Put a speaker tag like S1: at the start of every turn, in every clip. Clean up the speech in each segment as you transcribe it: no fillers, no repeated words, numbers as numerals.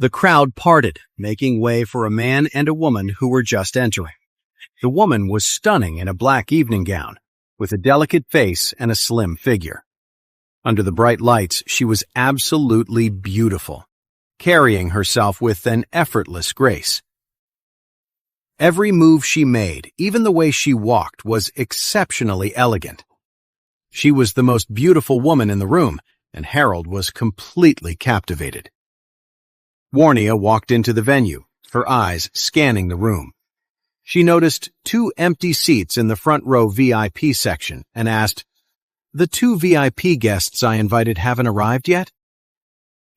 S1: The crowd parted, making way for a man and a woman who were just entering. The woman was stunning in a black evening gown, with a delicate face and a slim figure. Under the bright lights, she was absolutely beautiful, carrying herself with an effortless grace. Every move she made, even the way she walked, was exceptionally elegant. She was the most beautiful woman in the room, and Harold was completely captivated. Warnia walked into the venue, her eyes scanning the room. She noticed 2 empty seats in the front row VIP section and asked, "The 2 VIP guests I invited haven't arrived yet?"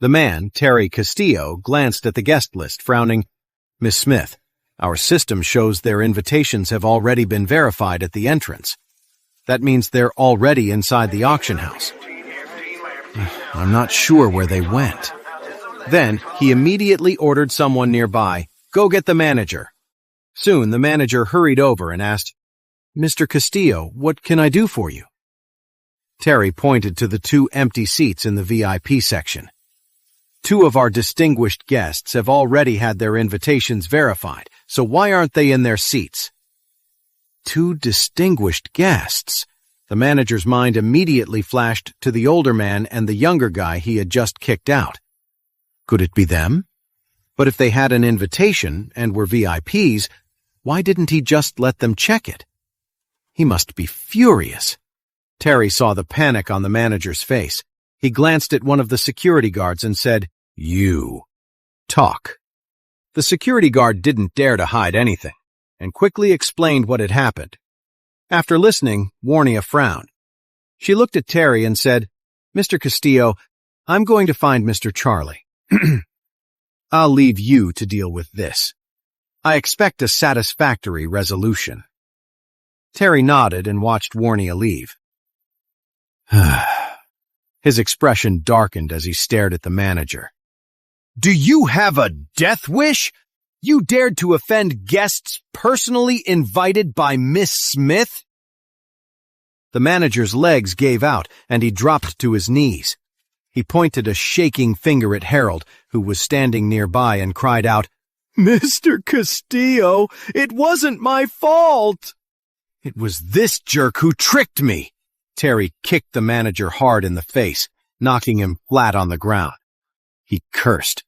S1: The man, Terry Castillo, glanced at the guest list, frowning. "Miss Smith, our system shows their invitations have already been verified at the entrance. That means they're already inside the auction house. I'm not sure where they went." Then he immediately ordered someone nearby, "Go get the manager." Soon the manager hurried over and asked, "Mr. Castillo, what can I do for you?" Terry pointed to the 2 empty seats in the VIP section. "2 of our distinguished guests have already had their invitations verified, so why aren't they in their seats?" 2 distinguished guests. The manager's mind immediately flashed to the older man and the younger guy he had just kicked out. Could it be them? But if they had an invitation and were VIPs, why didn't he just let them check it? He must be furious. Terry saw the panic on the manager's face. He glanced at one of the security guards and said, "You talk." The security guard didn't dare to hide anything, and quickly explained what had happened. After listening, Warnia frowned. She looked at Terry and said, "Mr. Castillo, I'm going to find Mr. Charlie. I'll leave you to deal with this. I expect a satisfactory resolution." Terry nodded and watched Warnia leave. His expression darkened as he stared at the manager. "Do you have a death wish? You dared to offend guests personally invited by Miss Smith?" The manager's legs gave out, and he dropped to his knees. He pointed a shaking finger at Harold, who was standing nearby, and cried out, "Mr. Castillo, it wasn't my fault!" "It was this jerk who tricked me!" Terry kicked the manager hard in the face, knocking him flat on the ground. He cursed.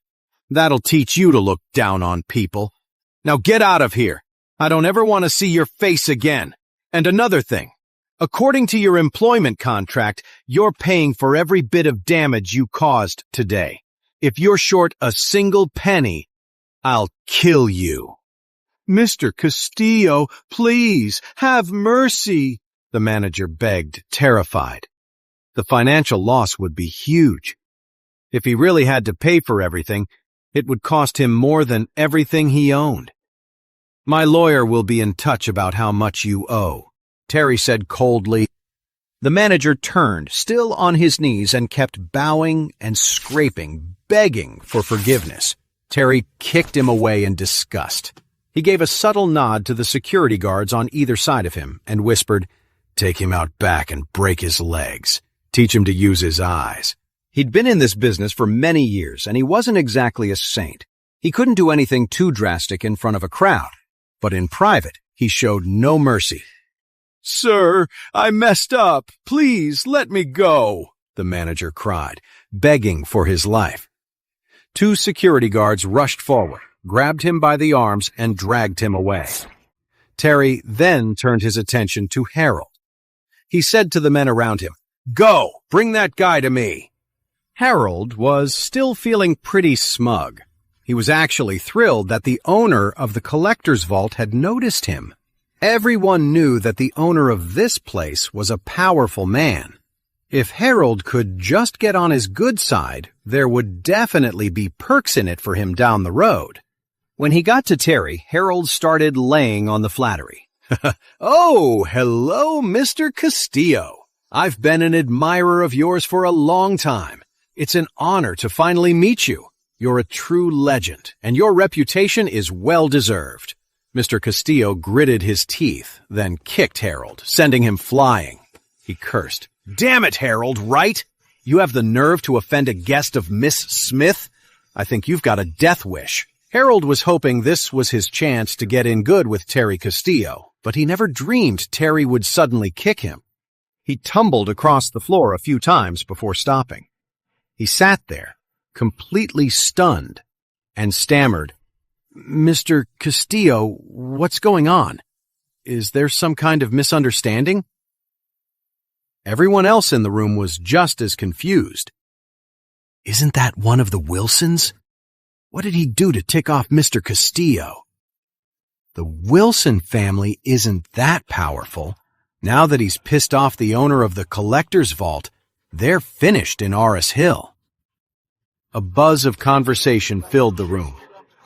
S1: "That'll teach you to look down on people. Now get out of here. I don't ever want to see your face again. And another thing. According to your employment contract, you're paying for every bit of damage you caused today. If you're short a single penny, I'll kill you." "Mr. Castillo, please, have mercy," the manager begged, terrified. The financial loss would be huge. If he really had to pay for everything, it would cost him more than everything he owned. "My lawyer will be in touch about how much you owe," Terry said coldly. The manager turned, still on his knees, and kept bowing and scraping, begging for forgiveness. Terry kicked him away in disgust. He gave a subtle nod to the security guards on either side of him and whispered, "Take him out back and break his legs. Teach him to use his eyes." He'd been in this business for many years, and he wasn't exactly a saint. He couldn't do anything too drastic in front of a crowd, but in private, he showed no mercy. "Sir, I messed up. Please let me go," the manager cried, begging for his life. 2 security guards rushed forward, grabbed him by the arms, and dragged him away. Terry then turned his attention to Harold. He said to the men around him, "Go, bring that guy to me." Harold was still feeling pretty smug. He was actually thrilled that the owner of the collector's vault had noticed him. Everyone knew that the owner of this place was a powerful man. If Harold could just get on his good side, there would definitely be perks in it for him down the road. When he got to Terry, Harold started laying on the flattery. "Oh, hello, Mr. Castillo. I've been an admirer of yours for a long time. It's an honor to finally meet you. You're a true legend, and your reputation is well-deserved." Mr. Castillo gritted his teeth, then kicked Harold, sending him flying. He cursed. "Damn it, Harold, right? You have the nerve to offend a guest of Miss Smith? I think you've got a death wish." Harold was hoping this was his chance to get in good with Terry Castillo, but he never dreamed Terry would suddenly kick him. He tumbled across the floor a few times before stopping. He sat there, completely stunned, and stammered, "Mr. Castillo, what's going on? Is there some kind of misunderstanding?" Everyone else in the room was just as confused. "Isn't that one of the Wilsons? What did he do to tick off Mr. Castillo?" The Wilson family isn't that powerful. Now that he's pissed off the owner of the collector's vault, they're finished in Aris Hill. A buzz of conversation filled the room.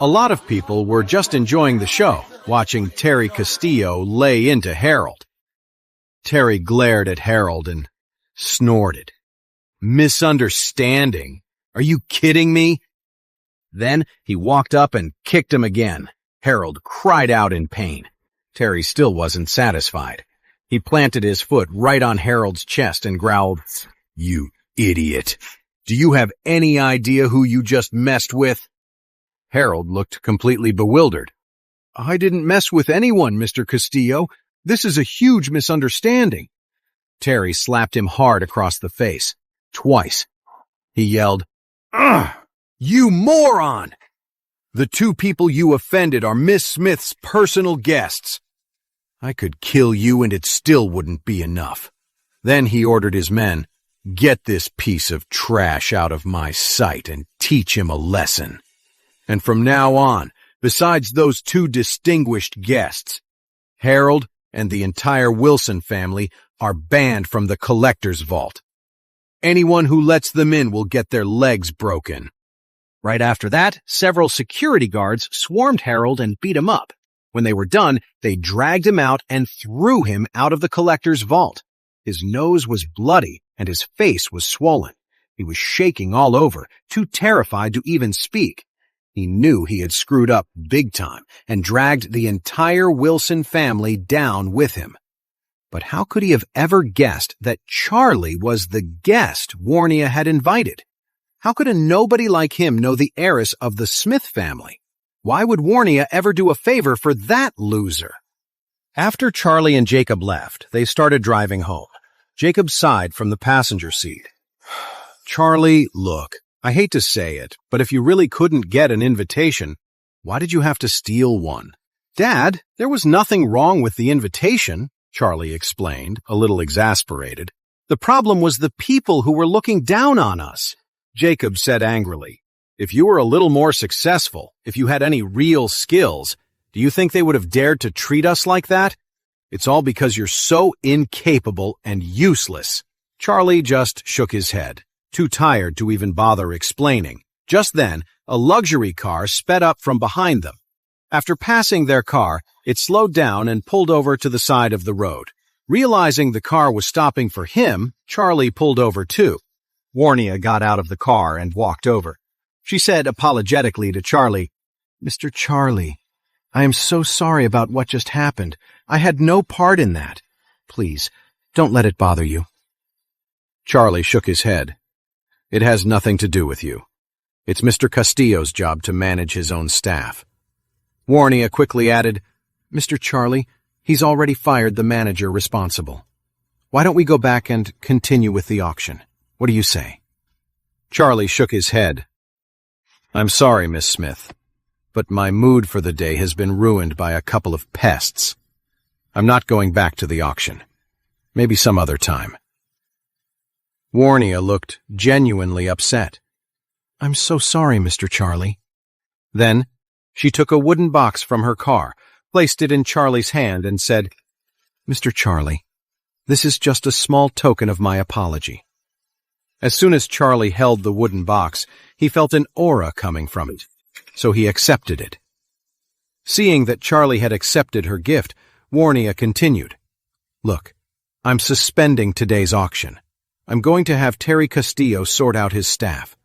S1: A lot of people were just enjoying the show, watching Terry Castillo lay into Harold. Terry glared at Harold and snorted. "Misunderstanding? Are you kidding me?" Then he walked up and kicked him again. Harold cried out in pain. Terry still wasn't satisfied. He planted his foot right on Harold's chest and growled, "You idiot! Do you have any idea who you just messed with?" Harold looked completely bewildered. "I didn't mess with anyone, Mr. Castillo. This is a huge misunderstanding." Terry slapped him hard across the face, twice. He yelled, "Ugh! You moron! The two people you offended are Miss Smith's personal guests. I could kill you and it still wouldn't be enough." Then he ordered his men, "Get this piece of trash out of my sight and teach him a lesson. And from now on, besides those two distinguished guests, Harold and the entire Wilson family are banned from the collector's vault. Anyone who lets them in will get their legs broken." Right after that, several security guards swarmed Harold and beat him up. When they were done, they dragged him out and threw him out of the collector's vault. His nose was bloody and his face was swollen. He was shaking all over, too terrified to even speak. He knew he had screwed up big time and dragged the entire Wilson family down with him. But how could he have ever guessed that Charlie was the guest Warnia had invited? How could a nobody like him know the heiress of the Smith family? Why would Warnia ever do a favor for that loser? After Charlie and Jacob left, they started driving home. Jacob sighed from the passenger seat. "Charlie, look, I hate to say it, but if you really couldn't get an invitation, why did you have to steal one?" "Dad, there was nothing wrong with the invitation," Charlie explained, a little exasperated. "The problem was the people who were looking down on us." Jacob said angrily, "If you were a little more successful, if you had any real skills, do you think they would have dared to treat us like that? It's all because you're so incapable and useless." Charlie just shook his head, too tired to even bother explaining. Just then, a luxury car sped up from behind them. After passing their car, it slowed down and pulled over to the side of the road. Realizing the car was stopping for him, Charlie pulled over too. Warnia got out of the car and walked over. She said apologetically to Charlie, "Mr. Charlie, I am so sorry about what just happened. I had no part in that. Please, don't let it bother you." Charlie shook his head. "It has nothing to do with you. It's Mr. Castillo's job to manage his own staff." Warnia quickly added, "Mr. Charlie, he's already fired the manager responsible. Why don't we go back and continue with the auction? What do you say?" Charlie shook his head. "I'm sorry, Miss Smith, but my mood for the day has been ruined by a couple of pests. I'm not going back to the auction. Maybe some other time." Warnia looked genuinely upset. "I'm so sorry, Mr. Charlie." Then she took a wooden box from her car, placed it in Charlie's hand, and said, "Mr. Charlie, this is just a small token of my apology." As soon as Charlie held the wooden box, he felt an aura coming from it, so he accepted it. Seeing that Charlie had accepted her gift, Warnia continued, "Look, I'm suspending today's auction. I'm going to have Terry Castillo sort out his staff.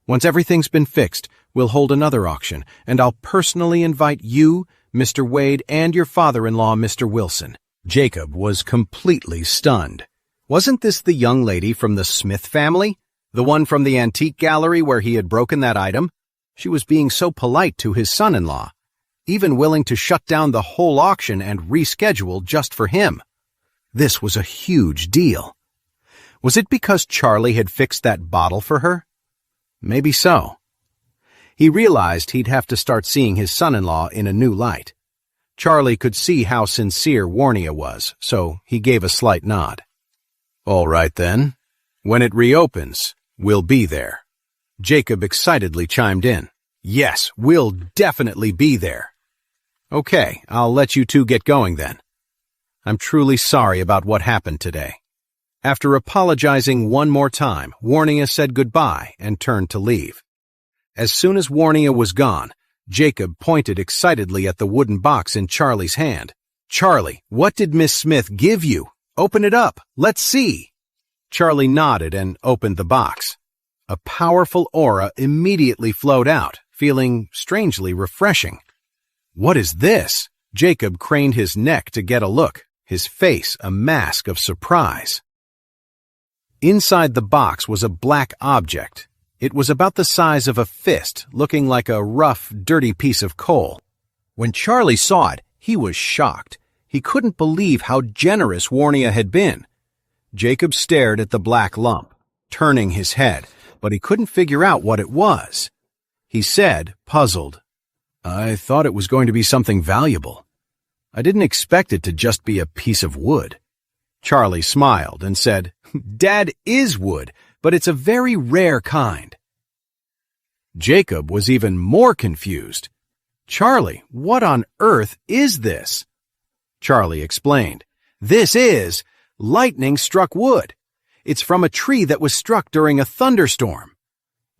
S1: Once everything's been fixed, we'll hold another auction, and I'll personally invite you, Mr. Wade, and your father-in-law, Mr. Wilson." Jacob was completely stunned. Wasn't this the young lady from the Smith family? The one from the antique gallery where he had broken that item? She was being so polite to his son-in-law, even willing to shut down the whole auction and reschedule just for him. This was a huge deal. Was it because Charlie had fixed that bottle for her? Maybe so. He realized he'd have to start seeing his son-in-law in a new light. Charlie could see how sincere Warnia was, so he gave a slight nod. All right then. When it reopens, we'll be there. Jacob excitedly chimed in. Yes, we'll definitely be there. Okay, I'll let you two get going then. I'm truly sorry about what happened today. After apologizing one more time, Warnia said goodbye and turned to leave. As soon as Warnia was gone, Jacob pointed excitedly at the wooden box in Charlie's hand. Charlie, what did Miss Smith give you? Open it up. Let's see. Charlie nodded and opened the box. A powerful aura immediately flowed out, feeling strangely refreshing. What is this? Jacob craned his neck to get a look, his face a mask of surprise. Inside the box was a black object. It was about the size of a fist, looking like a rough, dirty piece of coal. When Charlie saw it, he was shocked. He couldn't believe how generous Warnia had been. Jacob stared at the black lump, turning his head, but he couldn't figure out what it was. He said, puzzled, I thought it was going to be something valuable. I didn't expect it to just be a piece of wood. Charlie smiled and said, Dad is wood, but it's a very rare kind. Jacob was even more confused. Charlie, what on earth is this? Charlie explained, This is lightning-struck wood. It's from a tree that was struck during a thunderstorm.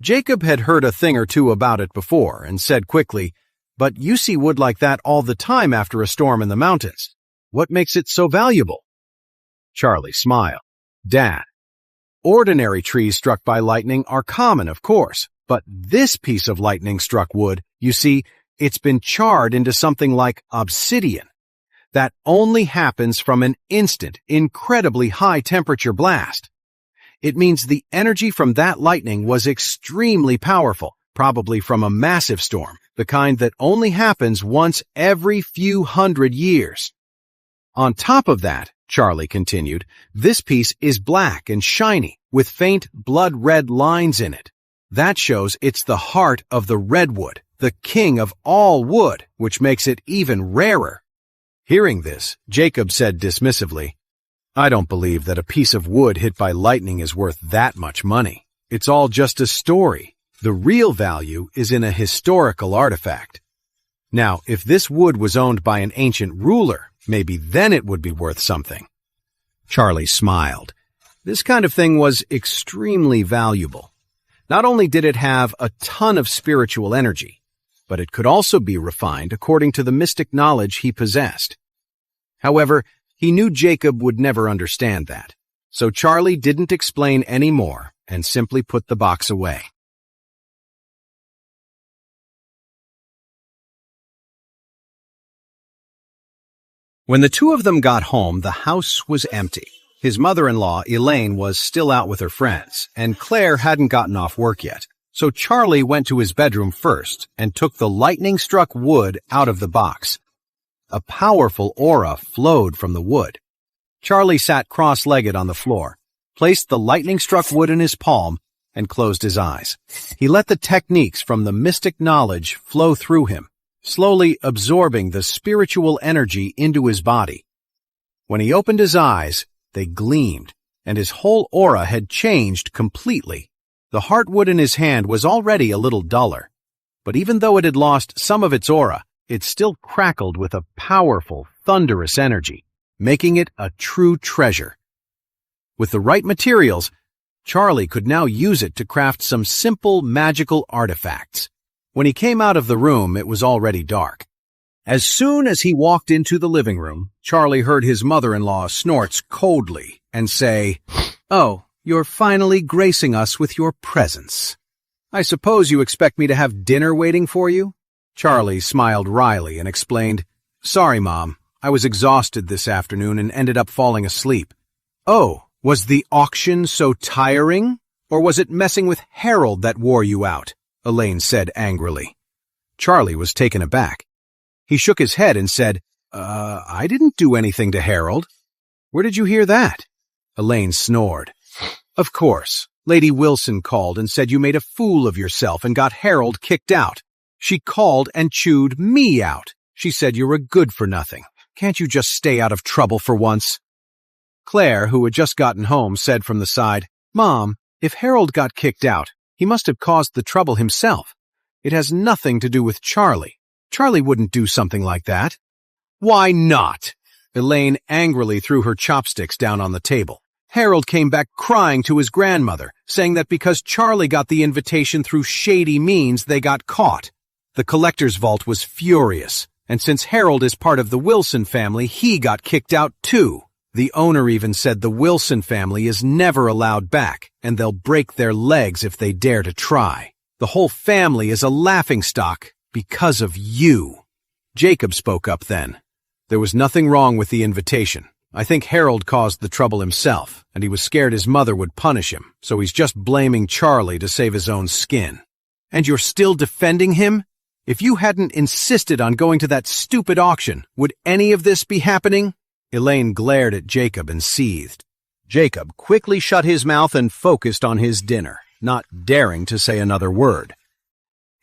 S1: Jacob had heard a thing or two about it before and said quickly, But you see wood like that all the time after a storm in the mountains. What makes it so valuable? Charlie smiled. Dad, ordinary trees struck by lightning are common, of course, but this piece of lightning-struck wood, you see, it's been charred into something like obsidian. That only happens from an instant, incredibly high-temperature blast. It means the energy from that lightning was extremely powerful, probably from a massive storm, the kind that only happens once every few hundred years. On top of that, Charlie continued, this piece is black and shiny, with faint blood-red lines in it. That shows it's the heart of the redwood, the king of all wood, which makes it even rarer. Hearing this, Jacob said dismissively, I don't believe that a piece of wood hit by lightning is worth that much money. It's all just a story. The real value is in a historical artifact. Now, if this wood was owned by an ancient ruler, maybe then it would be worth something. Charlie smiled. This kind of thing was extremely valuable. Not only did it have a ton of spiritual energy, but it could also be refined according to the mystic knowledge he possessed. However, he knew Jacob would never understand that, so Charlie didn't explain any more and simply put the box away. When the two of them got home, the house was empty. His mother-in-law, Elaine, was still out with her friends, and Claire hadn't gotten off work yet. So Charlie went to his bedroom first and took the lightning-struck wood out of the box. A powerful aura flowed from the wood. Charlie sat cross-legged on the floor, placed the lightning-struck wood in his palm, and closed his eyes. He let the techniques from the mystic knowledge flow through him, slowly absorbing the spiritual energy into his body. When he opened his eyes, they gleamed, and his whole aura had changed completely. The heartwood in his hand was already a little duller, but even though it had lost some of its aura, it still crackled with a powerful, thunderous energy, making it a true treasure. With the right materials, Charlie could now use it to craft some simple magical artifacts. When he came out of the room, it was already dark. As soon as he walked into the living room, Charlie heard his mother-in-law snorts coldly and say, "Oh, you're finally gracing us with your presence. I suppose you expect me to have dinner waiting for you?" Charlie smiled wryly and explained, "Sorry, Mom. I was exhausted this afternoon and ended up falling asleep." "Oh, was the auction so tiring? Or was it messing with Harold that wore you out?" Elaine said angrily. Charlie was taken aback. He shook his head and said, I didn't do anything to Harold. Where did you hear that? Elaine snored. Of course. Lady Wilson called and said you made a fool of yourself and got Harold kicked out. She called and chewed me out. She said you're a good-for-nothing. Can't you just stay out of trouble for once? Claire, who had just gotten home, said from the side, Mom, if Harold got kicked out, he must have caused the trouble himself. It has nothing to do with Charlie. Charlie wouldn't do something like that. Why not? Elaine angrily threw her chopsticks down on the table. Harold came back crying to his grandmother, saying that because Charlie got the invitation through shady means, they got caught. The collector's vault was furious, and since Harold is part of the Wilson family, he got kicked out too. The owner even said the Wilson family is never allowed back, and they'll break their legs if they dare to try. The whole family is a laughingstock because of you. Jacob spoke up then. There was nothing wrong with the invitation. I think Harold caused the trouble himself, and he was scared his mother would punish him, so he's just blaming Charlie to save his own skin. And you're still defending him? If you hadn't insisted on going to that stupid auction, would any of this be happening? Elaine glared at Jacob and seethed. Jacob quickly shut his mouth and focused on his dinner, not daring to say another word.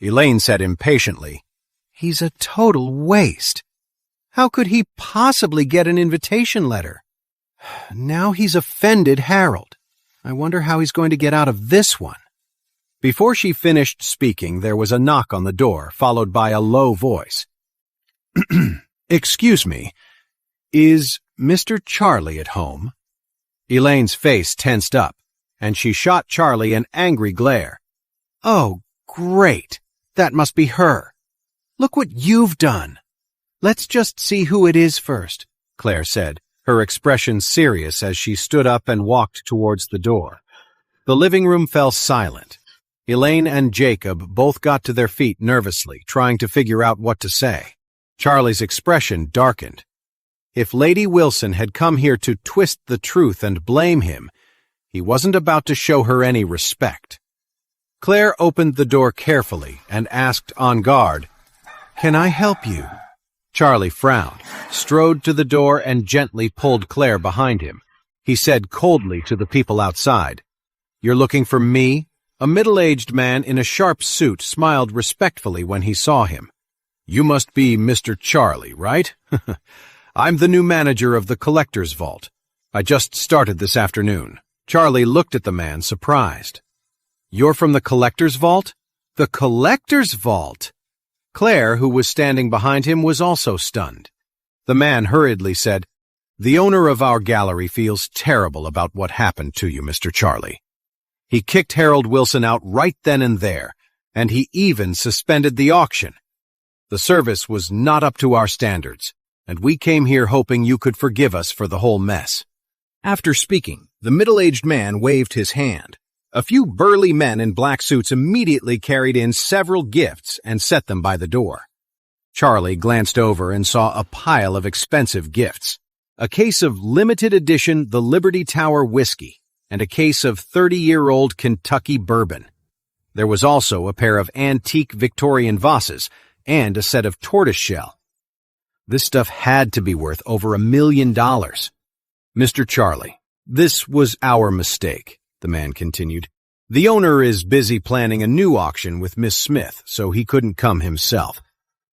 S1: Elaine said impatiently, He's a total waste. How could he possibly get an invitation letter? Now he's offended Harold. I wonder how he's going to get out of this one. Before she finished speaking, there was a knock on the door, followed by a low voice. Excuse me, is Mr. Charlie at home? Elaine's face tensed up, and she shot Charlie an angry glare. Oh, great. That must be her. Look what you've done. Let's just see who it is first, Claire said, her expression serious as she stood up and walked towards the door. The living room fell silent. Elaine and Jacob both got to their feet nervously, trying to figure out what to say. Charlie's expression darkened. If Lady Wilson had come here to twist the truth and blame him, he wasn't about to show her any respect. Claire opened the door carefully and asked on guard, Can I help you? Charlie frowned, strode to the door, and gently pulled Claire behind him. He said coldly to the people outside, You're looking for me? A middle-aged man in a sharp suit smiled respectfully when he saw him. You must be Mr. Charlie, right? I'm the new manager of the collector's vault. I just started this afternoon. Charlie looked at the man, surprised. You're from the collector's vault? The collector's vault? Claire, who was standing behind him, was also stunned. The man hurriedly said, The owner of our gallery feels terrible about what happened to you, Mr. Charlie. He kicked Harold Wilson out right then and there, and he even suspended the auction. The service was not up to our standards, and we came here hoping you could forgive us for the whole mess. After speaking, the middle-aged man waved his hand. A few burly men in black suits immediately carried in several gifts and set them by the door. Charlie glanced over and saw a pile of expensive gifts. A case of limited edition The Liberty Tower whiskey and a case of 30-year-old Kentucky bourbon. There was also a pair of antique Victorian vases and a set of tortoiseshell. This stuff had to be worth over $1 million. Mr. Charlie, this was our mistake, the man continued. The owner is busy planning a new auction with Miss Smith, so he couldn't come himself.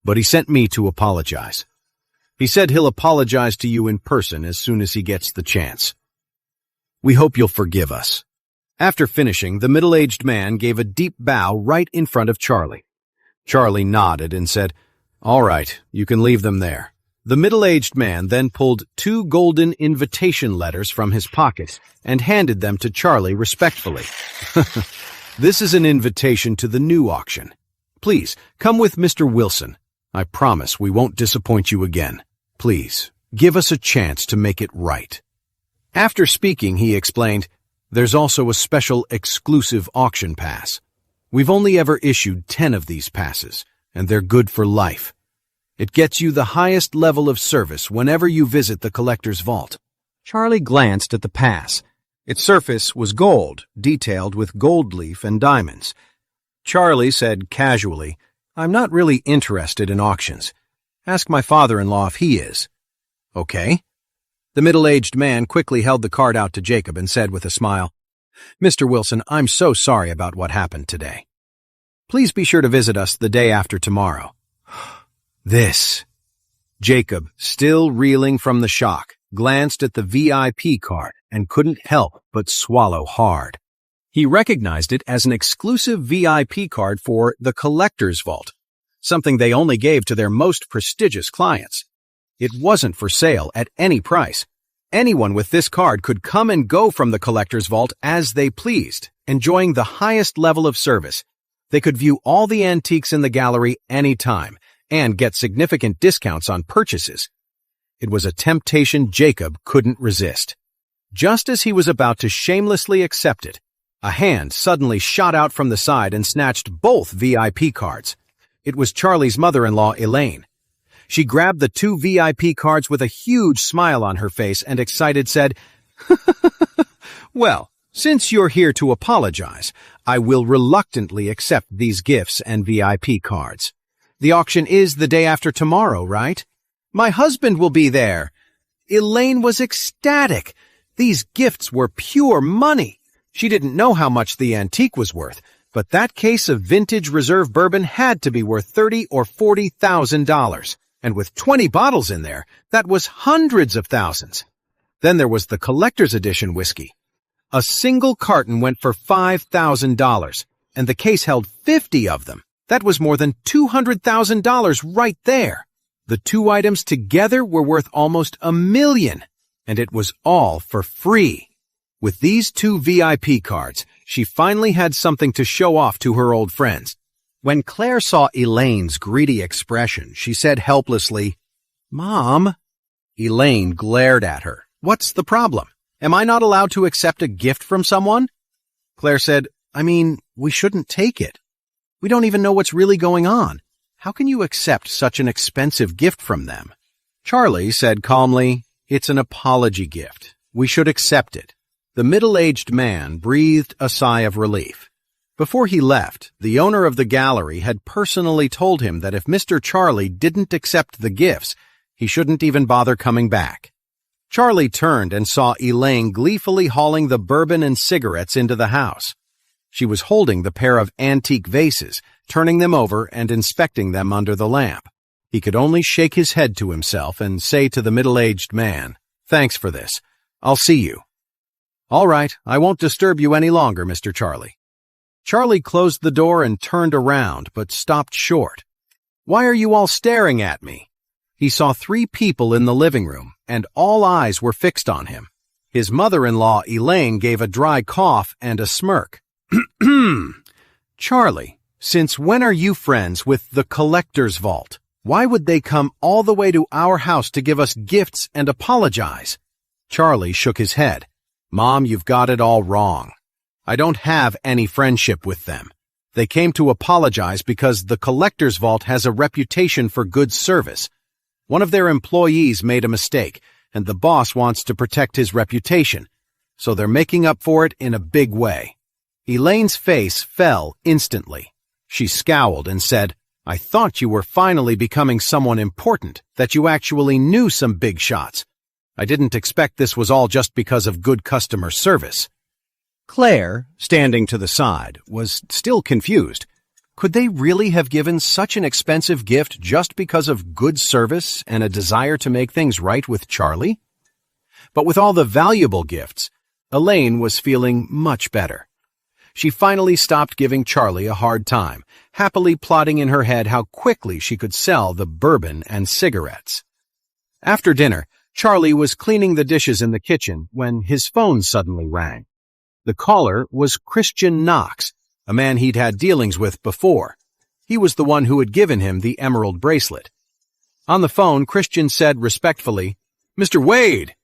S1: But he sent me to apologize. He said he'll apologize to you in person as soon as he gets the chance. We hope you'll forgive us. After finishing, the middle-aged man gave a deep bow right in front of Charlie. Charlie nodded and said, All right, you can leave them there. The middle-aged man then pulled 2 golden invitation letters from his pocket and handed them to Charlie respectfully. This is an invitation to the new auction. Please, come with Mr. Wilson. I promise we won't disappoint you again. Please, give us a chance to make it right. After speaking, he explained, There's also a special exclusive auction pass. We've only ever issued 10 of these passes, and they're good for life. It gets you the highest level of service whenever you visit the collector's vault. Charlie glanced at the pass. Its surface was gold, detailed with gold leaf and diamonds. Charlie said casually, "I'm not really interested in auctions. Ask my father-in-law if he is." "Okay." The middle-aged man quickly held the card out to Jacob and said with a smile, "Mr. Wilson, I'm so sorry about what happened today. Please be sure to visit us the day after tomorrow." This. Jacob, still reeling from the shock, glanced at the VIP card and couldn't help but swallow hard. He recognized it as an exclusive VIP card for the Collector's Vault, something they only gave to their most prestigious clients. It wasn't for sale at any price. Anyone with this card could come and go from the Collector's Vault as they pleased, enjoying the highest level of service. They could view all the antiques in the gallery anytime and get significant discounts on purchases. It was a temptation Jacob couldn't resist. Just as he was about to shamelessly accept it, a hand suddenly shot out from the side and snatched both VIP cards. It was Charlie's mother-in-law, Elaine. She grabbed the 2 VIP cards with a huge smile on her face and excited said, "Well, since you're here to apologize, I will reluctantly accept these gifts and VIP cards. The auction is the day after tomorrow, right? My husband will be there." Elaine was ecstatic. These gifts were pure money. She didn't know how much the antique was worth, but that case of vintage reserve bourbon had to be worth $30,000 or $40,000. And with 20 bottles in there, that was hundreds of thousands. Then there was the collector's edition whiskey. A single carton went for $5,000, and the case held 50 of them. That was more than $200,000 right there. The 2 items together were worth almost $1 million, and it was all for free. With these 2 VIP cards, she finally had something to show off to her old friends. When Claire saw Elaine's greedy expression, she said helplessly, "Mom." Elaine glared at her. "What's the problem? Am I not allowed to accept a gift from someone?" Claire said, "I mean, we shouldn't take it. We don't even know what's really going on. How can you accept such an expensive gift from them?" Charlie said calmly, "It's an apology gift. We should accept it." The middle-aged man breathed a sigh of relief. Before he left, the owner of the gallery had personally told him that if Mr. Charlie didn't accept the gifts, he shouldn't even bother coming back. Charlie turned and saw Elaine gleefully hauling the bourbon and cigarettes into the house. She was holding the pair of antique vases, turning them over and inspecting them under the lamp. He could only shake his head to himself and say to the middle-aged man, "Thanks for this. I'll see you." "All right, I won't disturb you any longer, Mr. Charlie." Charlie closed the door and turned around, but stopped short. "Why are you all staring at me?" He saw 3 people in the living room, and all eyes were fixed on him. His mother-in-law, Elaine, gave a dry cough and a smirk. "Charlie, since when are you friends with the Collector's Vault? Why would they come all the way to our house to give us gifts and apologize?" Charlie shook his head. "Mom, you've got it all wrong. I don't have any friendship with them. They came to apologize because the Collector's Vault has a reputation for good service. One of their employees made a mistake, and the boss wants to protect his reputation, so they're making up for it in a big way." Elaine's face fell instantly. She scowled and said, "I thought you were finally becoming someone important, that you actually knew some big shots. I didn't expect this was all just because of good customer service." Claire, standing to the side, was still confused. Could they really have given such an expensive gift just because of good service and a desire to make things right with Charlie? But with all the valuable gifts, Elaine was feeling much better. She finally stopped giving Charlie a hard time, happily plotting in her head how quickly she could sell the bourbon and cigarettes. After dinner, Charlie was cleaning the dishes in the kitchen when his phone suddenly rang. The caller was Christian Knox, a man he'd had dealings with before. He was the one who had given him the emerald bracelet. On the phone, Christian said respectfully, "Mr. Wade."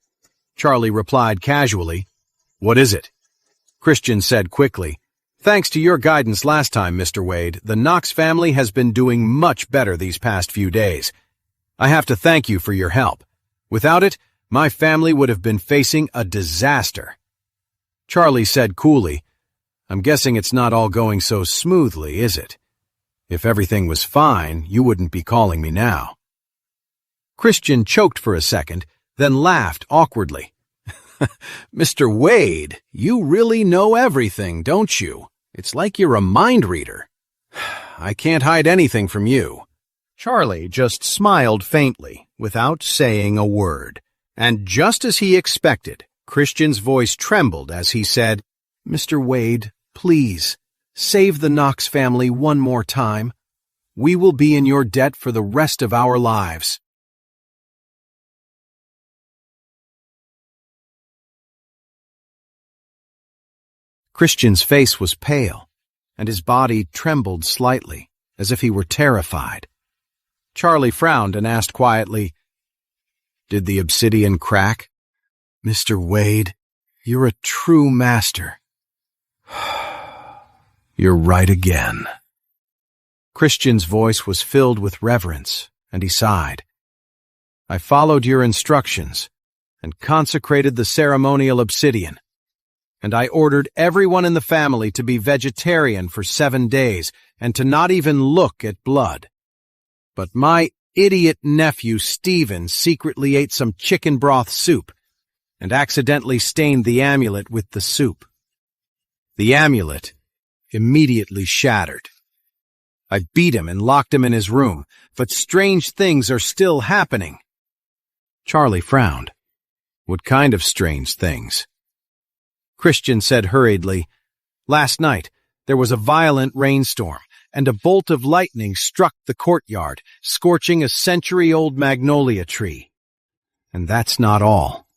S1: Charlie replied casually, "What is it?" Christian said quickly, "Thanks to your guidance last time, Mr. Wade, the Knox family has been doing much better these past few days. I have to thank you for your help. Without it, my family would have been facing a disaster." Charlie said coolly, I'm guessing it's not all going so smoothly, is it? If everything was fine, you wouldn't be calling me now." Christian choked for a second, then laughed awkwardly. "Mr. Wade, you really know everything, don't you? It's like you're a mind reader." "I can't hide anything from you." Charlie just smiled faintly, without saying a word. And just as he expected, Christian's voice trembled as he said, "Mr. Wade, please, save the Knox family one more time. We will be in your debt for the rest of our lives." Christian's face was pale, and his body trembled slightly, as if he were terrified. Charlie frowned and asked quietly, "Did the obsidian crack?" "Mr. Wade, you're a true master." "You're right again." Christian's voice was filled with reverence, and he sighed. "I followed your instructions and consecrated the ceremonial obsidian, and I ordered everyone in the family to be vegetarian for 7 days and to not even look at blood. But my idiot nephew Stephen secretly ate some chicken broth soup and accidentally stained the amulet with the soup. The amulet immediately shattered. I beat him and locked him in his room, but strange things are still happening." Charlie frowned. "What kind of strange things?" Christian said hurriedly, "Last night, there was a violent rainstorm, and a bolt of lightning struck the courtyard, scorching a century-old magnolia tree. And that's not all.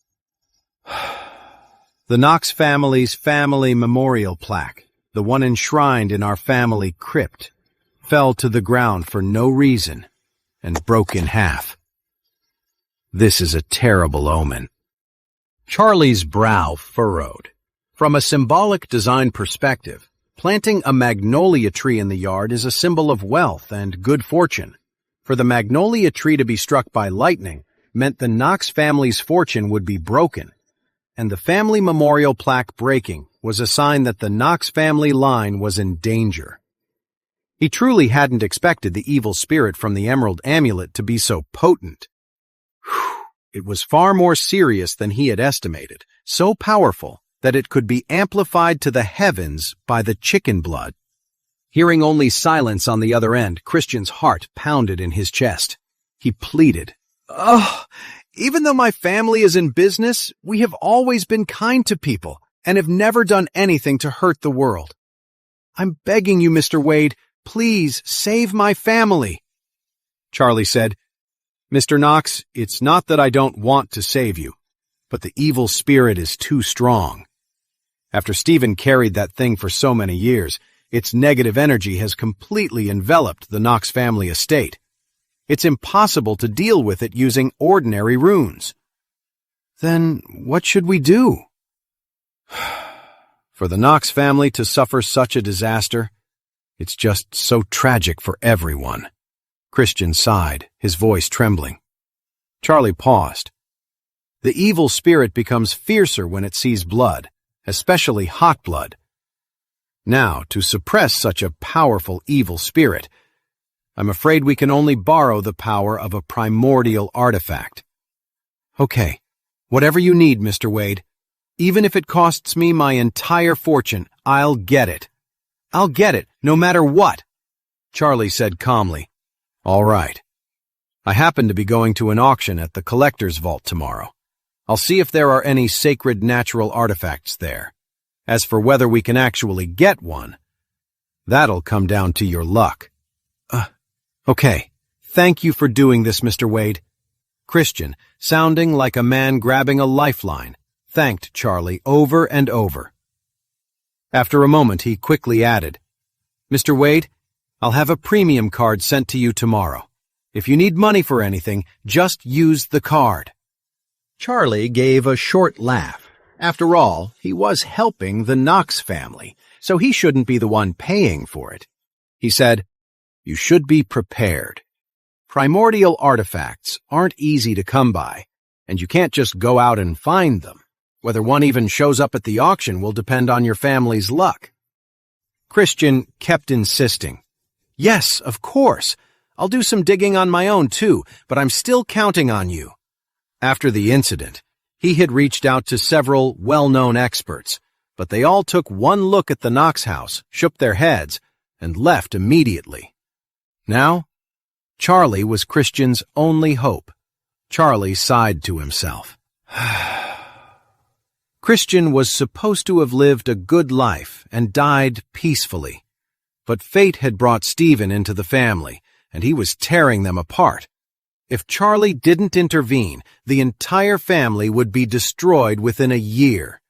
S1: The Knox family's family memorial plaque, the one enshrined in our family crypt, fell to the ground for no reason and broke in half. This is a terrible omen." Charlie's brow furrowed. From a symbolic design perspective, planting a magnolia tree in the yard is a symbol of wealth and good fortune. For the magnolia tree to be struck by lightning meant the Knox family's fortune would be broken, and the family memorial plaque breaking was a sign that the Knox family line was in danger. He truly hadn't expected the evil spirit from the emerald amulet to be so potent. It was far more serious than he had estimated, so powerful that it could be amplified to the heavens by the chicken blood. Hearing only silence on the other end, Christian's heart pounded in his chest. He pleaded, "Oh, even though my family is in business, we have always been kind to people and have never done anything to hurt the world. I'm begging you, Mr. Wade, please save my family." Charlie said, "Mr. Knox, it's not that I don't want to save you, but the evil spirit is too strong. After Stephen carried that thing for so many years, its negative energy has completely enveloped the Knox family estate. It's impossible to deal with it using ordinary runes." "Then what should we do?" "For the Knox family to suffer such a disaster, it's just so tragic for everyone." Christian sighed, his voice trembling. Charlie paused. "The evil spirit becomes fiercer when it sees blood, especially hot blood. Now, to suppress such a powerful evil spirit, I'm afraid we can only borrow the power of a primordial artifact." "Okay, whatever you need, Mr. Wade. Even if it costs me my entire fortune, I'll get it. I'll get it, no matter what," Charlie said calmly. "All right. I happen to be going to an auction at the collector's vault tomorrow. I'll see if there are any sacred natural artifacts there. As for whether we can actually get one, that'll come down to your luck." Okay. Thank you for doing this, Mr. Wade." Christian, sounding like a man grabbing a lifeline, thanked Charlie over and over. After a moment, he quickly added, "Mr. Wade, I'll have a premium card sent to you tomorrow. If you need money for anything, just use the card." Charlie gave a short laugh. After all, he was helping the Knox family, so he shouldn't be the one paying for it. He said, "You should be prepared. Primordial artifacts aren't easy to come by, and you can't just go out and find them. Whether one even shows up at the auction will depend on your family's luck. Christian kept insisting. Yes, of course. I'll do some digging on my own too, but I'm still counting on you. After the incident, he had reached out to several well-known experts, but they all took one look at the Knox house, shook their heads, and left immediately. Now, Charlie was Christian's only hope. Charlie sighed to himself. Christian was supposed to have lived a good life and died peacefully. But fate had brought Stephen into the family, and he was tearing them apart. If Charlie didn't intervene, the entire family would be destroyed within a year.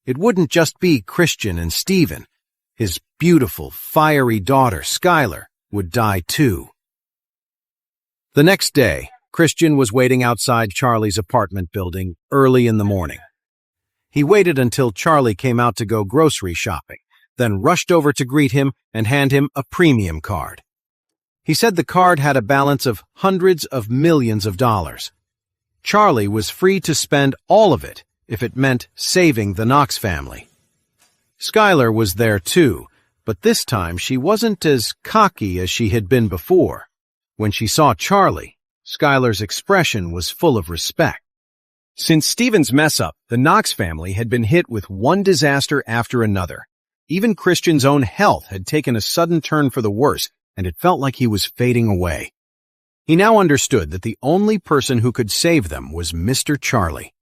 S1: It wouldn't just be Christian and Stephen. His beautiful, fiery daughter, Skylar, would die too. The next day, Christian was waiting outside Charlie's apartment building early in the morning. He waited until Charlie came out to go grocery shopping, then rushed over to greet him and hand him a premium card. He said the card had a balance of hundreds of millions of dollars. Charlie was free to spend all of it if it meant saving the Knox family. Skylar was there too, but this time she wasn't as cocky as she had been before. When she saw Charlie, Skylar's expression was full of respect. Since Stephen's mess-up, the Knox family had been hit with one disaster after another. Even Christian's own health had taken a sudden turn for the worse, and it felt like he was fading away. He now understood that the only person who could save them was Mr. Charlie.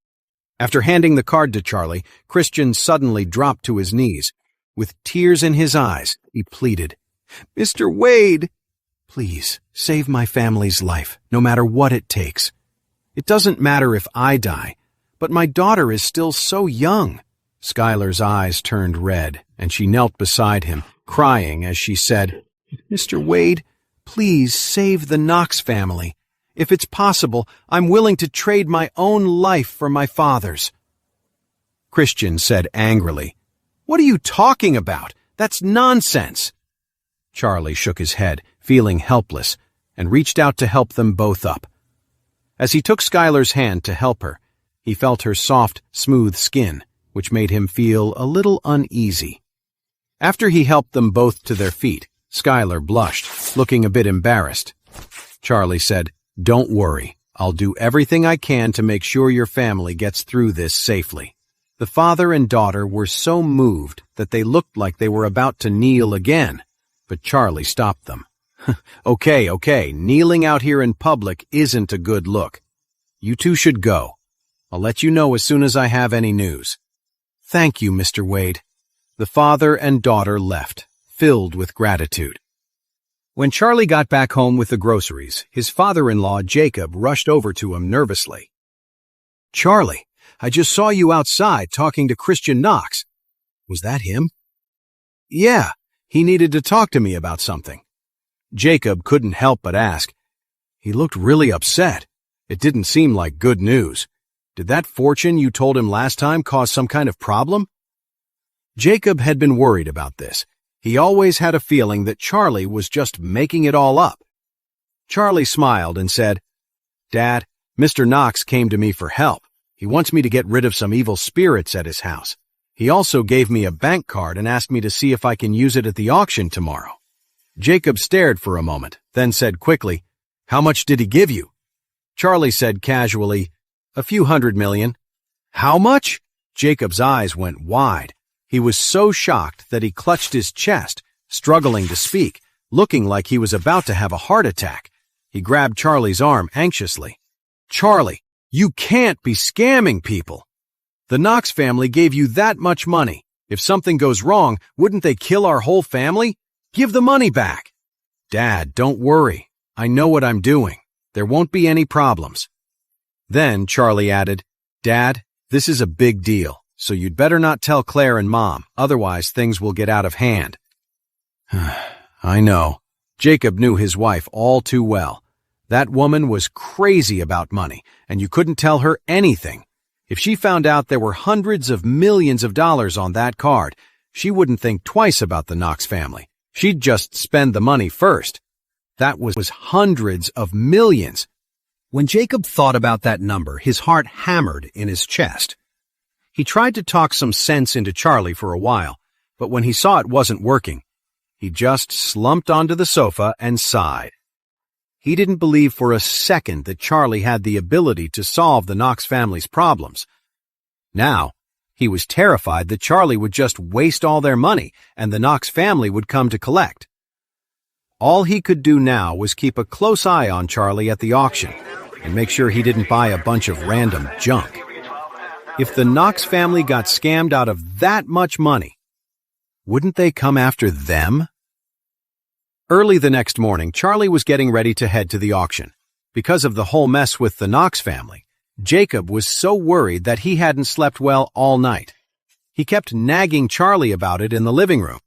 S1: After handing the card to Charlie, Christian suddenly dropped to his knees. With tears in his eyes, he pleaded, "Mr. Wade, please save my family's life, no matter what it takes. It doesn't matter if I die, but my daughter is still so young." Skylar's eyes turned red, and she knelt beside him, crying as she said, "Mr. Wade, please save the Knox family. If it's possible, I'm willing to trade my own life for my father's." Christian said angrily, "What are you talking about? That's nonsense." Charlie shook his head, feeling helpless, and reached out to help them both up. As he took Skylar's hand to help her, he felt her soft, smooth skin, which made him feel a little uneasy. After he helped them both to their feet, Skylar blushed, looking a bit embarrassed. Charlie said, "Don't worry. I'll do everything I can to make sure your family gets through this safely." The father and daughter were so moved that they looked like they were about to kneel again, but Charlie stopped them. Okay, kneeling out here in public isn't a good look. You two should go. I'll let you know as soon as I have any news." "Thank you, Mr. Wade." The father and daughter left, filled with gratitude. When Charlie got back home with the groceries, his father-in-law, Jacob, rushed over to him nervously. "Charlie, I just saw you outside talking to Christian Knox. Was that him?" "Yeah, he needed to talk to me about something." Jacob couldn't help but ask. He looked really upset. It didn't seem like good news. Did that fortune you told him last time cause some kind of problem? Jacob had been worried about this. He always had a feeling that Charlie was just making it all up. Charlie smiled and said, "Dad, Mr. Knox came to me for help. He wants me to get rid of some evil spirits at his house. He also gave me a bank card and asked me to see if I can use it at the auction tomorrow." Jacob stared for a moment, then said quickly, "How much did he give you?" Charlie said casually, "A few $100 million." "How much?" Jacob's eyes went wide. He was so shocked that he clutched his chest, struggling to speak, looking like he was about to have a heart attack. He grabbed Charlie's arm anxiously. "Charlie, you can't be scamming people. The Knox family gave you that much money. If something goes wrong, wouldn't they kill our whole family? Give the money back." "Dad, don't worry. I know what I'm doing. There won't be any problems." Then Charlie added, "Dad, this is a big deal, so you'd better not tell Claire and Mom, otherwise things will get out of hand." I know. Jacob knew his wife all too well. That woman was crazy about money, and you couldn't tell her anything. If she found out there were hundreds of millions of dollars on that card, she wouldn't think twice about the Knox family. She'd just spend the money first. That was hundreds of millions. When Jacob thought about that number, his heart hammered in his chest. He tried to talk some sense into Charlie for a while, but when he saw it wasn't working, He just slumped onto the sofa and sighed. He didn't believe for a second that Charlie had the ability to solve the Knox family's problems. Now, he was terrified that Charlie would just waste all their money and the Knox family would come to collect. All he could do now was keep a close eye on Charlie at the auction and make sure he didn't buy a bunch of random junk. If the Knox family got scammed out of that much money, wouldn't they come after them? Early the next morning, Charlie was getting ready to head to the auction. Because of the whole mess with the Knox family, Jacob was so worried that he hadn't slept well all night. He kept nagging Charlie about it in the living room.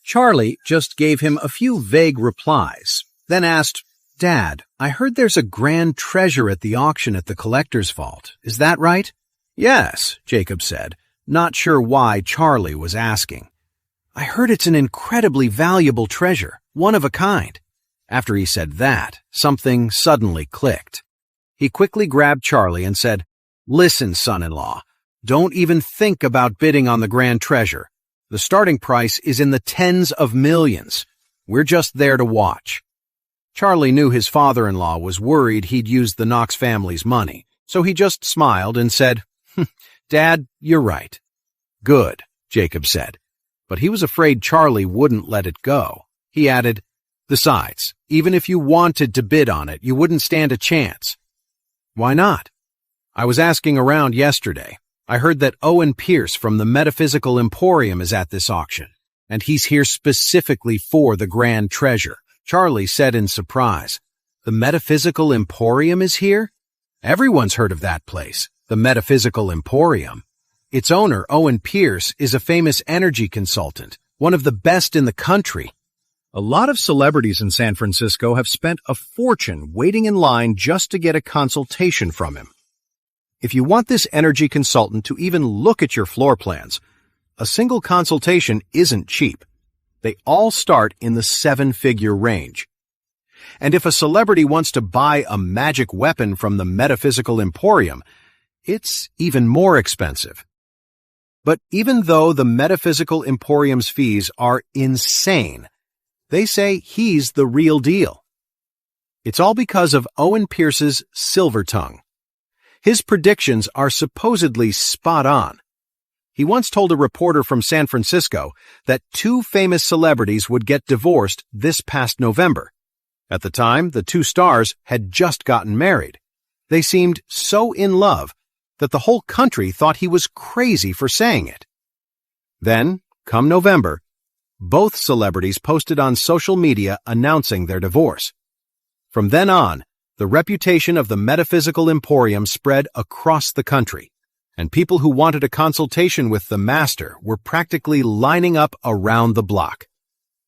S1: Charlie just gave him a few vague replies, then asked, "Dad, I heard there's a grand treasure at the auction at the collector's vault. Is that right?" "Yes," Jacob said, not sure why Charlie was asking. "I heard it's an incredibly valuable treasure, one of a kind." After he said that, something suddenly clicked. He quickly grabbed Charlie and said, "Listen, son-in-law, don't even think about bidding on the grand treasure. The starting price is in the tens of millions. We're just there to watch." Charlie knew his father-in-law was worried he'd used the Knox family's money, so he just smiled and said, "Dad, you're right." "Good," Jacob said, but he was afraid Charlie wouldn't let it go. He added, "Besides, even if you wanted to bid on it, you wouldn't stand a chance." "Why not?" "I was asking around yesterday. I heard that Owen Pierce from the Metaphysical Emporium is at this auction, and he's here specifically for the grand treasure." Charlie said in surprise, "The Metaphysical Emporium is here? Everyone's heard of that place, the Metaphysical Emporium. Its owner, Owen Pierce, is a famous energy consultant, one of the best in the country. A lot of celebrities in San Francisco have spent a fortune waiting in line just to get a consultation from him. If you want this energy consultant to even look at your floor plans, a single consultation isn't cheap. They all start in the 7-figure range. And if a celebrity wants to buy a magic weapon from the Metaphysical Emporium, it's even more expensive. But even though the Metaphysical Emporium's fees are insane, they say he's the real deal. It's all because of Owen Pierce's silver tongue. His predictions are supposedly spot on. He once told a reporter from San Francisco that 2 famous celebrities would get divorced this past November. At the time, the 2 stars had just gotten married. They seemed so in love that the whole country thought he was crazy for saying it. Then, come November, both celebrities posted on social media announcing their divorce. From then on, the reputation of the Metaphysical Emporium spread across the country, and people who wanted a consultation with the master were practically lining up around the block.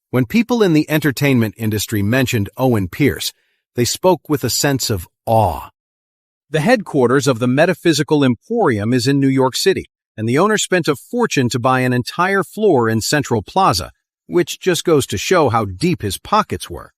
S1: When people in the entertainment industry mentioned Owen Pierce, they spoke with a sense of awe. The headquarters of the Metaphysical Emporium is in New York City, and the owner spent a fortune to buy an entire floor in Central Plaza, which just goes to show how deep his pockets were.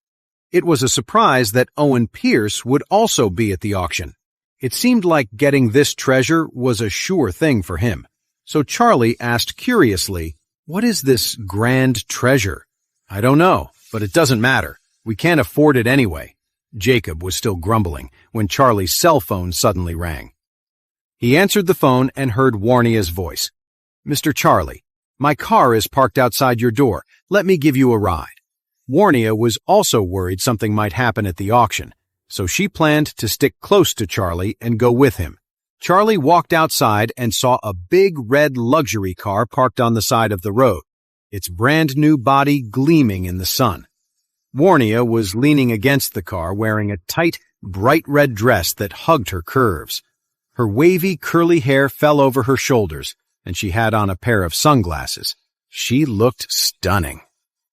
S1: It was a surprise that Owen Pierce would also be at the auction. It seemed like getting this treasure was a sure thing for him. So Charlie asked curiously, "What is this grand treasure?" "I don't know, but it doesn't matter. We can't afford it anyway." Jacob was still grumbling when Charlie's cell phone suddenly rang. He answered the phone and heard Warnia's voice. "Mr. Charlie, my car is parked outside your door. Let me give you a ride." Warnia was also worried something might happen at the auction, so she planned to stick close to Charlie and go with him. Charlie walked outside and saw a big red luxury car parked on the side of the road, its brand-new body gleaming in the sun. Warnia was leaning against the car wearing a tight, bright red dress that hugged her curves. Her wavy, curly hair fell over her shoulders, and she had on a pair of sunglasses. She looked stunning.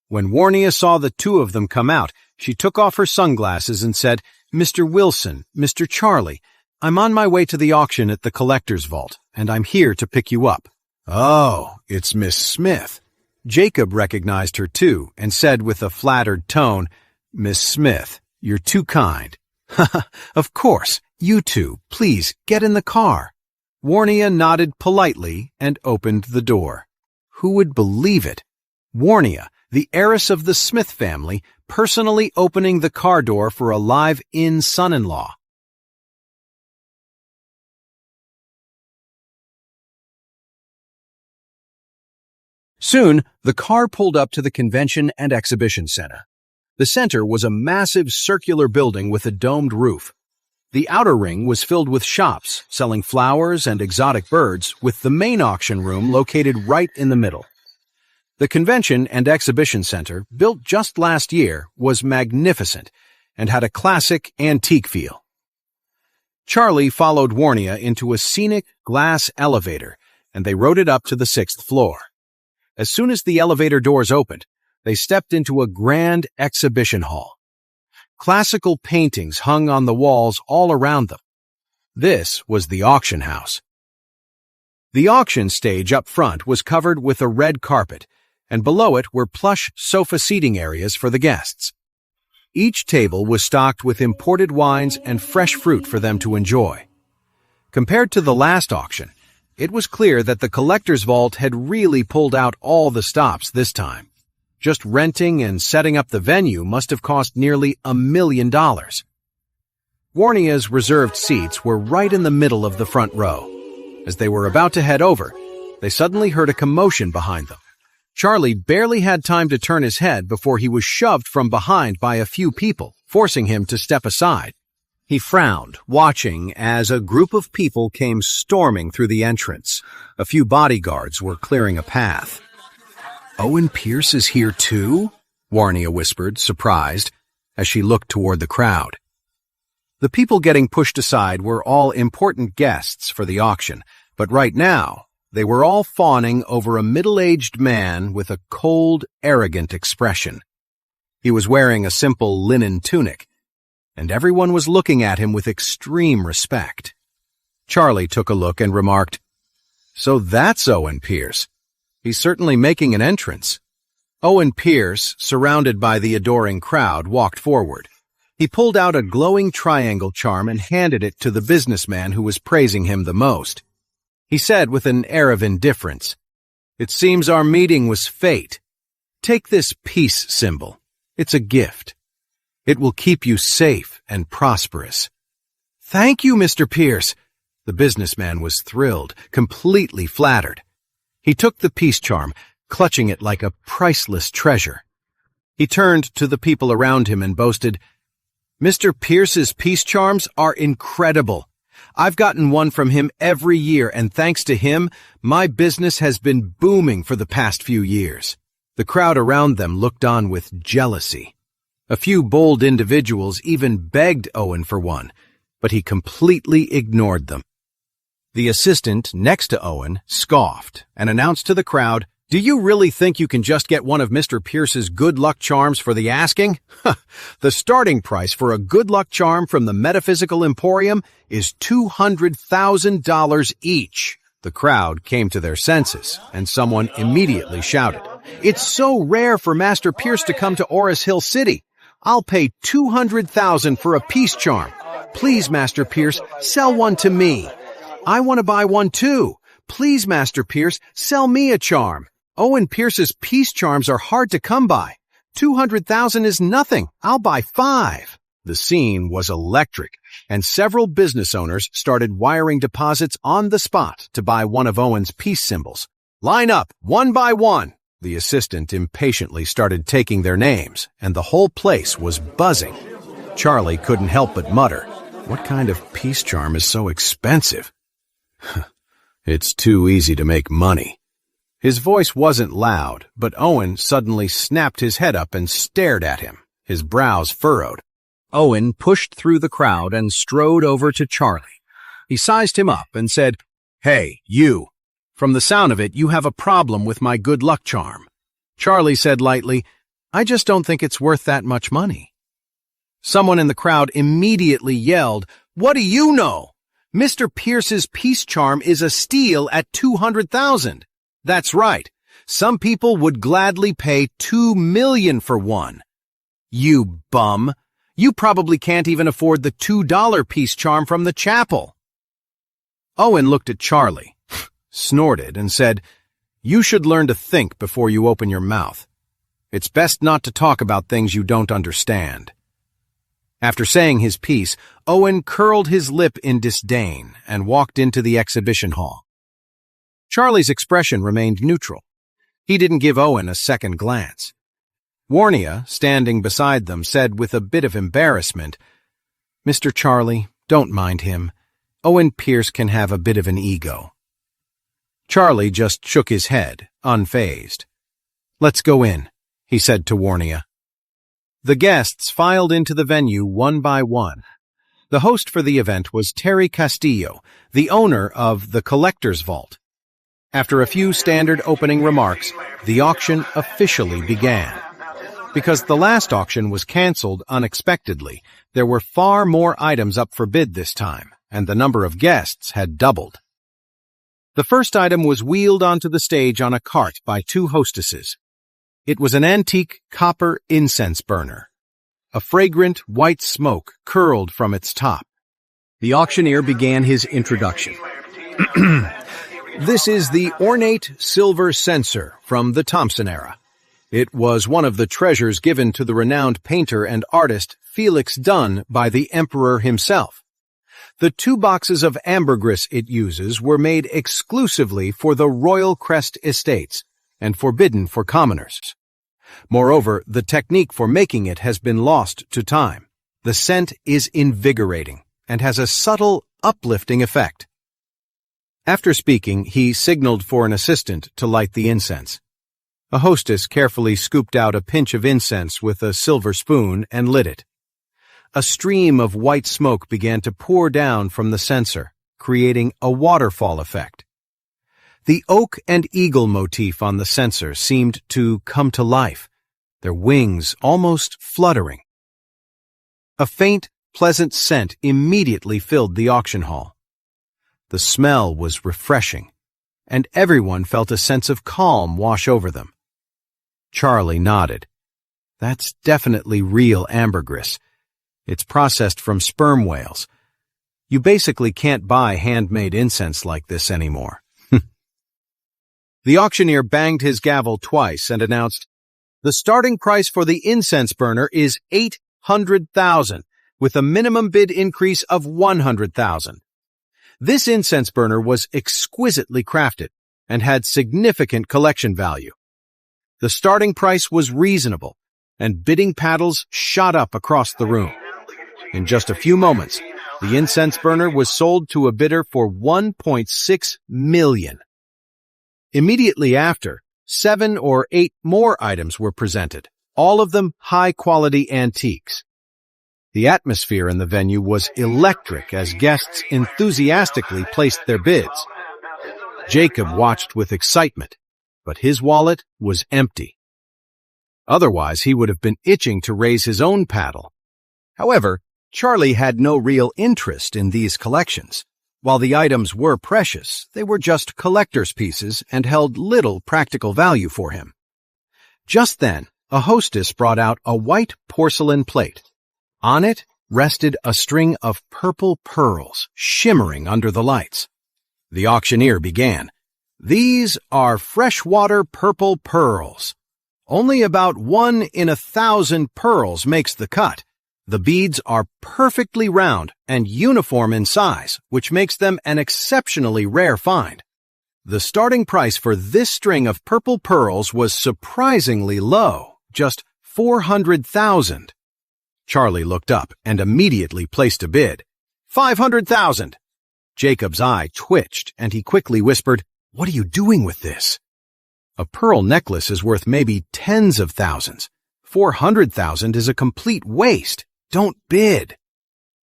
S1: When Warnia saw the 2 of them come out, she took off her sunglasses and said, "Mr. Wilson, Mr. Charlie, I'm on my way to the auction at the collector's vault, and I'm here to pick you up." "Oh, it's Miss Smith." Jacob recognized her too and said with a flattered tone, "Miss Smith, you're too kind." "Of course, you two, please get in the car." Warnia nodded politely and opened the door. Who would believe it? Warnia, the heiress of the Smith family, personally opening the car door for a live-in son-in-law. Soon, the car pulled up to the Convention and Exhibition Center. The center was a massive circular building with a domed roof. The outer ring was filled with shops selling flowers and exotic birds, with the main auction room located right in the middle. The Convention and Exhibition Center, built just last year, was magnificent and had a classic, antique feel. Charlie followed Warnia into a scenic glass elevator, and they rode it up to the 6th floor. As soon as the elevator doors opened, they stepped into a grand exhibition hall. Classical paintings hung on the walls all around them. This was the auction house. The auction stage up front was covered with a red carpet, and below it were plush sofa seating areas for the guests. Each table was stocked with imported wines and fresh fruit for them to enjoy. Compared to the last auction, it was clear that the collector's vault had really pulled out all the stops this time. Just renting and setting up the venue must have cost nearly $1 million. Warnia's reserved seats were right in the middle of the front row. As they were about to head over, they suddenly heard a commotion behind them. Charlie barely had time to turn his head before he was shoved from behind by a few people, forcing him to step aside. He frowned, watching as a group of people came storming through the entrance. A few bodyguards were clearing a path. "Owen Pierce is here too?" Warnia whispered, surprised, as she looked toward the crowd. The people getting pushed aside were all important guests for the auction, but right now, they were all fawning over a middle-aged man with a cold, arrogant expression. He was wearing a simple linen tunic, and everyone was looking at him with extreme respect. Charlie took a look and remarked, "So that's Owen Pierce. He's certainly making an entrance." Owen Pierce, surrounded by the adoring crowd, walked forward. He pulled out a glowing triangle charm and handed it to the businessman who was praising him the most. He said with an air of indifference, "It seems our meeting was fate. Take this peace symbol. It's a gift. It will keep you safe and prosperous." "Thank you, Mr. Pierce." The businessman was thrilled, completely flattered. He took the peace charm, clutching it like a priceless treasure. He turned to the people around him and boasted, "Mr. Pierce's peace charms are incredible. I've gotten one from him every year, and thanks to him, my business has been booming for the past few years." The crowd around them looked on with jealousy. A few bold individuals even begged Owen for one, but he completely ignored them. The assistant next to Owen scoffed and announced to the crowd, "Do you really think you can just get one of Mr. Pierce's good luck charms for the asking? The starting price for a good luck charm from the Metaphysical Emporium is $200,000 each." The crowd came to their senses, and someone immediately shouted, "It's so rare for Master Pierce to come to Oris Hill City. I'll pay $200,000 for a peace charm. Please, Master Pierce, sell one to me. I want to buy one too. Please, Master Pierce, sell me a charm. Owen Pierce's peace charms are hard to come by. $200,000 is nothing. I'll buy 5. The scene was electric, and several business owners started wiring deposits on the spot to buy one of Owen's peace symbols. "Line up, one by one." The assistant impatiently started taking their names, and the whole place was buzzing. Charlie couldn't help but mutter, "What kind of peace charm is so expensive?" "It's too easy to make money." His voice wasn't loud, but Owen suddenly snapped his head up and stared at him, his brows furrowed. Owen pushed through the crowd and strode over to Charlie. He sized him up and said, "Hey, you. From the sound of it, you have a problem with my good luck charm." Charlie said lightly, "I just don't think it's worth that much money." Someone in the crowd immediately yelled, "What do you know? Mr. Pierce's peace charm is a steal at $200,000. That's right. Some people would gladly pay $2 million for one." "You bum. You probably can't even afford the $2 peace charm from the chapel." Owen looked at Charlie, snorted, and said, "You should learn to think before you open your mouth. It's best not to talk about things you don't understand." After saying his piece, Owen curled his lip in disdain and walked into the exhibition hall. Charlie's expression remained neutral. He didn't give Owen a second glance. Warnia, standing beside them, said with a bit of embarrassment, "Mr. Charlie, don't mind him. Owen Pierce can have a bit of an ego." Charlie just shook his head, unfazed. "Let's go in," he said to Warnia. The guests filed into the venue one by one. The host for the event was Terry Castillo, the owner of the Collector's Vault. After a few standard opening remarks, the auction officially began. Because the last auction was canceled unexpectedly, there were far more items up for bid this time, and the number of guests had doubled. The first item was wheeled onto the stage on a cart by two hostesses. It was an antique copper incense burner. A fragrant white smoke curled from its top. The auctioneer began his introduction. "This is the ornate silver censer from the Thompson era. It was one of the treasures given to the renowned painter and artist Felix Dunn by the emperor himself. The 2 boxes of ambergris it uses were made exclusively for the Royal Crest estates and forbidden for commoners. Moreover, the technique for making it has been lost to time. The scent is invigorating and has a subtle, uplifting effect." After speaking, he signaled for an assistant to light the incense. A hostess carefully scooped out a pinch of incense with a silver spoon and lit it. A stream of white smoke began to pour down from the censer, creating a waterfall effect. The oak and eagle motif on the censer seemed to come to life, their wings almost fluttering. A faint, pleasant scent immediately filled the auction hall. The smell was refreshing, and everyone felt a sense of calm wash over them. Charlie nodded. "That's definitely real ambergris. It's processed from sperm whales. You basically can't buy handmade incense like this anymore." The auctioneer banged his gavel twice and announced, "The starting price for the incense burner is $800,000, with a minimum bid increase of $100,000. This incense burner was exquisitely crafted and had significant collection value. The starting price was reasonable, and bidding paddles shot up across the room. In just a few moments, the incense burner was sold to a bidder for $1.6 million. Immediately after, 7 or 8 more items were presented, all of them high-quality antiques. The atmosphere in the venue was electric as guests enthusiastically placed their bids. Jacob watched with excitement, but his wallet was empty. Otherwise, he would have been itching to raise his own paddle. However, Charlie had no real interest in these collections. While the items were precious, they were just collector's pieces and held little practical value for him. Just then, a hostess brought out a white porcelain plate. On it rested a string of purple pearls, shimmering under the lights. The auctioneer began. "These are freshwater purple pearls. Only about 1 in 1,000 pearls makes the cut. The beads are perfectly round and uniform in size, which makes them an exceptionally rare find. The starting price for this string of purple pearls was surprisingly low, just $400,000. Charlie looked up and immediately placed a bid. $500,000. Jacob's eye twitched, and he quickly whispered, "What are you doing with this?" "A pearl necklace is worth maybe tens of thousands. 400,000 is a complete waste. Don't bid."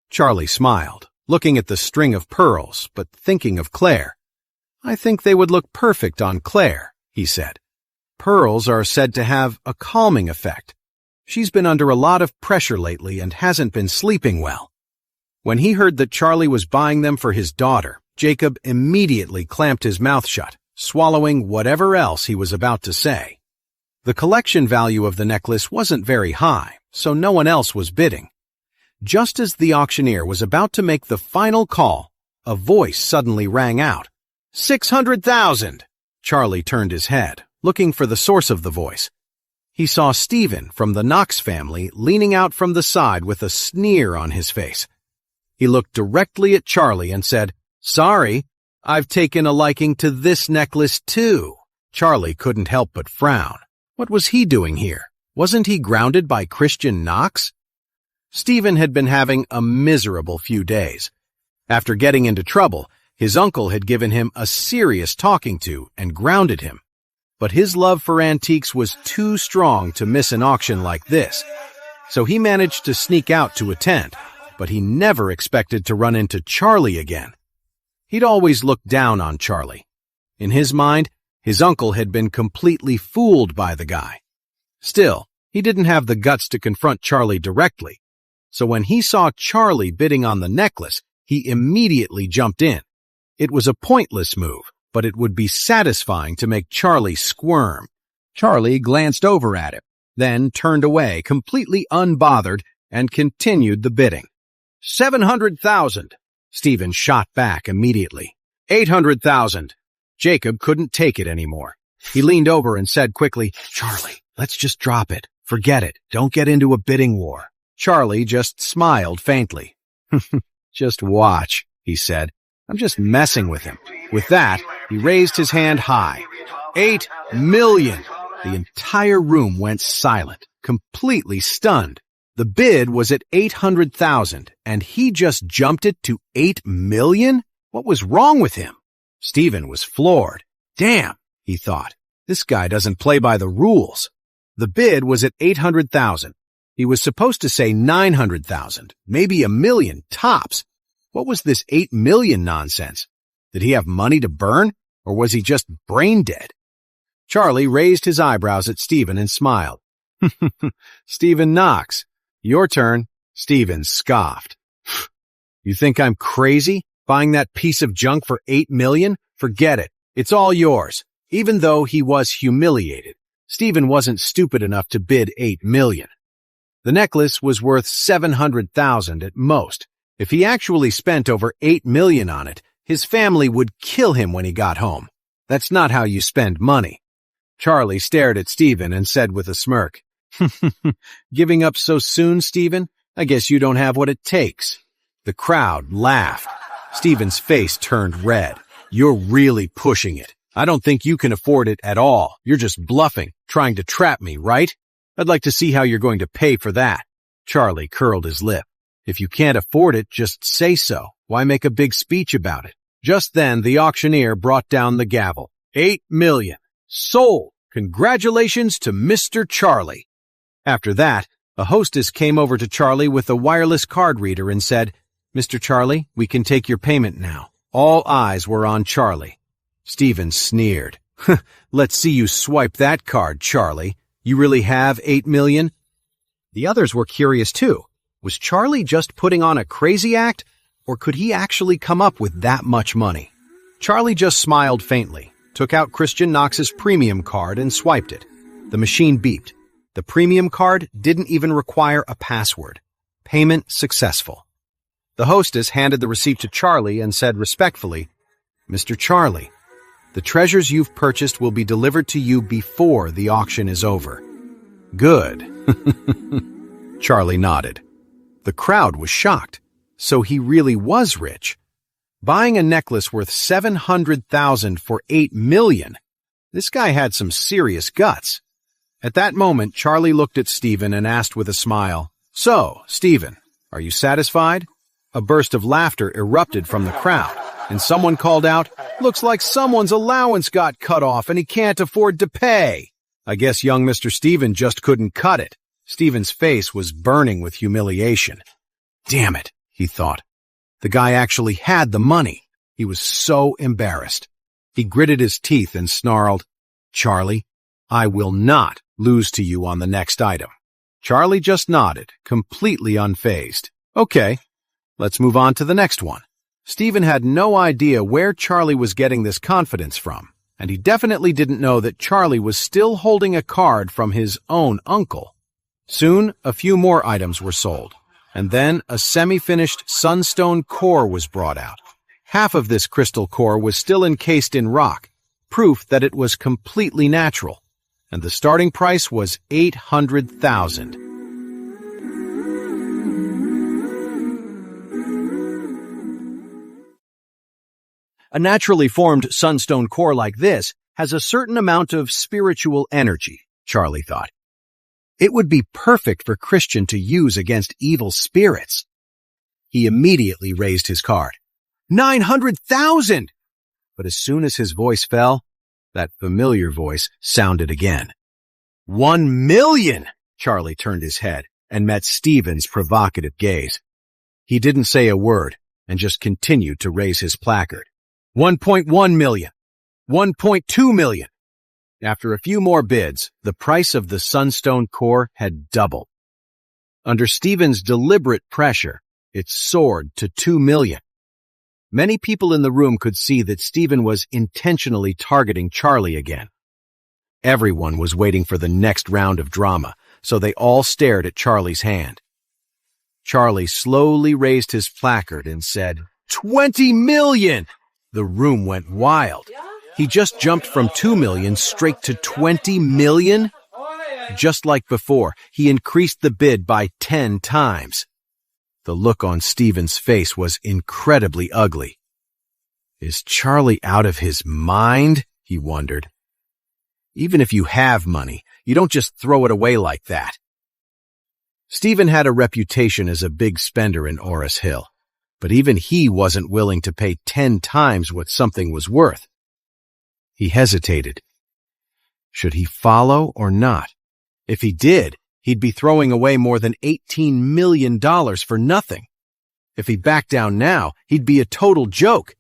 S1: Charlie smiled, looking at the string of pearls, but thinking of Claire. "I think they would look perfect on Claire," he said. "Pearls are said to have a calming effect. She's been under a lot of pressure lately and hasn't been sleeping well." When he heard that Charlie was buying them for his daughter, Jacob immediately clamped his mouth shut, swallowing whatever else he was about to say. The collection value of the necklace wasn't very high, so no one else was bidding. Just as the auctioneer was about to make the final call, a voice suddenly rang out. $600,000! Charlie turned his head, looking for the source of the voice. he saw Stephen from the Knox family leaning out from the side with a sneer on his face. He looked directly at Charlie and said, "Sorry, I've taken a liking to this necklace too." Charlie couldn't help but frown. What was he doing here? Wasn't he grounded by Christian Knox? Stephen had been having a miserable few days. After getting into trouble, his uncle had given him a serious talking to and grounded him. But his love for antiques was too strong to miss an auction like this, so he managed to sneak out to attend, but he never expected to run into Charlie again. He'd always looked down on Charlie. In his mind, his uncle had been completely fooled by the guy. Still, he didn't have the guts to confront Charlie directly, so when he saw Charlie bidding on the necklace, he immediately jumped in. It was a pointless move, but it would be satisfying to make Charlie squirm. Charlie glanced over at him, then turned away, completely unbothered, and continued the bidding. 700,000. Stephen shot back immediately. 800,000. Jacob couldn't take it anymore. He leaned over and said quickly, "Charlie, let's just drop it. Forget it. Don't get into a bidding war." Charlie just smiled faintly. "Just watch," he said. "I'm just messing with him." With that, he raised his hand high. 8 million! The entire room went silent, completely stunned. The bid was at 800,000, and he just jumped it to 8 million? What was wrong with him? Stephen was floored. Damn, he thought. This guy doesn't play by the rules. The bid was at 800,000. He was supposed to say 900,000, maybe a million, tops. What was this 8 million nonsense? Did he have money to burn, or was he just brain dead? Charlie raised his eyebrows at Stephen and smiled. "Stephen Knox, your turn." Stephen scoffed. "You think I'm crazy? Buying that piece of junk for 8 million? Forget it. It's all yours." Even though he was humiliated, Stephen wasn't stupid enough to bid 8 million. The necklace was worth 700,000 at most. If he actually spent over 8 million on it, his family would kill him when he got home. That's not how you spend money. Charlie stared at Stephen and said with a smirk, "Giving up so soon, Stephen? I guess you don't have what it takes." The crowd laughed. Stephen's face turned red. "You're really pushing it. I don't think you can afford it at all. You're just bluffing, trying to trap me, right? I'd like to see how you're going to pay for that." Charlie curled his lip. "If you can't afford it, just say so. Why make a big speech about it?" Just then, the auctioneer brought down the gavel. 8 million. Sold. Congratulations to Mr. Charlie. After that, a hostess came over to Charlie with a wireless card reader and said, "Mr. Charlie, we can take your payment now." All eyes were on Charlie. Stephen sneered. "Let's see you swipe that card, Charlie. You really have 8 million? The others were curious too. Was Charlie just putting on a crazy act, or could he actually come up with that much money? Charlie just smiled faintly, took out Christian Knox's premium card and swiped it. The machine beeped. The premium card didn't even require a password. Payment successful. The hostess handed the receipt to Charlie and said respectfully, "Mr. Charlie, the treasures you've purchased will be delivered to you before the auction is over." "Good." Charlie nodded. The crowd was shocked. So he really was rich. Buying a necklace worth 700,000 for 8 million. This guy had some serious guts. At that moment, Charlie looked at Stephen and asked with a smile, "So, Stephen, are you satisfied?" A burst of laughter erupted from the crowd, and someone called out, "Looks like someone's allowance got cut off and he can't afford to pay." I guess young Mr. Stephen just couldn't cut it. Stephen's face was burning with humiliation. Damn it, he thought. The guy actually had the money. He was so embarrassed. He gritted his teeth and snarled, "Charlie, I will not lose to you on the next item." Charlie just nodded, completely unfazed. "Okay, let's move on to the next one." Stephen had no idea where Charlie was getting this confidence from, and he definitely didn't know that Charlie was still holding a card from his own uncle. Soon, a few more items were sold, and then a semi-finished sunstone core was brought out. Half of this crystal core was still encased in rock, proof that it was completely natural. and the starting price was $800,000. A naturally formed sunstone core like this has a certain amount of spiritual energy, Charlie thought. It would be perfect for Christian to use against evil spirits. He immediately raised his card. 900,000! But as soon as his voice fell, that familiar voice sounded again. 1 million! Charlie turned his head and met Stephen's provocative gaze. He didn't say a word and just continued to raise his placard. 1.1 million. 1.2 million. After a few more bids, the price of the sunstone core had doubled. Under Stephen's deliberate pressure, it soared to 2 million. Many people in the room could see that Stephen was intentionally targeting Charlie again. Everyone was waiting for the next round of drama, so they all stared at Charlie's hand. Charlie slowly raised his placard and said, 20 million! The room went wild. He just jumped from 2 million straight to 20 million? Just like before, he increased the bid by 10 times. The look on Stephen's face was incredibly ugly. Is Charlie out of his mind? He wondered. Even if you have money, you don't just throw it away like that. Stephen had a reputation as a big spender in Oris Hill, but even he wasn't willing to pay 10 times what something was worth. He hesitated. Should he follow or not? If he did, he'd be throwing away more than $18 million for nothing. If he backed down now, he'd be a total joke.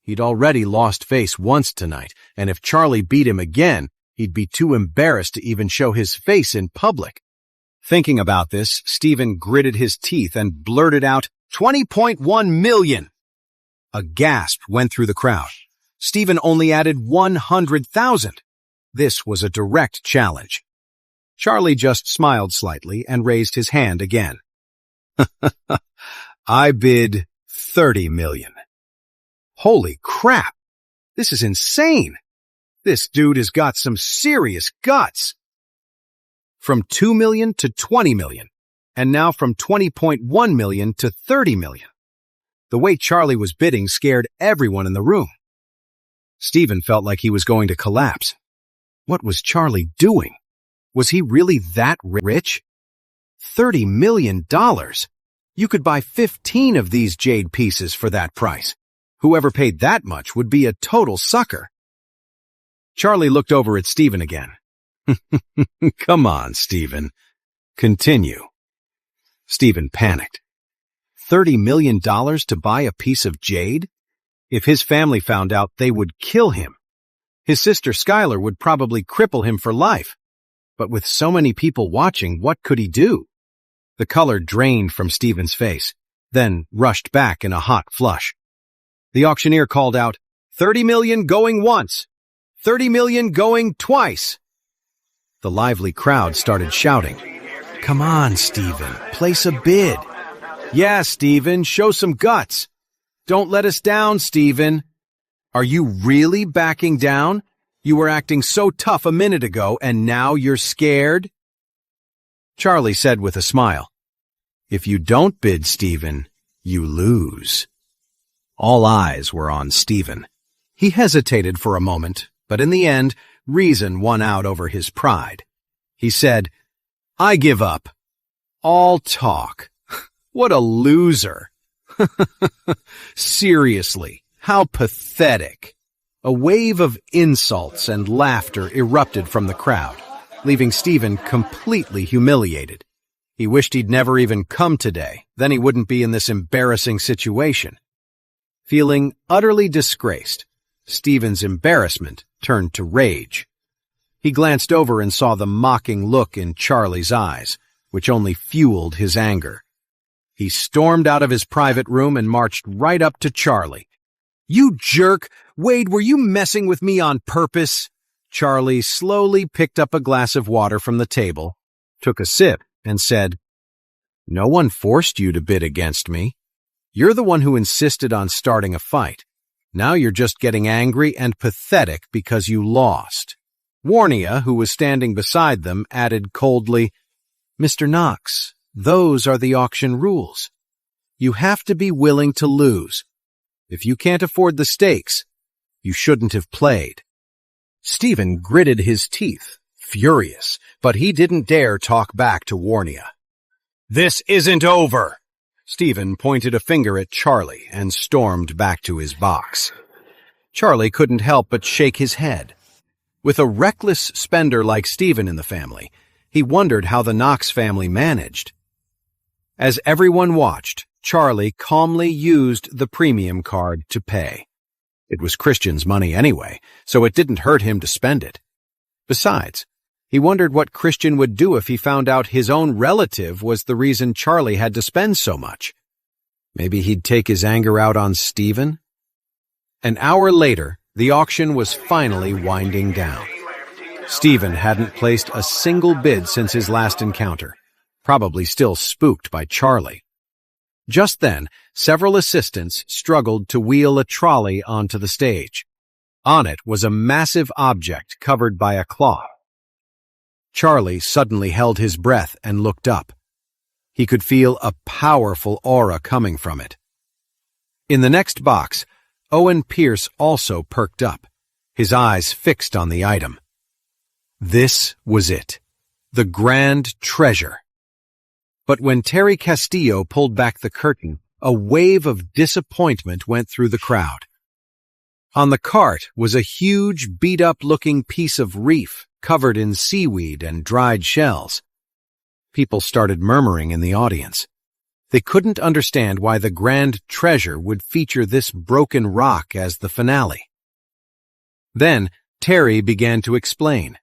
S1: He'd already lost face once tonight, and if Charlie beat him again, he'd be too embarrassed to even show his face in public. Thinking about this, Stephen gritted his teeth and blurted out, 20.1 million. A gasp went through the crowd. Stephen only added 100,000. This was a direct challenge. Charlie just smiled slightly and raised his hand again. I bid 30 million. Holy crap! This is insane! This dude has got some serious guts. From 2 million to 20 million, and now from 20.1 million to 30 million. The way Charlie was bidding scared everyone in the room. Stephen felt like he was going to collapse. What was Charlie doing? Was he really that rich? $30 million? You could buy 15 of these jade pieces for that price. Whoever paid that much would be a total sucker. Charlie looked over at Stephen again. Come on, Stephen. Continue. Stephen panicked. $30 million to buy a piece of jade? If his family found out, they would kill him. His sister Skylar would probably cripple him for life. But with so many people watching, what could he do? The color drained from Stephen's face, then rushed back in a hot flush. The auctioneer called out, 30 million going once, 30 million going twice. The lively crowd started shouting, Come on, Stephen, place a bid. Yeah, Stephen, show some guts. Don't let us down, Stephen. Are you really backing down? You were acting so tough a minute ago, and now you're scared? Charlie said with a smile, If you don't bid, Stephen, you lose. All eyes were on Stephen. He hesitated for a moment, but in the end, reason won out over his pride. He said, I give up. All talk. What a loser. Seriously, how pathetic. A wave of insults and laughter erupted from the crowd, leaving Stephen completely humiliated. He wished he'd never even come today, then he wouldn't be in this embarrassing situation. Feeling utterly disgraced, Stephen's embarrassment turned to rage. He glanced over and saw the mocking look in Charlie's eyes, which only fueled his anger. He stormed out of his private room and marched right up to Charlie. You jerk! Wade, were you messing with me on purpose? Charlie slowly picked up a glass of water from the table, took a sip, and said, No one forced you to bid against me. You're the one who insisted on starting a fight. Now you're just getting angry and pathetic because you lost. Warnia, who was standing beside them, added coldly, "Mr. Knox, those are the auction rules. You have to be willing to lose. If you can't afford the stakes, you shouldn't have played." Stephen gritted his teeth, furious, but he didn't dare talk back to Warnia. "This isn't over!" Stephen pointed a finger at Charlie and stormed back to his box. Charlie couldn't help but shake his head. With a reckless spender like Stephen in the family, he wondered how the Knox family managed. As everyone watched, Charlie calmly used the premium card to pay. It was Christian's money anyway, so it didn't hurt him to spend it. Besides, he wondered what Christian would do if he found out his own relative was the reason Charlie had to spend so much. Maybe he'd take his anger out on Stephen? An hour later, the auction was finally winding down. Stephen hadn't placed a single bid since his last encounter, probably still spooked by Charlie. Just then, several assistants struggled to wheel a trolley onto the stage. On it was a massive object covered by a cloth. Charlie suddenly held his breath and looked up. He could feel a powerful aura coming from it. In the next box, Owen Pierce also perked up, his eyes fixed on the item. This was it, the grand treasure. But when Terry Castillo pulled back the curtain, a wave of disappointment went through the crowd. On the cart was a huge, beat-up-looking piece of reef covered in seaweed and dried shells. People started murmuring in the audience. They couldn't understand why the grand treasure would feature this broken rock as the finale. Then Terry began to explain.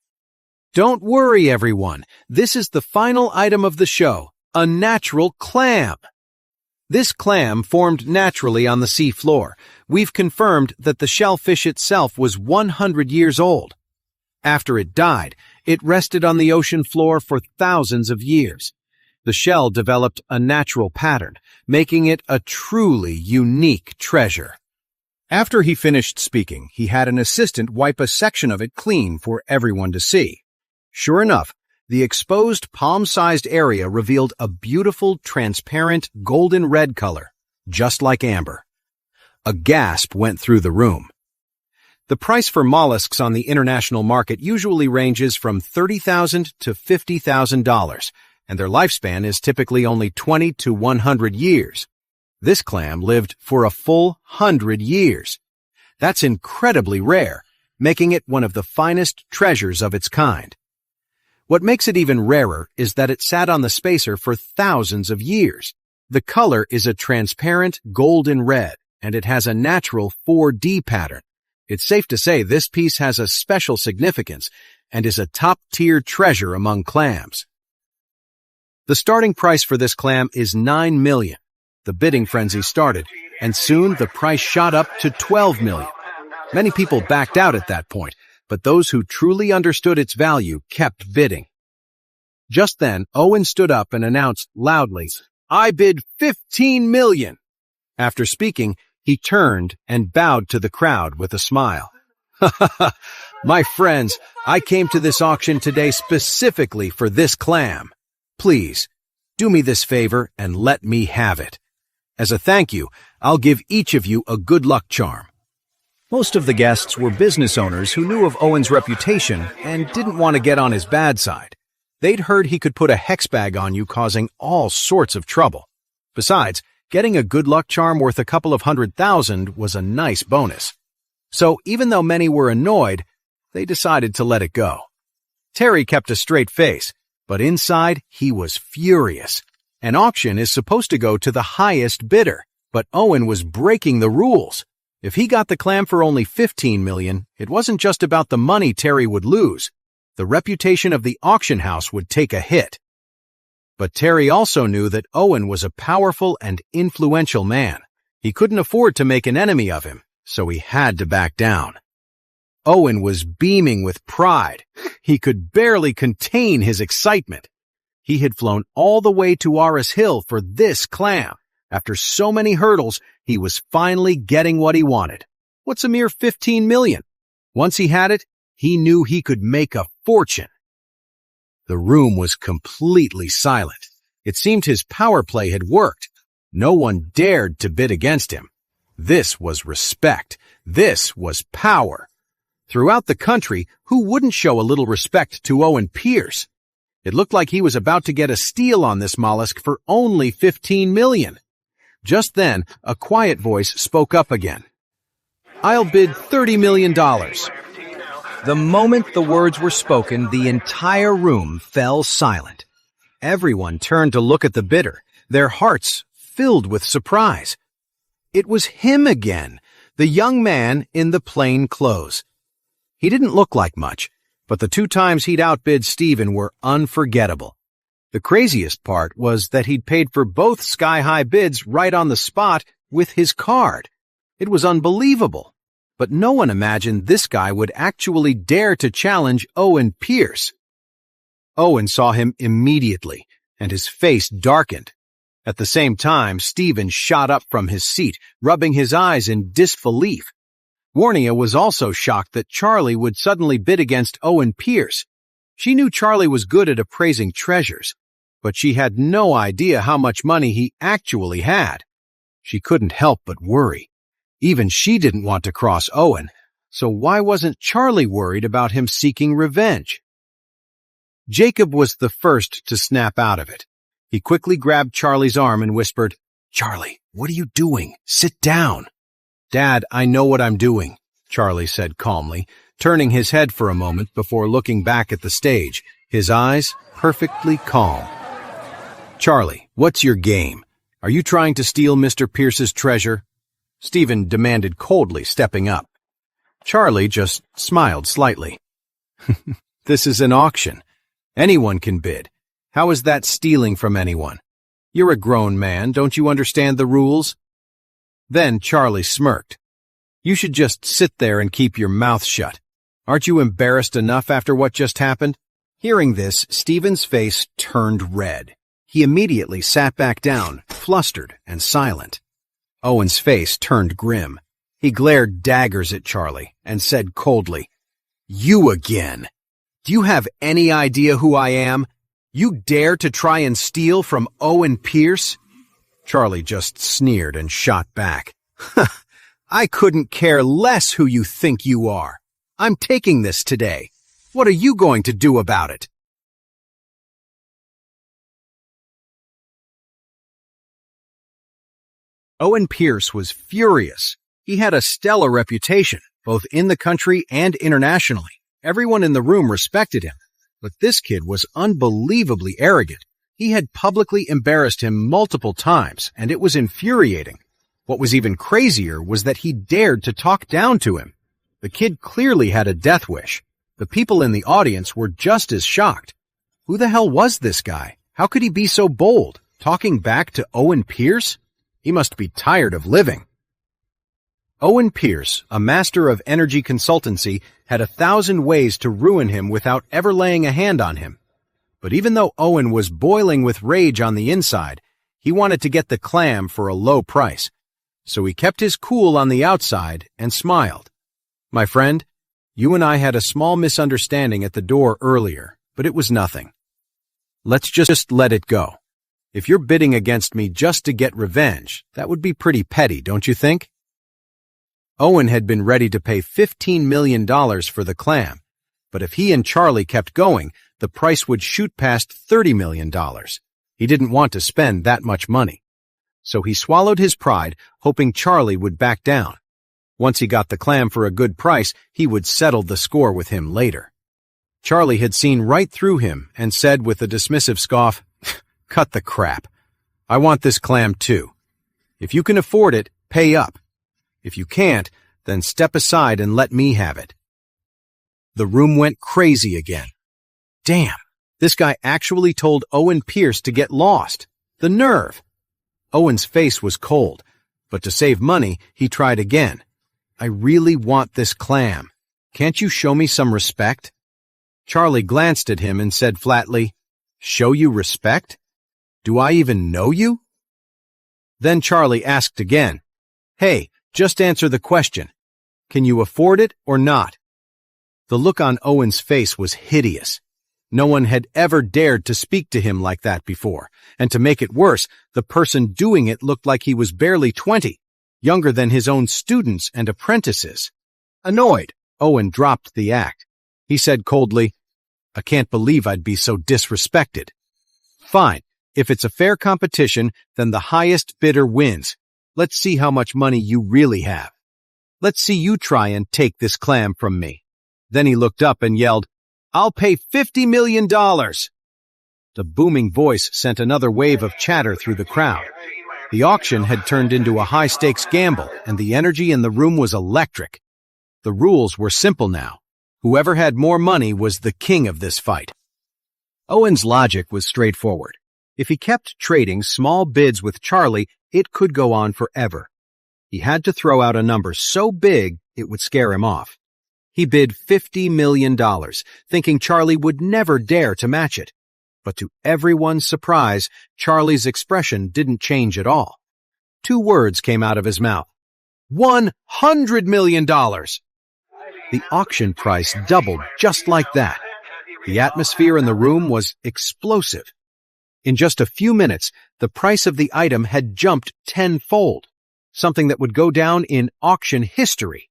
S1: "Don't worry, everyone. This is the final item of the show. A natural clam. This clam formed naturally on the sea floor. We've confirmed that the shellfish itself was 100 years old. After it died, it rested on the ocean floor for thousands of years. The shell developed a natural pattern, making it a truly unique treasure." After he finished speaking, he had an assistant wipe a section of it clean for everyone to see. Sure enough, the exposed palm-sized area revealed a beautiful, transparent, golden red color, just like amber. A gasp went through the room. The price for mollusks on the international market usually ranges from $30,000 to $50,000, and their lifespan is typically only 20 to 100 years. This clam lived for a full 100 years. That's incredibly rare, making it one of the finest treasures of its kind. What makes it even rarer is that it sat on the spacer for thousands of years. The color is a transparent golden red, and it has a natural 4D pattern. It's safe to say this piece has a special significance and is a top-tier treasure among clams. The starting price for this clam is $9 million. The bidding frenzy started, and soon the price shot up to $12 million. Many people backed out at that point, but those who truly understood its value kept bidding. Just then, Owen stood up and announced loudly, "I bid $15 million. After speaking, he turned and bowed to the crowd with a smile. "My friends, I came to this auction today specifically for this clam. Please, do me this favor and let me have it. As a thank you, I'll give each of you a good luck charm." Most of the guests were business owners who knew of Owen's reputation and didn't want to get on his bad side. They'd heard he could put a hex bag on you, causing all sorts of trouble. Besides, getting a good luck charm worth a couple of $100,000 was a nice bonus. So even though many were annoyed, they decided to let it go. Terry kept a straight face, but inside he was furious. An auction is supposed to go to the highest bidder, but Owen was breaking the rules. If he got the clam for only $15 million, it wasn't just about the money Terry would lose. The reputation of the auction house would take a hit. But Terry also knew that Owen was a powerful and influential man. He couldn't afford to make an enemy of him, so he had to back down. Owen was beaming with pride. He could barely contain his excitement. He had flown all the way to Aris Hill for this clam. After so many hurdles, he was finally getting what he wanted. What's a mere $15 million? Once he had it, He knew he could make a fortune. The room was completely silent. It seemed his power play had worked. No one dared to bid against him. This was respect. This was power. Throughout the country, who wouldn't show a little respect to Owen Pierce? It looked like he was about to get a steal on this mollusk for only $15 million. Just then, a quiet voice spoke up again. "I'll bid $30 million. The moment the words were spoken, the entire room fell silent. Everyone turned to look at the bidder, their hearts filled with surprise. It was him again, the young man in the plain clothes. He didn't look like much, but the 2 times he'd outbid Stephen were unforgettable. The craziest part was that he'd paid for both sky-high bids right on the spot with his card. It was unbelievable. But no one imagined this guy would actually dare to challenge Owen Pierce. Owen saw him immediately, and his face darkened. At the same time, Stephen shot up from his seat, rubbing his eyes in disbelief. Warnia was also shocked that Charlie would suddenly bid against Owen Pierce. She knew Charlie was good at appraising treasures, but she had no idea how much money he actually had. She couldn't help but worry. Even she didn't want to cross Owen, so why wasn't Charlie worried about him seeking revenge? Jacob was the first to snap out of it. He quickly grabbed Charlie's arm and whispered, "Charlie, what are you doing? Sit down." "Dad, I know what I'm doing," Charlie said calmly, turning his head for a moment before looking back at the stage, his eyes perfectly calm. "Charlie, what's your game? Are you trying to steal Mr. Pierce's treasure?" Stephen demanded coldly, stepping up. Charlie just smiled slightly. "This is an auction. Anyone can bid. How is that stealing from anyone? You're a grown man, don't you understand the rules?" Then Charlie smirked. "You should just sit there and keep your mouth shut. Aren't you embarrassed enough after what just happened?" Hearing this, Stephen's face turned red. He immediately sat back down, flustered and silent. Owen's face turned grim. He glared daggers at Charlie and said coldly, "You again! Do you have any idea who I am? You dare to try and steal from Owen Pierce?" Charlie just sneered and shot back. "I couldn't care less who you think you are. I'm taking this today. What are you going to do about it?" Owen Pierce was furious. He had a stellar reputation, both in the country and internationally. Everyone in the room respected him, but this kid was unbelievably arrogant. He had publicly embarrassed him multiple times, and it was infuriating. What was even crazier was that he dared to talk down to him. The kid clearly had a death wish. The people in the audience were just as shocked. Who the hell was this guy? How could he be so bold, talking back to Owen Pierce? He must be tired of living. Owen Pierce, a master of energy consultancy, had 1,000 ways to ruin him without ever laying a hand on him. But even though Owen was boiling with rage on the inside, he wanted to get the clam for a low price. So he kept his cool on the outside and smiled. "My friend, you and I had a small misunderstanding at the door earlier, but it was nothing. Let's just let it go. If you're bidding against me just to get revenge, that would be pretty petty, don't you think?" Owen had been ready to pay $15 million for the clam, but if he and Charlie kept going, the price would shoot past $30 million. He didn't want to spend that much money. So he swallowed his pride, hoping Charlie would back down. Once he got the clam for a good price, he would settle the score with him later. Charlie had seen right through him and said with a dismissive scoff, "Cut the crap. I want this clam too. If you can afford it, pay up. If you can't, then step aside and let me have it." The room went crazy again. Damn, this guy actually told Owen Pierce to get lost. The nerve! Owen's face was cold, but to save money, he tried again. "I really want this clam. Can't you show me some respect?" Charlie glanced at him and said flatly, "Show you respect? Do I even know you?" Then Charlie asked again, "Hey, just answer the question. Can you afford it or not?" The look on Owen's face was hideous. No one had ever dared to speak to him like that before, and to make it worse, the person doing it looked like he was barely 20, younger than his own students and apprentices. Annoyed, Owen dropped the act. He said coldly, "I can't believe I'd be so disrespected." "Fine. If it's a fair competition, then the highest bidder wins. Let's see how much money you really have. Let's see you try and take this clam from me." Then he looked up and yelled, "I'll pay $50 million. The booming voice sent another wave of chatter through the crowd. The auction had turned into a high-stakes gamble, and the energy in the room was electric. The rules were simple now. Whoever had more money was the king of this fight. Owen's logic was straightforward. If he kept trading small bids with Charlie, it could go on forever. He had to throw out a number so big it would scare him off. He bid $50 million, thinking Charlie would never dare to match it. But to everyone's surprise, Charlie's expression didn't change at all. 2 words came out of his mouth. $100 million! The auction price doubled just like that. The atmosphere in the room was explosive. In just a few minutes, the price of the item had jumped 10-fold, something that would go down in auction history.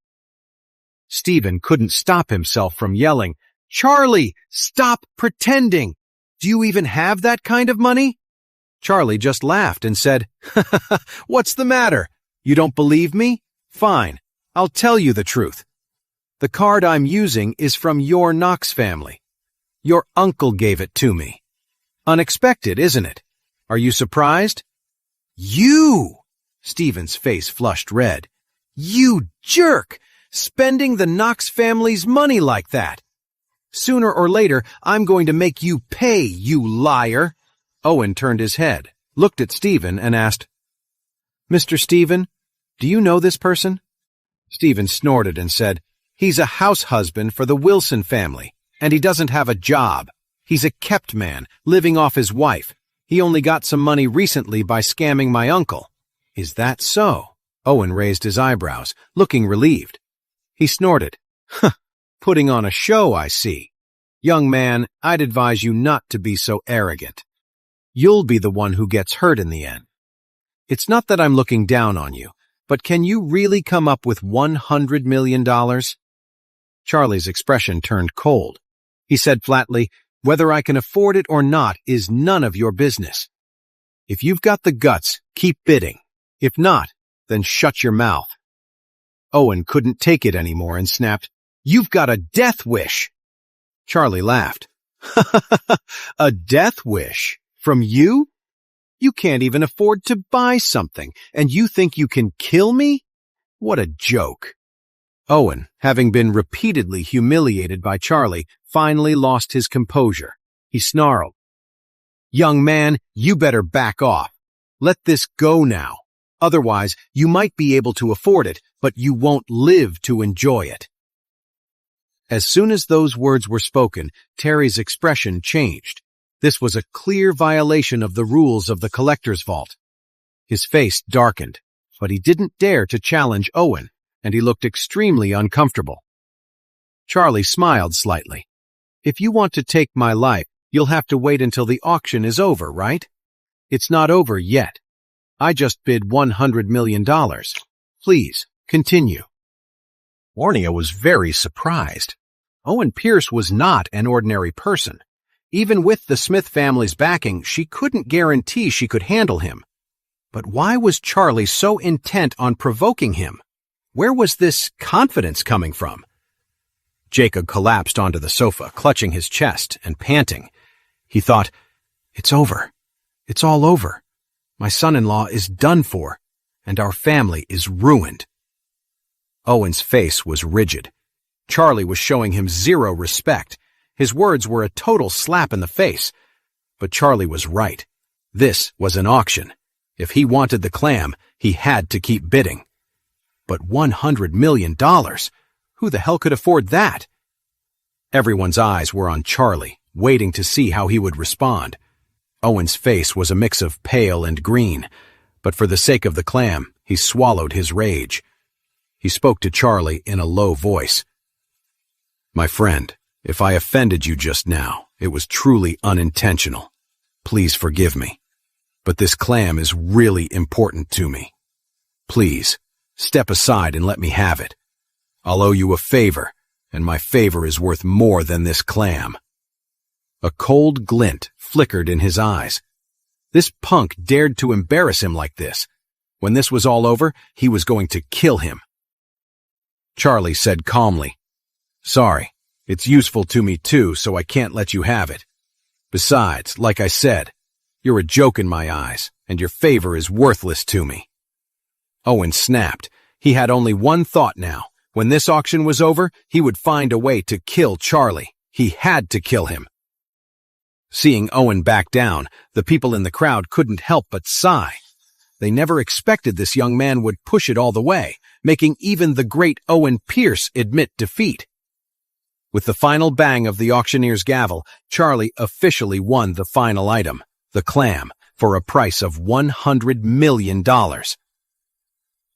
S1: Stephen couldn't stop himself from yelling, "Charlie, stop pretending! Do you even have that kind of money?" Charlie just laughed and said, "What's the matter? You don't believe me? Fine, I'll tell you the truth. The card I'm using is from your Knox family. Your uncle gave it to me. Unexpected, isn't it? Are you surprised?" "You!" Stephen's face flushed red. "You jerk! Spending the Knox family's money like that! Sooner or later, I'm going to make you pay, you liar!" Owen turned his head, looked at Stephen, and asked, "Mr. Stephen, do you know this person?" Stephen snorted and said, "He's a house husband for the Wilson family, and he doesn't have a job. He's a kept man, living off his wife. He only got some money recently by scamming my uncle." "Is that so?" Owen raised his eyebrows, looking relieved. He snorted. "Huh, putting on a show, I see. Young man, I'd advise you not to be so arrogant. You'll be the one who gets hurt in the end. It's not that I'm looking down on you, but can you really come up with $100 million? Charlie's expression turned cold. He said flatly, "Whether I can afford it or not is none of your business. If you've got the guts, keep bidding. If not, then shut your mouth." Owen couldn't take it anymore and snapped, "You've got a death wish." Charlie laughed. "A death wish? From you? You can't even afford to buy something, and you think you can kill me? What a joke." Owen, having been repeatedly humiliated by Charlie, finally lost his composure. He snarled, "Young man, you better back off. Let this go now. Otherwise, you might be able to afford it, but you won't live to enjoy it." As soon as those words were spoken, Terry's expression changed. This was a clear violation of the rules of the collector's vault. His face darkened, but he didn't dare to challenge Owen, and he looked extremely uncomfortable. Charlie smiled slightly. "If you want to take my life, you'll have to wait until the auction is over, right? It's not over yet. I just bid $100 million. Please, continue." Warnia was very surprised. Owen Pierce was not an ordinary person. Even with the Smith family's backing, she couldn't guarantee she could handle him. But why was Charlie so intent on provoking him? Where was this confidence coming from? Jacob collapsed onto the sofa, clutching his chest and panting. He thought, "It's over. It's all over. My son-in-law is done for, and our family is ruined." Owen's face was rigid. Charlie was showing him zero respect. His words were a total slap in the face. But Charlie was right. This was an auction. If he wanted the clam, he had to keep bidding. But $100 million? Who the hell could afford that? Everyone's eyes were on Charlie, waiting to see how he would respond. Owen's face was a mix of pale and green, but for the sake of the clam, he swallowed his rage. He spoke to Charlie in a low voice. My friend, if I offended you just now, it was truly unintentional. Please forgive me. But this clam is really important to me. Please, step aside and let me have it. I'll owe you a favor, and my favor is worth more than this clam." A cold glint flickered in his eyes. This punk dared to embarrass him like this. When this was all over, he was going to kill him. Charlie said calmly, "Sorry, it's useful to me too, so I can't let you have it. Besides, like I said, you're a joke in my eyes, and your favor is worthless to me." Owen snapped. He had only one thought now. When this auction was over, he would find a way to kill Charlie. He had to kill him. Seeing Owen back down, the people in the crowd couldn't help but sigh. They never expected this young man would push it all the way, making even the great Owen Pierce admit defeat. With the final bang of the auctioneer's gavel, Charlie officially won the final item, the clam, for a price of $100 million.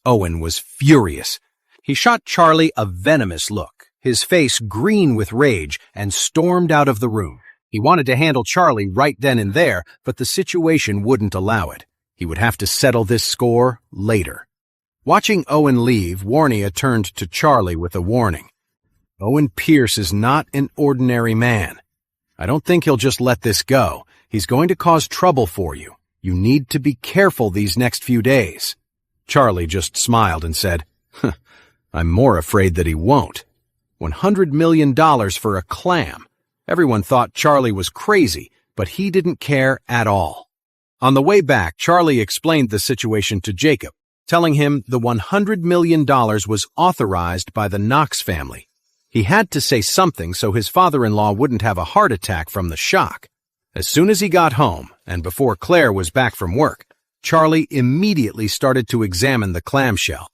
S1: Owen was furious. He shot Charlie a venomous look, his face green with rage, and stormed out of the room. He wanted to handle Charlie right then and there, but the situation wouldn't allow it. He would have to settle this score later. Watching Owen leave, Warnia turned to Charlie with a warning. "Owen Pierce is not an ordinary man. I don't think he'll just let this go. He's going to cause trouble for you. You need to be careful these next few days." Charlie just smiled and said, "I'm more afraid that he won't. $100 million for a clam." Everyone thought Charlie was crazy, but he didn't care at all. On the way back, Charlie explained the situation to Jacob, telling him the $100 million was authorized by the Knox family. He had to say something so his father-in-law wouldn't have a heart attack from the shock. As soon as he got home, and before Claire was back from work, Charlie immediately started to examine the clamshell.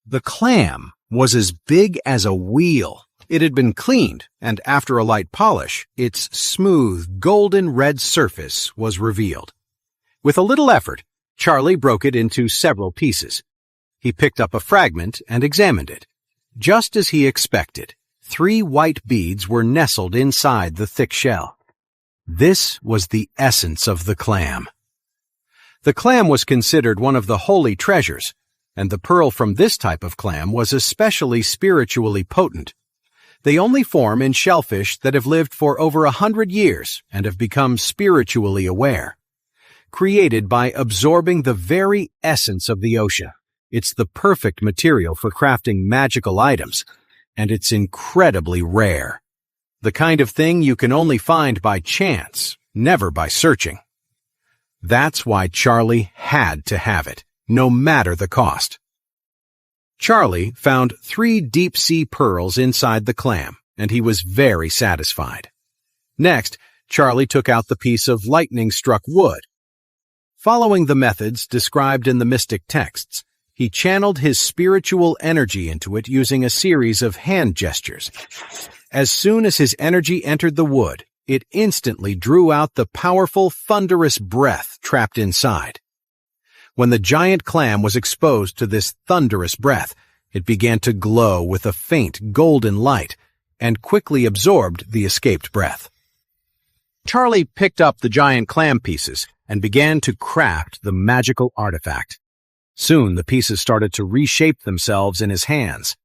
S1: The clam was as big as a wheel. It had been cleaned, and after a light polish, its smooth, golden red surface was revealed. With a little effort, Charlie broke it into several pieces. He picked up a fragment and examined it. Just as he expected, 3 white beads were nestled inside the thick shell. This was the essence of the clam. The clam was considered one of the holy treasures, and the pearl from this type of clam was especially spiritually potent. They only form in shellfish that have lived for over 100 years and have become spiritually aware. Created by absorbing the very essence of the ocean, it's the perfect material for crafting magical items, and it's incredibly rare. The kind of thing you can only find by chance, never by searching. That's why Charlie had to have it, no matter the cost. Charlie found 3 deep-sea pearls inside the clam, and he was very satisfied. Next, Charlie took out the piece of lightning-struck wood. Following the methods described in the mystic texts, he channeled his spiritual energy into it using a series of hand gestures. As soon as his energy entered the wood, it instantly drew out the powerful, thunderous breath trapped inside. When the giant clam was exposed to this thunderous breath, it began to glow with a faint golden light and quickly absorbed the escaped breath. Charlie picked up the giant clam pieces and began to craft the magical artifact. Soon the pieces started to reshape themselves in his hands.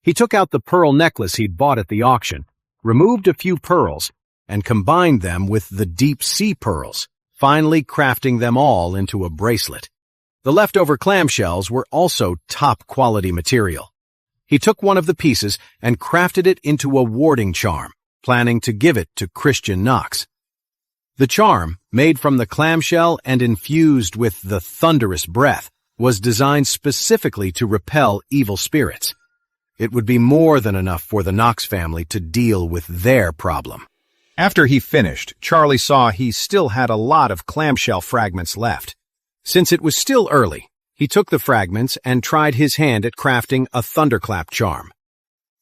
S1: He took out the pearl necklace he'd bought at the auction, removed a few pearls, and combined them with the deep-sea pearls, finally crafting them all into a bracelet. The leftover clamshells were also top-quality material. He took one of the pieces and crafted it into a warding charm, planning to give it to Christian Knox. The charm, made from the clamshell and infused with the thunderous breath, was designed specifically to repel evil spirits. It would be more than enough for the Knox family to deal with their problem. After he finished, Charlie saw he still had a lot of clamshell fragments left. Since it was still early, he took the fragments and tried his hand at crafting a thunderclap charm.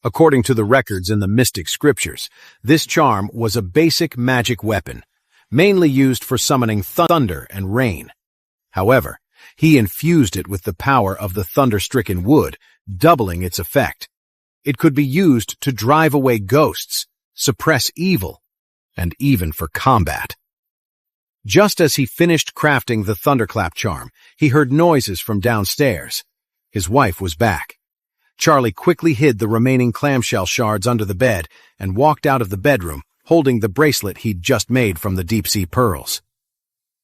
S1: According to the records in the mystic scriptures, this charm was a basic magic weapon, mainly used for summoning thunder and rain. However, he infused it with the power of the thunder-stricken wood, doubling its effect. It could be used to drive away ghosts, suppress evil, and even for combat. Just as he finished crafting the thunderclap charm, he heard noises from downstairs. His wife was back. Charlie quickly hid the remaining clamshell shards under the bed and walked out of the bedroom, holding the bracelet he'd just made from the deep-sea pearls.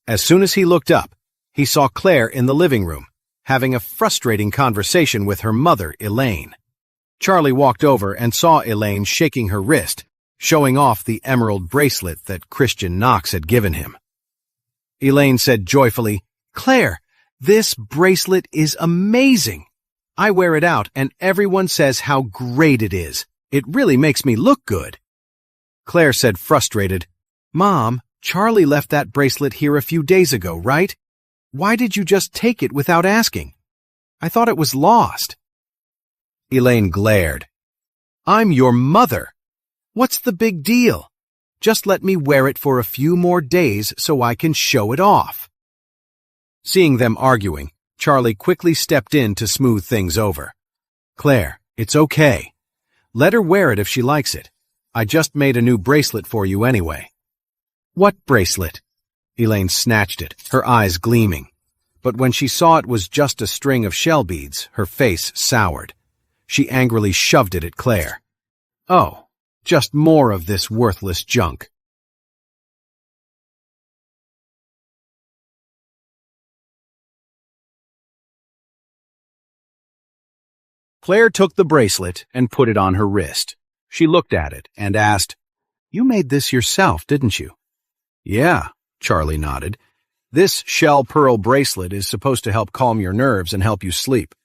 S1: As soon as he looked up, he saw Claire in the living room, having a frustrating conversation with her mother, Elaine. Charlie walked over and saw Elaine shaking her wrist, showing off the emerald bracelet that Christian Knox had given him. Elaine said joyfully, "Claire, this bracelet is amazing. I wear it out and everyone says how great it is. It really makes me look good." Claire said frustrated, "Mom, Charlie left that bracelet here a few days ago, right? Why did you just take it without asking? I thought it was lost." Elaine glared. "I'm your mother. What's the big deal? Just let me wear it for a few more days so I can show it off." Seeing them arguing, Charlie quickly stepped in to smooth things over. "Claire, it's okay. Let her wear it if she likes it. I just made a new bracelet for you anyway." "What bracelet?" Elaine snatched it, her eyes gleaming. But when she saw it was just a string of shell beads, her face soured. She angrily shoved it at Claire. "Oh, just more of this worthless junk." Claire took the bracelet and put it on her wrist. She looked at it and asked, "You made this yourself, didn't you?" "Yeah," Charlie nodded. "This shell pearl bracelet is supposed to help calm your nerves and help you sleep.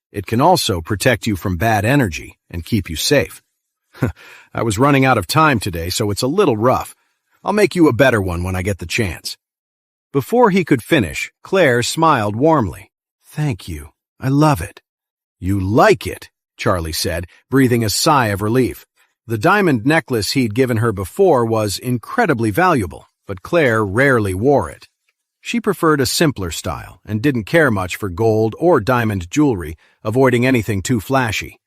S1: It can also protect you from bad energy and keep you safe. I was running out of time today, so it's a little rough. I'll make you a better one when I get the chance." Before he could finish, Claire smiled warmly. "Thank you. I love it." "You like it," Charlie said, breathing a sigh of relief. The diamond necklace he'd given her before was incredibly valuable, but Claire rarely wore it. She preferred a simpler style and didn't care much for gold or diamond jewelry, avoiding anything too flashy.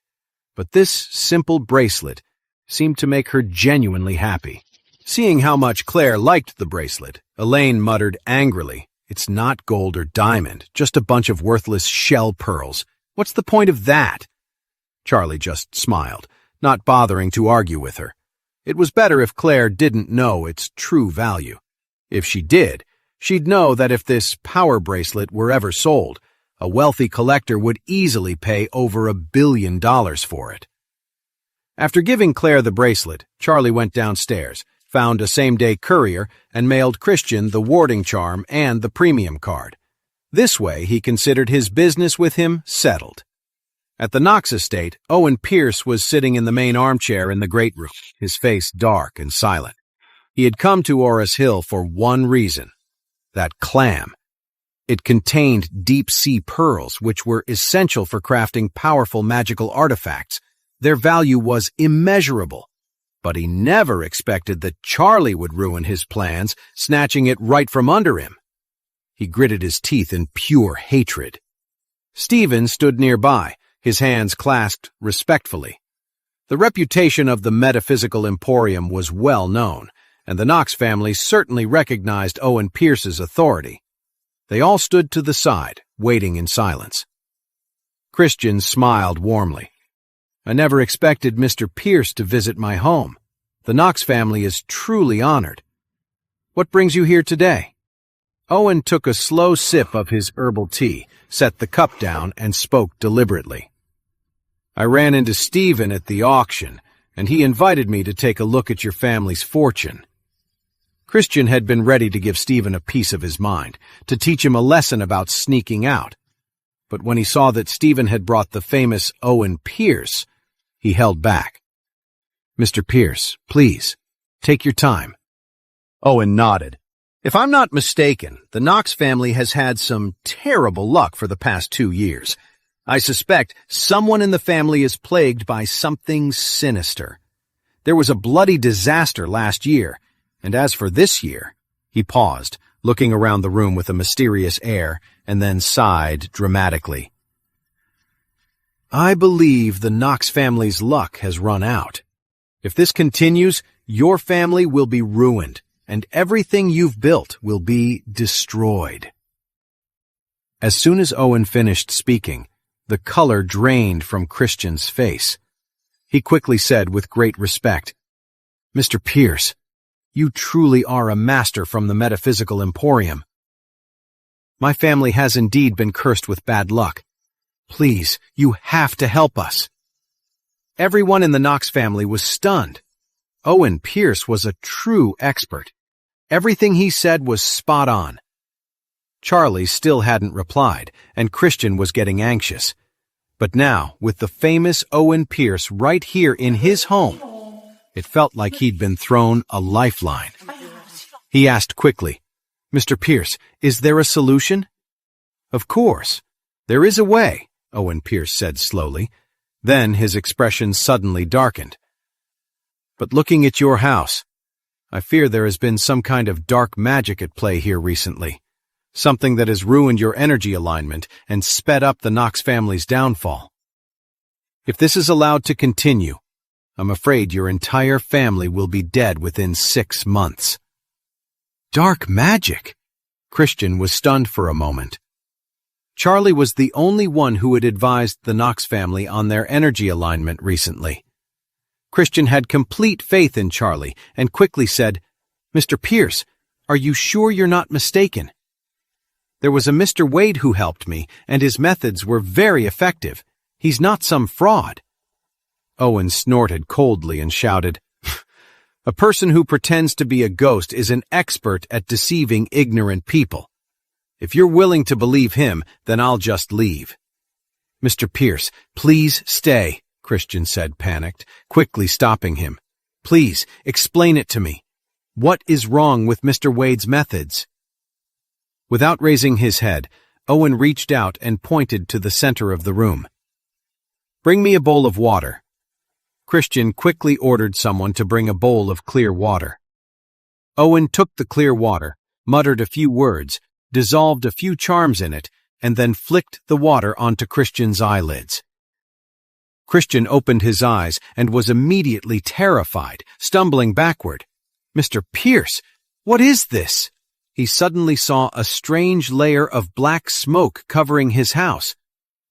S1: But this simple bracelet seemed to make her genuinely happy. Seeing how much Claire liked the bracelet, Elaine muttered angrily, "It's not gold or diamond, just a bunch of worthless shell pearls. What's the point of that?" Charlie just smiled, not bothering to argue with her. It was better if Claire didn't know its true value. If she did, she'd know that if this power bracelet were ever sold, a wealthy collector would easily pay over $1 billion for it. After giving Claire the bracelet, Charlie went downstairs, found a same-day courier, and mailed Christian the warding charm and the premium card. This way, he considered his business with him settled. At the Knox estate, Owen Pierce was sitting in the main armchair in the great room, his face dark and silent. He had come to Orris Hill for one reason: that clam. It contained deep-sea pearls, which were essential for crafting powerful magical artifacts. Their value was immeasurable. But he never expected that Charlie would ruin his plans, snatching it right from under him. He gritted his teeth in pure hatred. Stephen stood nearby, his hands clasped respectfully. The reputation of the metaphysical emporium was well known, and the Knox family certainly recognized Owen Pierce's authority. They all stood to the side, waiting in silence. Christian smiled warmly. "I never expected Mr. Pierce to visit my home. The Knox family is truly honored. What brings you here today?" Owen took a slow sip of his herbal tea, set the cup down, and spoke deliberately. "I ran into Stephen at the auction, and he invited me to take a look at your family's fortune." Christian had been ready to give Stephen a piece of his mind, to teach him a lesson about sneaking out. But when he saw that Stephen had brought the famous Owen Pierce, he held back. "Mr. Pierce, please, take your time." Owen nodded. "If I'm not mistaken, the Knox family has had some terrible luck for the past 2 years. I suspect someone in the family is plagued by something sinister. There was a bloody disaster last year, and as for this year—" He paused, looking around the room with a mysterious air, and then sighed dramatically. I believe the Knox family's luck has run out. If this continues, your family will be ruined, and everything you've built will be destroyed." As soon as Owen finished speaking, the color drained from Christian's face. He quickly said with great respect, "Mr. Pierce, you truly are a master from the metaphysical emporium. My family has indeed been cursed with bad luck. Please, you have to help us." Everyone in the Knox family was stunned. Owen Pierce was a true expert. Everything he said was spot on. Charlie still hadn't replied, and Christian was getting anxious. But now, with the famous Owen Pierce right here in his home, it felt like he'd been thrown a lifeline. He asked quickly, "Mr. Pierce, is there a solution?" "Of course. There is a way," Owen Pierce said slowly. Then his expression suddenly darkened. "But looking at your house, I fear there has been some kind of dark magic at play here recently. Something that has ruined your energy alignment and sped up the Knox family's downfall. If this is allowed to continue, I'm afraid your entire family will be dead within 6 months." Dark magic? Christian was stunned for a moment. Charlie was the only one who had advised the Knox family on their energy alignment recently. Christian had complete faith in Charlie and quickly said, "Mr. Pierce, are you sure you're not mistaken? There was a Mr. Wade who helped me, and his methods were very effective. He's not some fraud." Owen snorted coldly and shouted, "A person who pretends to be a ghost is an expert at deceiving ignorant people. If you're willing to believe him, then I'll just leave." "Mr. Pierce, please stay," Christian said, panicked, quickly stopping him. "Please, explain it to me. What is wrong with Mr. Wade's methods?" Without raising his head, Owen reached out and pointed to the center of the room. "Bring me a bowl of water." Christian quickly ordered someone to bring a bowl of clear water. Owen took the clear water, muttered a few words, dissolved a few charms in it, and then flicked the water onto Christian's eyelids. Christian opened his eyes and was immediately terrified, stumbling backward. "Mr. Pierce, what is this?" He suddenly saw a strange layer of black smoke covering his house.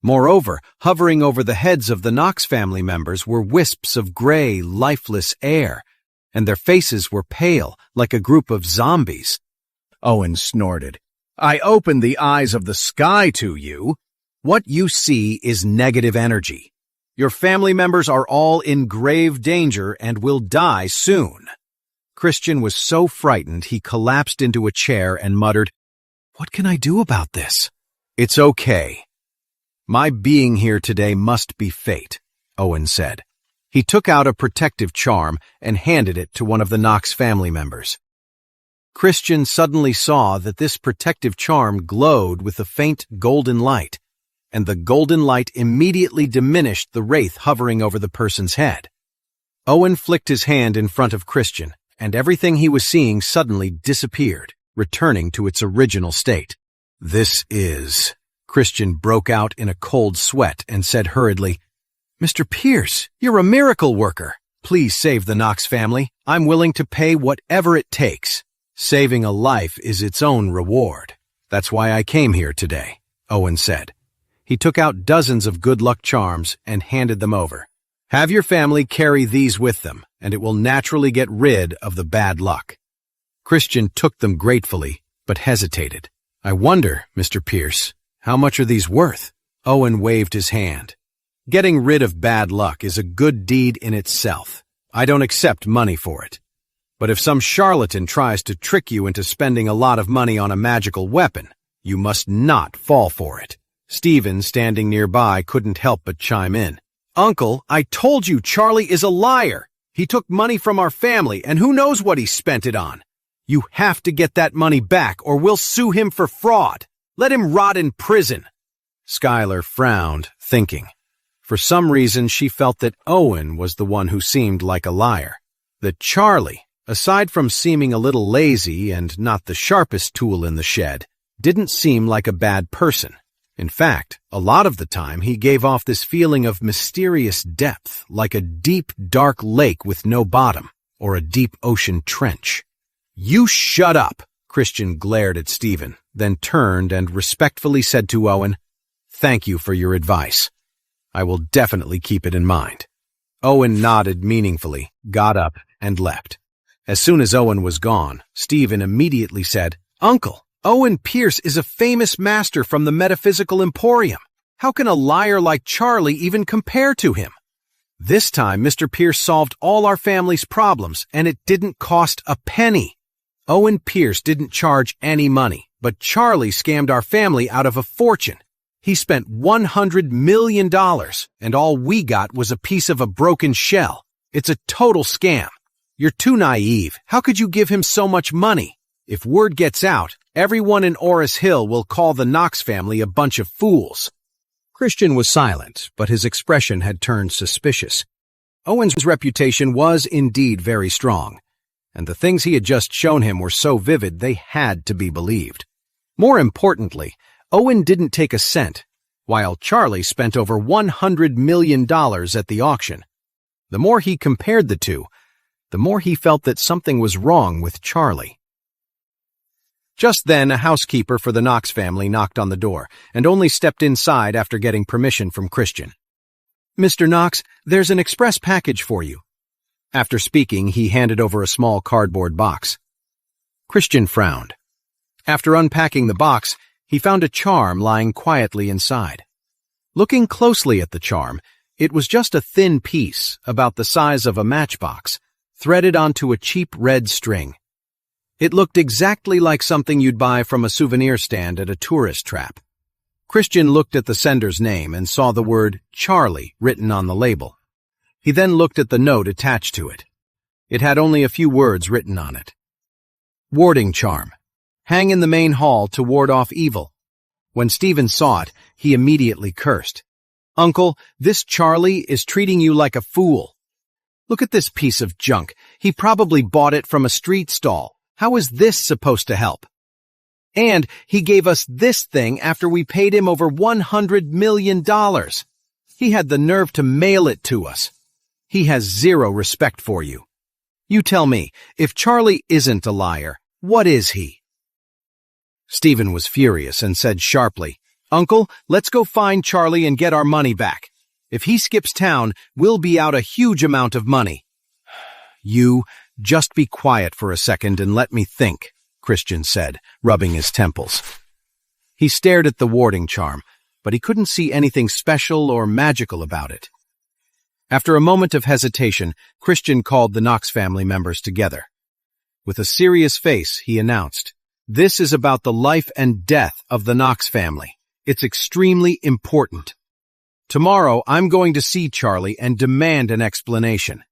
S1: Moreover, hovering over the heads of the Knox family members were wisps of gray, lifeless air, and their faces were pale, like a group of zombies. Owen snorted. "I opened the eyes of the sky to you. What you see is negative energy. Your family members are all in grave danger and will die soon." Christian was so frightened he collapsed into a chair and muttered, "What can I do about this?" "It's okay. My being here today must be fate," Owen said. He took out a protective charm and handed it to one of the Knox family members. Christian suddenly saw that this protective charm glowed with a faint golden light, and the golden light immediately diminished the wraith hovering over the person's head. Owen flicked his hand in front of Christian, and everything he was seeing suddenly disappeared, returning to its original state. "This is..." Christian broke out in a cold sweat and said hurriedly, "Mr. Pierce, you're a miracle worker. Please save the Knox family. I'm willing to pay whatever it takes. Saving a life is its own reward. That's why I came here today," Owen said. He took out dozens of good luck charms and handed them over. "Have your family carry these with them, and it will naturally get rid of the bad luck." Christian took them gratefully, but hesitated. "I wonder, Mr. Pierce, how much are these worth?" Owen waved his hand. "Getting rid of bad luck is a good deed in itself. I don't accept money for it. But if some charlatan tries to trick you into spending a lot of money on a magical weapon, you must not fall for it." Stephen, standing nearby, couldn't help but chime in. "Uncle, I told you Charlie is a liar. He took money from our family, and who knows what he spent it on. You have to get that money back, or we'll sue him for fraud. Let him rot in prison." Skylar frowned, thinking. For some reason, she felt that Owen was the one who seemed like a liar. That Charlie, aside from seeming a little lazy and not the sharpest tool in the shed, didn't seem like a bad person. In fact, a lot of the time he gave off this feeling of mysterious depth, like a deep, dark lake with no bottom, or a deep ocean trench. "You shut up!" Christian glared at Stephen, then turned and respectfully said to Owen, "Thank you for your advice. I will definitely keep it in mind." Owen nodded meaningfully, got up, and left. As soon as Owen was gone, Stephen immediately said, "Uncle, Owen Pierce is a famous master from the Metaphysical Emporium. How can a liar like Charlie even compare to him? This time, Mr. Pierce solved all our family's problems, and it didn't cost a penny. Owen Pierce didn't charge any money, but Charlie scammed our family out of a fortune. He spent $100 million, and all we got was a piece of a broken shell. It's a total scam. You're too naive. How could you give him so much money? If word gets out, everyone in Oris Hill will call the Knox family a bunch of fools." Christian was silent, but his expression had turned suspicious. Owen's reputation was indeed very strong, and the things he had just shown him were so vivid they had to be believed. More importantly, Owen didn't take a cent, while Charlie spent over $100 million at the auction. The more he compared the two, the more he felt that something was wrong with Charlie. Just then, a housekeeper for the Knox family knocked on the door, and only stepped inside after getting permission from Christian. "Mr. Knox, there's an express package for you." After speaking, he handed over a small cardboard box. Christian frowned. After unpacking the box, he found a charm lying quietly inside. Looking closely at the charm, it was just a thin piece, about the size of a matchbox, threaded onto a cheap red string. It looked exactly like something you'd buy from a souvenir stand at a tourist trap. Christian looked at the sender's name and saw the word Charlie written on the label. He then looked at the note attached to it. It had only a few words written on it. "Warding charm. Hang in the main hall to ward off evil." When Stephen saw it, he immediately cursed. "Uncle, this Charlie is treating you like a fool. Look at this piece of junk. He probably bought it from a street stall. How is this supposed to help? And he gave us this thing after we paid him over $100 million. He had the nerve to mail it to us. He has zero respect for you. You tell me, if Charlie isn't a liar, what is he?" Stephen was furious and said sharply, "Uncle, let's go find Charlie and get our money back. If he skips town, we'll be out a huge amount of money." "You just be quiet for a second and let me think," Christian said, rubbing his temples. He stared at the warding charm, but he couldn't see anything special or magical about it. After a moment of hesitation, Christian called the Knox family members together. With a serious face, he announced, "This is about the life and death of the Knox family. It's extremely important. Tomorrow, I'm going to see Charlie and demand an explanation.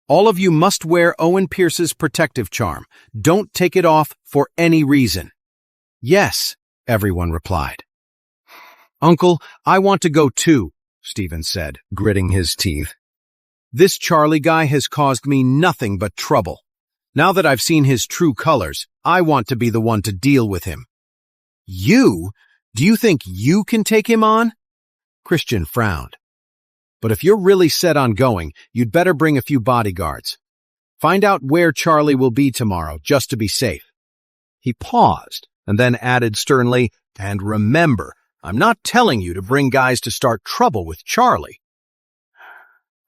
S1: All of you must wear Owen Pierce's protective charm. Don't take it off for any reason." "Yes," everyone replied. "Uncle, I want to go too," Stephen said, gritting his teeth. "This Charlie guy has caused me nothing but trouble. Now that I've seen his true colors, I want to be the one to deal with him." "You? Do you think you can take him on?" Christian frowned. "But if you're really set on going, you'd better bring a few bodyguards. Find out where Charlie will be tomorrow, just to be safe." He paused, and then added sternly, "And remember, I'm not telling you to bring guys to start trouble with Charlie."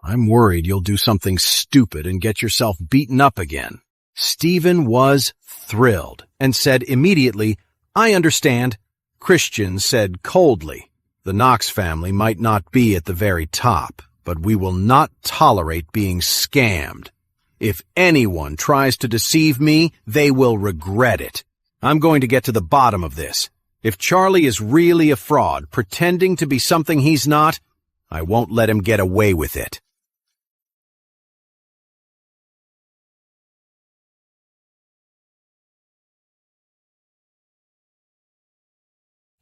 S1: "I'm worried you'll do something stupid and get yourself beaten up again." Stephen was thrilled, and said immediately, "I understand." Christian said coldly, "The Knox family might not be at the very top, but we will not tolerate being scammed. If anyone tries to deceive me, they will regret it. I'm going to get to the bottom of this. If Charlie is really a fraud, pretending to be something he's not, I won't let him get away with it."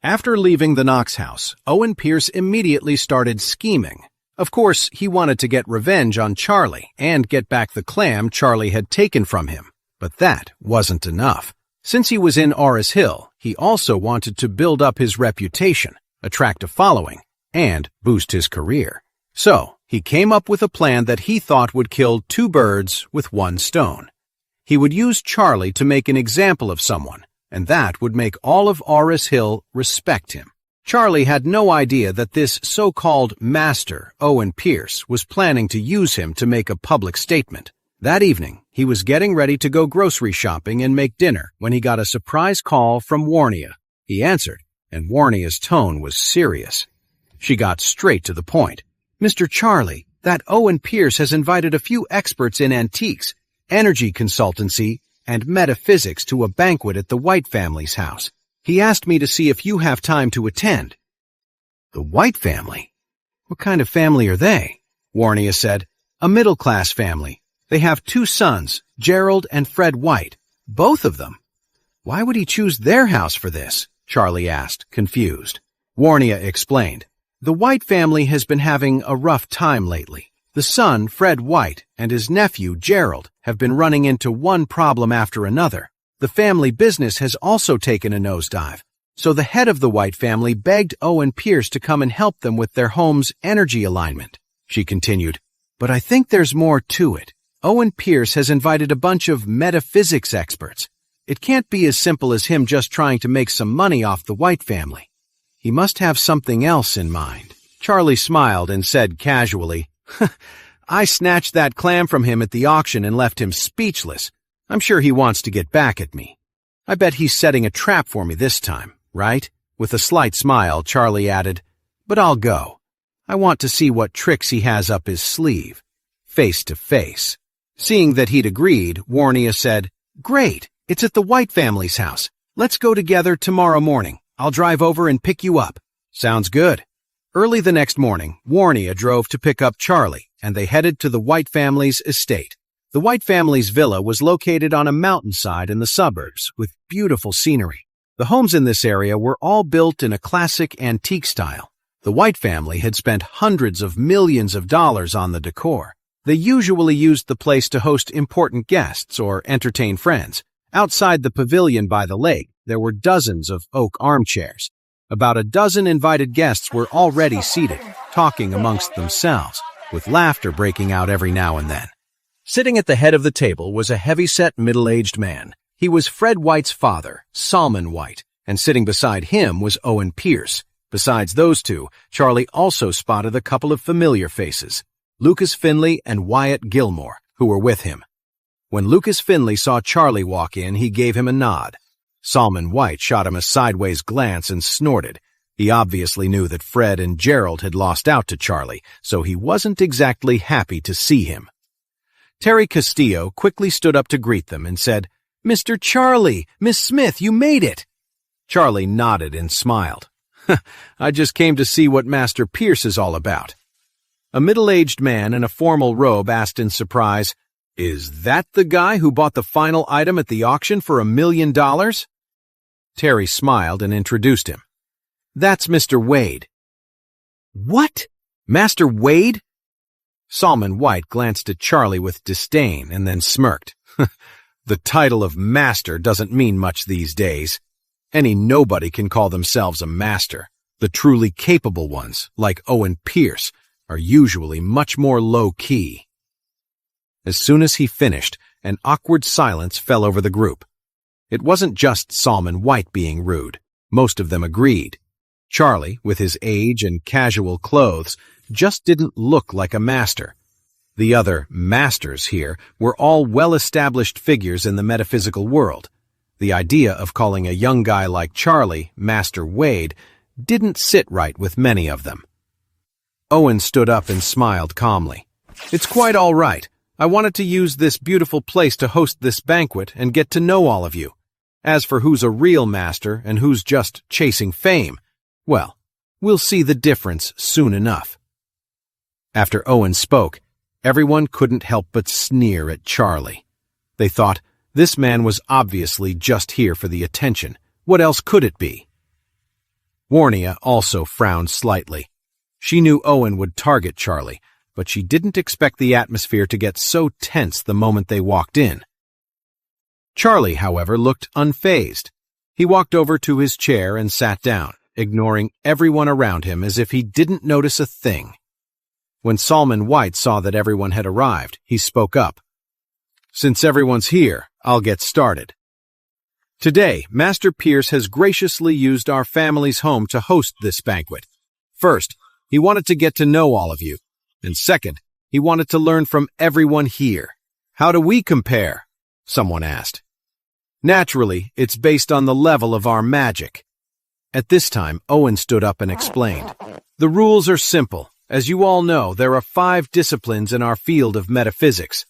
S1: After leaving the Knox house, Owen Pierce immediately started scheming. Of course, he wanted to get revenge on Charlie and get back the clam Charlie had taken from him. But that wasn't enough. Since he was in Oris Hill, he also wanted to build up his reputation. attract a following, and boost his career. So, he came up with a plan that he thought would kill two birds with one stone. He would use Charlie to make an example of someone, and that would make all of Auris Hill respect him. Charlie had no idea that this so-called master, Owen Pierce, was planning to use him to make a public statement. That evening, he was getting ready to go grocery shopping and make dinner when he got a surprise call from Warnia. He answered, and Warnia's tone was serious. She got straight to the point. "Mr. Charlie, that Owen Pierce has invited a few experts in antiques, energy consultancy, and metaphysics to a banquet at the White family's house. He asked me to see if you have time to attend." "The White family? What kind of family are they?" Warnia said. "A middle-class family. They have two sons, Gerald and Fred White. Both of them." "Why would he choose their house for this?" Charlie asked, confused. Warnia explained. "The White family has been having a rough time lately. The son, Fred White, and his nephew, Gerald, have been running into one problem after another. The family business has also taken a nosedive. So the head of the White family begged Owen Pierce to come and help them with their home's energy alignment." She continued, "But I think there's more to it. Owen Pierce has invited a bunch of metaphysics experts. It can't be as simple as him just trying to make some money off the White family. He must have something else in mind." Charlie smiled and said casually, "I snatched that clam from him at the auction and left him speechless. I'm sure he wants to get back at me. I bet he's setting a trap for me this time, right?" With a slight smile, Charlie added, "But I'll go. I want to see what tricks he has up his sleeve, face to face." Seeing that he'd agreed, Warnia said, "Great, it's at the White family's house. Let's go together tomorrow morning. I'll drive over and pick you up." "Sounds good." Early the next morning, Warnia drove to pick up Charlie, and they headed to the White family's estate. The White family's villa was located on a mountainside in the suburbs with beautiful scenery. The homes in this area were all built in a classic antique style. The White family had spent hundreds of millions of dollars on the decor. They usually used the place to host important guests or entertain friends. Outside the pavilion by the lake, there were dozens of oak armchairs. About a dozen invited guests were already seated, talking amongst themselves, with laughter breaking out every now and then. Sitting at the head of the table was a heavy-set middle-aged man. He was Fred White's father, Salmon White, and sitting beside him was Owen Pierce. Besides those two, Charlie also spotted a couple of familiar faces, Lucas Finley and Wyatt Gilmore, who were with him. When Lucas Finley saw Charlie walk in, he gave him a nod. Salmon White shot him a sideways glance and snorted. He obviously knew that Fred and Gerald had lost out to Charlie, so he wasn't exactly happy to see him. Terry Castillo quickly stood up to greet them and said, "Mr. Charlie, Miss Smith, you made it." Charlie nodded and smiled. "I just came to see what Master Pierce is all about." A middle-aged man in a formal robe asked in surprise, "Is that the guy who bought the final item at the auction for $1 million?" Terry smiled and introduced him. "That's Mr. Wade." "What? Master Wade?" Salmon White glanced at Charlie with disdain and then smirked. "The title of master doesn't mean much these days. Any nobody can call themselves a master. The truly capable ones, like Owen Pierce, are usually much more low-key." As soon as he finished, an awkward silence fell over the group. It wasn't just Salmon White being rude. Most of them agreed. Charlie, with his age and casual clothes, just didn't look like a master. The other masters here were all well-established figures in the metaphysical world. The idea of calling a young guy like Charlie Master Wade didn't sit right with many of them. Owen stood up and smiled calmly. "It's quite all right. I wanted to use this beautiful place to host this banquet and get to know all of you. As for who's a real master and who's just chasing fame, well, we'll see the difference soon enough." After Owen spoke, everyone couldn't help but sneer at Charlie. They thought, this man was obviously just here for the attention. What else could it be? Warnia also frowned slightly. She knew Owen would target Charlie, but she didn't expect the atmosphere to get so tense the moment they walked in. Charlie, however, looked unfazed. He walked over to his chair and sat down. ignoring everyone around him as if he didn't notice a thing. When Solomon White saw that everyone had arrived, he spoke up. "Since everyone's here, I'll get started. Today, Master Pierce has graciously used our family's home to host this banquet. First, he wanted to get to know all of you. And second, he wanted to learn from everyone here. How do we compare?" someone asked. "Naturally, it's based on the level of our magic." At this time, Owen stood up and explained. "The rules are simple. As you all know, there are 5 disciplines in our field of metaphysics.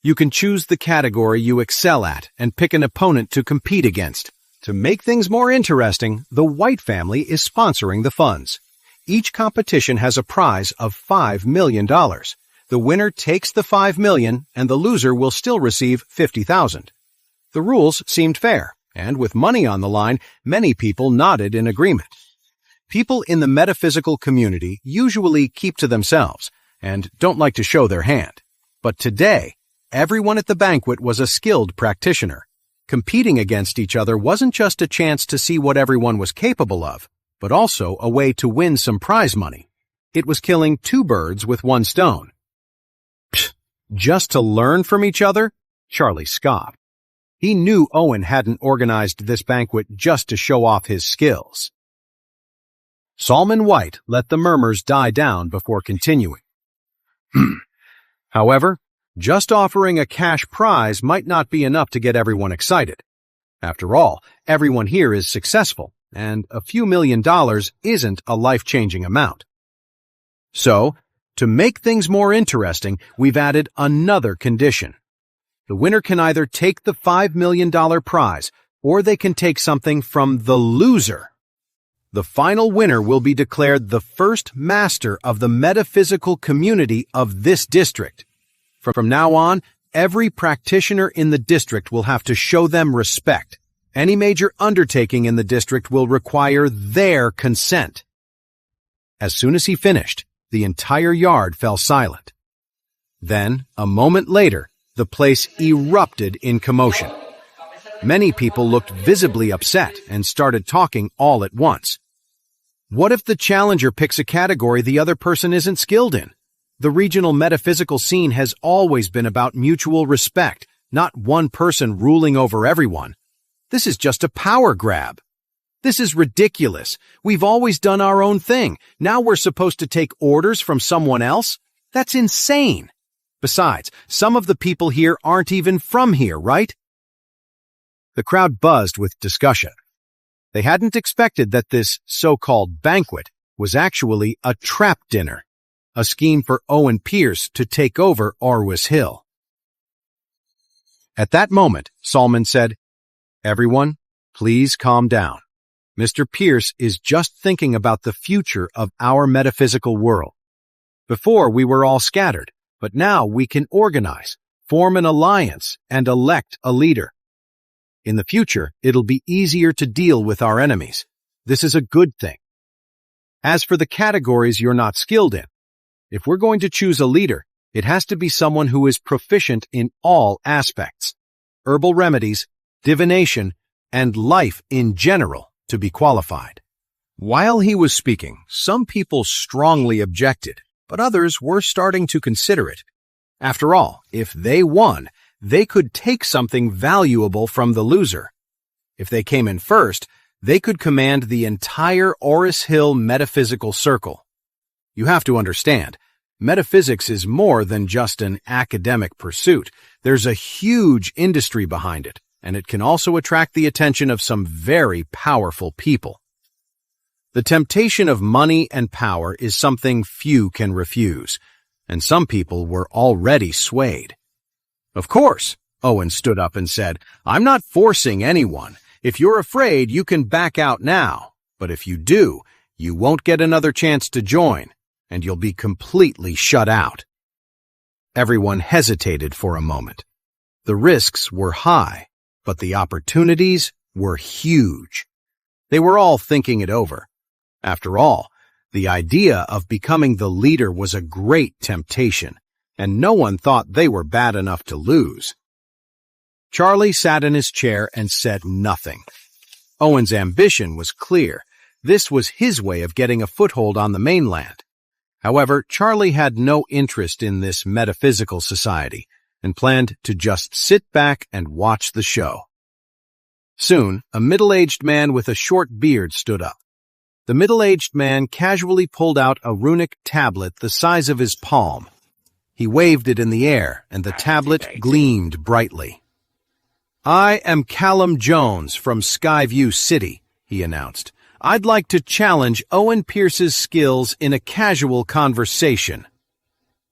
S1: You can choose the category you excel at and pick an opponent to compete against. To make things more interesting, the White family is sponsoring the funds. Each competition has a prize of $5 million. The winner takes the $5 million, and the loser will still receive $50,000. The rules seemed fair, and with money on the line, many people nodded in agreement. People in the metaphysical community usually keep to themselves and don't like to show their hand. But today, everyone at the banquet was a skilled practitioner. Competing against each other wasn't just a chance to see what everyone was capable of, but also a way to win some prize money. It was killing 2 birds with 1 stone. Psst, just to learn from each other? Charlie scoffed. He knew Owen hadn't organized this banquet just to show off his skills. Solomon White let the murmurs die down before continuing. However, just offering a cash prize might not be enough to get everyone excited. After all, everyone here is successful, and a few $1,000,000 isn't a life-changing amount. So, to make things more interesting, we've added another condition. The winner can either take the $5 million prize, or they can take something from the loser. The final winner will be declared the first master of the metaphysical community of this district. From now on, every practitioner in the district will have to show them respect. Any major undertaking in the district will require their consent. As soon as he finished, the entire yard fell silent. Then, a moment later, the place erupted in commotion. Many people looked visibly upset and started talking all at once. What if the challenger picks a category the other person isn't skilled in? The regional metaphysical scene has always been about mutual respect, not one person ruling over everyone. This is just a power grab. This is ridiculous. We've always done our own thing. Now we're supposed to take orders from someone else? That's insane. Besides, some of the people here aren't even from here, right? The crowd buzzed with discussion. They hadn't expected that this so-called banquet was actually a trap dinner, a scheme for Owen Pierce to take over Orwis Hill. At that moment, Solomon said, "Everyone, please calm down. Mr. Pierce is just thinking about the future of our metaphysical world. Before, we were all scattered, but now we can organize, form an alliance, and elect a leader. In the future, it'll be easier to deal with our enemies. This is a good thing. As for the categories you're not skilled in, if we're going to choose a leader, it has to be someone who is proficient in all aspects, herbal remedies, divination, and life in general to be qualified." While he was speaking, some people strongly objected, but others were starting to consider it. After all, if they won, they could take something valuable from the loser. If they came in first, they could command the entire Orwis Hill metaphysical circle. You have to understand, metaphysics is more than just an academic pursuit. There's a huge industry behind it, and it can also attract the attention of some very powerful people. The temptation of money and power is something few can refuse, and some people were already swayed. "Of course," Owen stood up and said, "I'm not forcing anyone. If you're afraid, you can back out now. But if you do, you won't get another chance to join, and you'll be completely shut out." Everyone hesitated for a moment. The risks were high, but the opportunities were huge. They were all thinking it over. After all, the idea of becoming the leader was a great temptation, and no one thought they were bad enough to lose. Charlie sat in his chair and said nothing. Owen's ambition was clear. This was his way of getting a foothold on the mainland. However, Charlie had no interest in this metaphysical society and planned to just sit back and watch the show. Soon, a middle-aged man with a short beard stood up. The middle-aged man casually pulled out a runic tablet the size of his palm. He waved it in the air, and the tablet gleamed brightly. "I am Callum Jones from Skyview City," he announced. "I'd like to challenge Owen Pierce's skills in a casual conversation."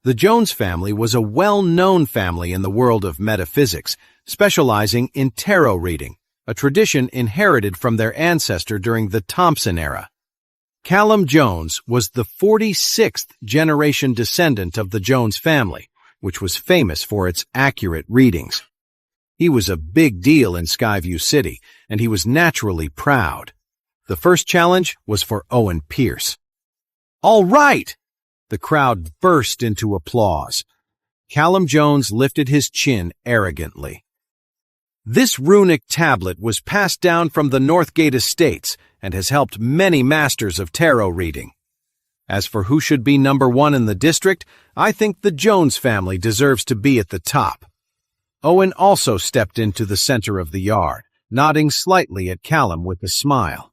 S1: The Jones family was a well-known family in the world of metaphysics, specializing in tarot reading, a tradition inherited from their ancestor during the Thompson era. Callum Jones was the 46th generation descendant of the Jones family, which was famous for its accurate readings. He was a big deal in Skyview City, and he was naturally proud. The first challenge was for Owen Pierce. "All right!" The crowd burst into applause. Callum Jones lifted his chin arrogantly. "This runic tablet was passed down from the Northgate estates and has helped many masters of tarot reading. As for who should be number one in the district, I think the Jones family deserves to be at the top." Owen also stepped into the center of the yard, nodding slightly at Callum with a smile.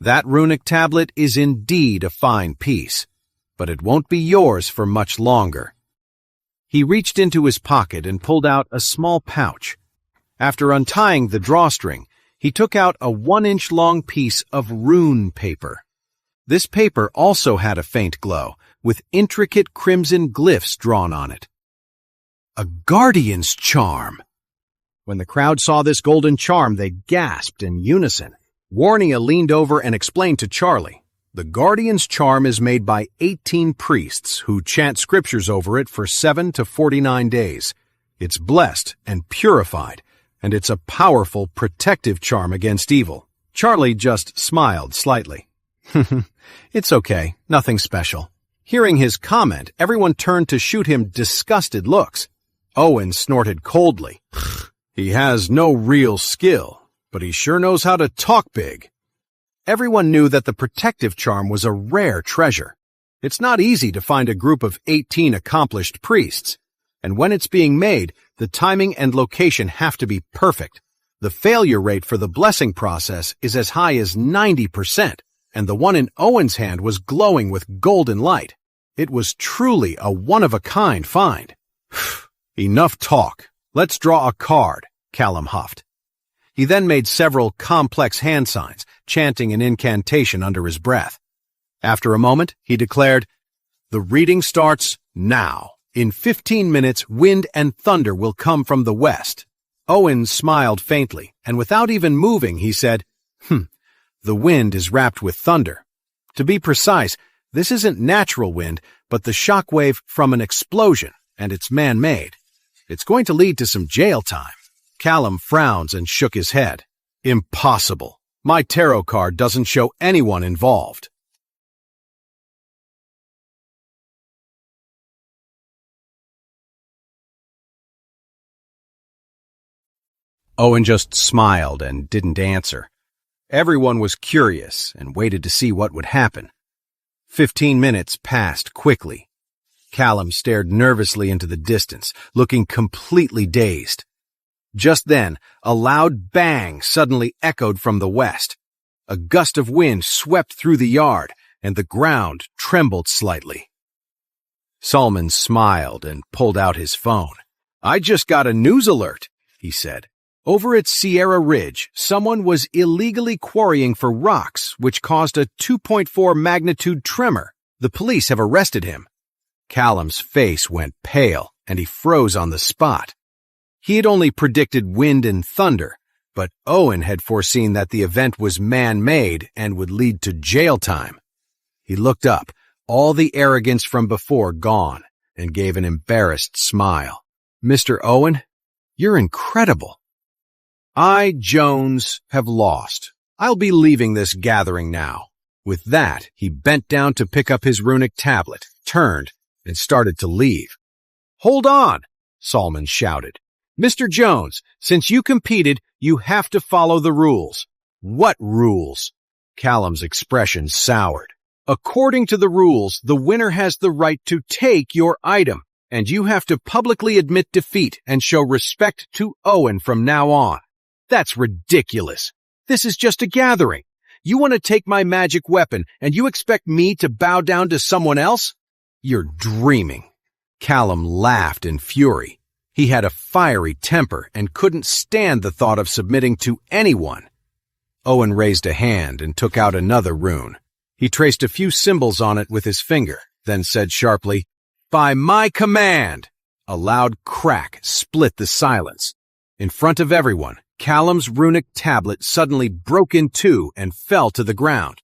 S1: "That runic tablet is indeed a fine piece, but it won't be yours for much longer." He reached into his pocket and pulled out a small pouch. After untying the drawstring, he took out a 1-inch long piece of rune paper. This paper also had a faint glow, with intricate crimson glyphs drawn on it. A guardian's charm! When the crowd saw this golden charm, they gasped in unison. Warnia leaned over and explained to Charlie, "The guardian's charm is made by 18 priests who chant scriptures over it for 7 to 49 days. It's blessed and purified, and it's a powerful protective charm against evil." Charlie just smiled slightly. "It's okay, nothing special." Hearing his comment, everyone turned to shoot him disgusted looks. Owen snorted coldly. "He has no real skill, but he sure knows how to talk big." Everyone knew that the protective charm was a rare treasure. It's not easy to find a group of 18 accomplished priests, and when it's being made, the timing and location have to be perfect. The failure rate for the blessing process is as high as 90%, and the one in Owen's hand was glowing with golden light. It was truly a one-of-a-kind find. "Enough talk. Let's draw a card," Callum huffed. He then made several complex hand signs, chanting an incantation under his breath. After a moment, he declared, "The reading starts now. In 15 minutes, wind and thunder will come from the west." Owen smiled faintly, and without even moving, he said, "The wind is wrapped with thunder. To be precise, this isn't natural wind, but the shockwave from an explosion, and it's man-made. It's going to lead to some jail time." Callum frowns and shook his head. "Impossible. My tarot card doesn't show anyone involved." Owen just smiled and didn't answer. Everyone was curious and waited to see what would happen. 15 minutes passed quickly. Callum stared nervously into the distance, looking completely dazed. Just then, a loud bang suddenly echoed from the west. A gust of wind swept through the yard, and the ground trembled slightly. Solomon smiled and pulled out his phone. "I just got a news alert," he said. "Over at Sierra Ridge, someone was illegally quarrying for rocks, which caused a 2.4 magnitude tremor. The police have arrested him." Callum's face went pale, and he froze on the spot. He had only predicted wind and thunder, but Owen had foreseen that the event was man-made and would lead to jail time. He looked up, all the arrogance from before gone, and gave an embarrassed smile. "Mr. Owen, you're incredible." "I, Jones, have lost. I'll be leaving this gathering now." With that, he bent down to pick up his runic tablet, turned, and started to leave. "Hold on," Solomon shouted. "Mr. Jones, since you competed, you have to follow the rules." "What rules?" Callum's expression soured. According to the rules, the winner has the right to take your item, and you have to publicly admit defeat and show respect to Owen from now on. That's ridiculous. This is just a gathering. You want to take my magic weapon, and you expect me to bow down to someone else? You're dreaming. Callum laughed in fury. He had a fiery temper and couldn't stand the thought of submitting to anyone. Owen raised a hand and took out another rune. He traced a few symbols on it with his finger, then said sharply, "By my command!" A loud crack split the silence. In front of everyone, Callum's runic tablet suddenly broke in two and fell to the ground.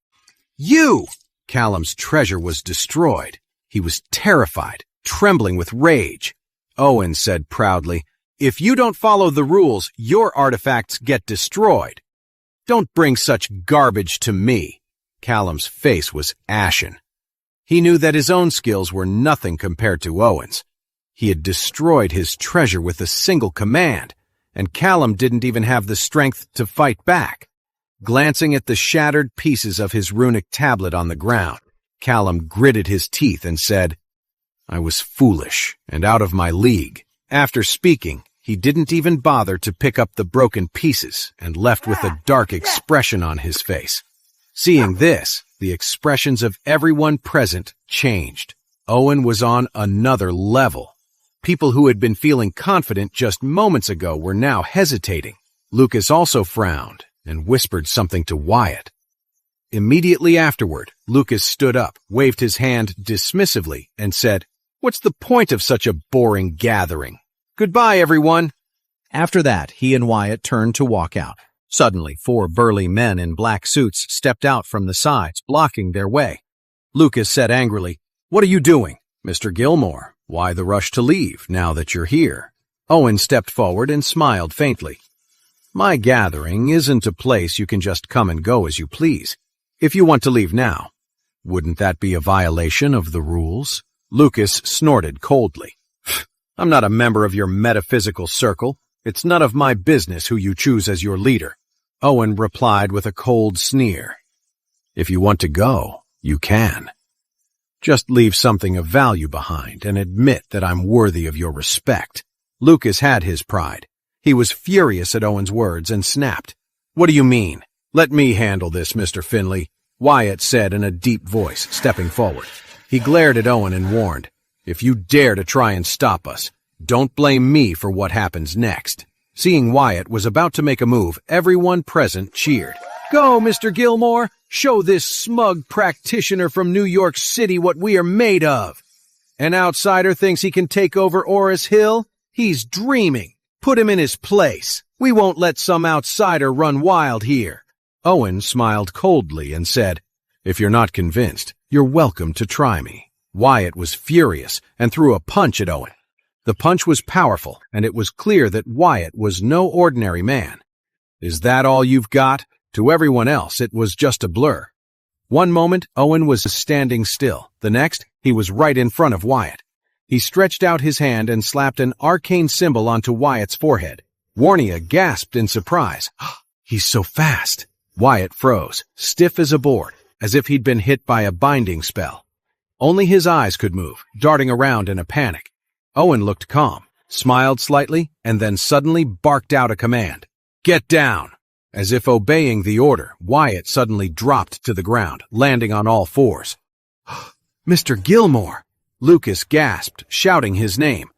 S1: "You!" Callum's treasure was destroyed. He was terrified, trembling with rage. Owen said proudly, "If you don't follow the rules, your artifacts get destroyed. Don't bring such garbage to me." Callum's face was ashen. He knew that his own skills were nothing compared to Owen's. He had destroyed his treasure with a single command, and Callum didn't even have the strength to fight back. Glancing at the shattered pieces of his runic tablet on the ground, Callum gritted his teeth and said, "I was foolish and out of my league." After speaking, he didn't even bother to pick up the broken pieces and left with a dark expression on his face. Seeing this, the expressions of everyone present changed. Owen was on another level. People who had been feeling confident just moments ago were now hesitating. Lucas also frowned and whispered something to Wyatt. Immediately afterward, Lucas stood up, waved his hand dismissively, and said, "What's the point of such a boring gathering? Goodbye, everyone." After that, he and Wyatt turned to walk out. Suddenly, 4 burly men in black suits stepped out from the sides, blocking their way. Lucas said angrily, "What are you doing? Mr. Gilmore, why the rush to leave now that you're here?" Owen stepped forward and smiled faintly. "My gathering isn't a place you can just come and go as you please. If you want to leave now, wouldn't that be a violation of the rules?" Lucas snorted coldly. "I'm not a member of your metaphysical circle. It's none of my business who you choose as your leader." Owen replied with a cold sneer. "If you want to go, you can. Just leave something of value behind and admit that I'm worthy of your respect." Lucas had his pride. He was furious at Owen's words and snapped. "What do you mean? Let me handle this, Mr. Finley," Wyatt said in a deep voice, stepping forward. He glared at Owen and warned, "If you dare to try and stop us, don't blame me for what happens next." Seeing Wyatt was about to make a move, everyone present cheered. "Go, Mr. Gilmore! Show this smug practitioner from New York City what we are made of. An outsider thinks he can take over Oris Hill? He's dreaming. Put him in his place. We won't let some outsider run wild here." Owen smiled coldly and said, "If you're not convinced, you're welcome to try me." Wyatt was furious and threw a punch at Owen. The punch was powerful, and it was clear that Wyatt was no ordinary man. "Is that all you've got?" To everyone else, it was just a blur. One moment, Owen was standing still. The next, he was right in front of Wyatt. He stretched out his hand and slapped an arcane symbol onto Wyatt's forehead. Warnia gasped in surprise. "He's so fast." Wyatt froze, stiff as a board, as if he'd been hit by a binding spell. Only his eyes could move, darting around in a panic. Owen looked calm, smiled slightly, and then suddenly barked out a command. "Get down!" As if obeying the order, Wyatt suddenly dropped to the ground, landing on all fours. "Mr. Gilmore!" Lucas gasped, shouting his name.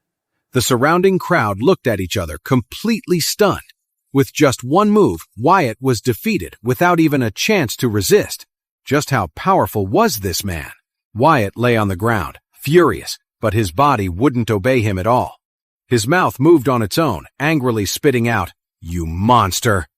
S1: The surrounding crowd looked at each other, completely stunned. With just one move, Wyatt was defeated without even a chance to resist. Just how powerful was this man? Wyatt lay on the ground, furious, but his body wouldn't obey him at all. His mouth moved on its own, angrily spitting out, "You monster!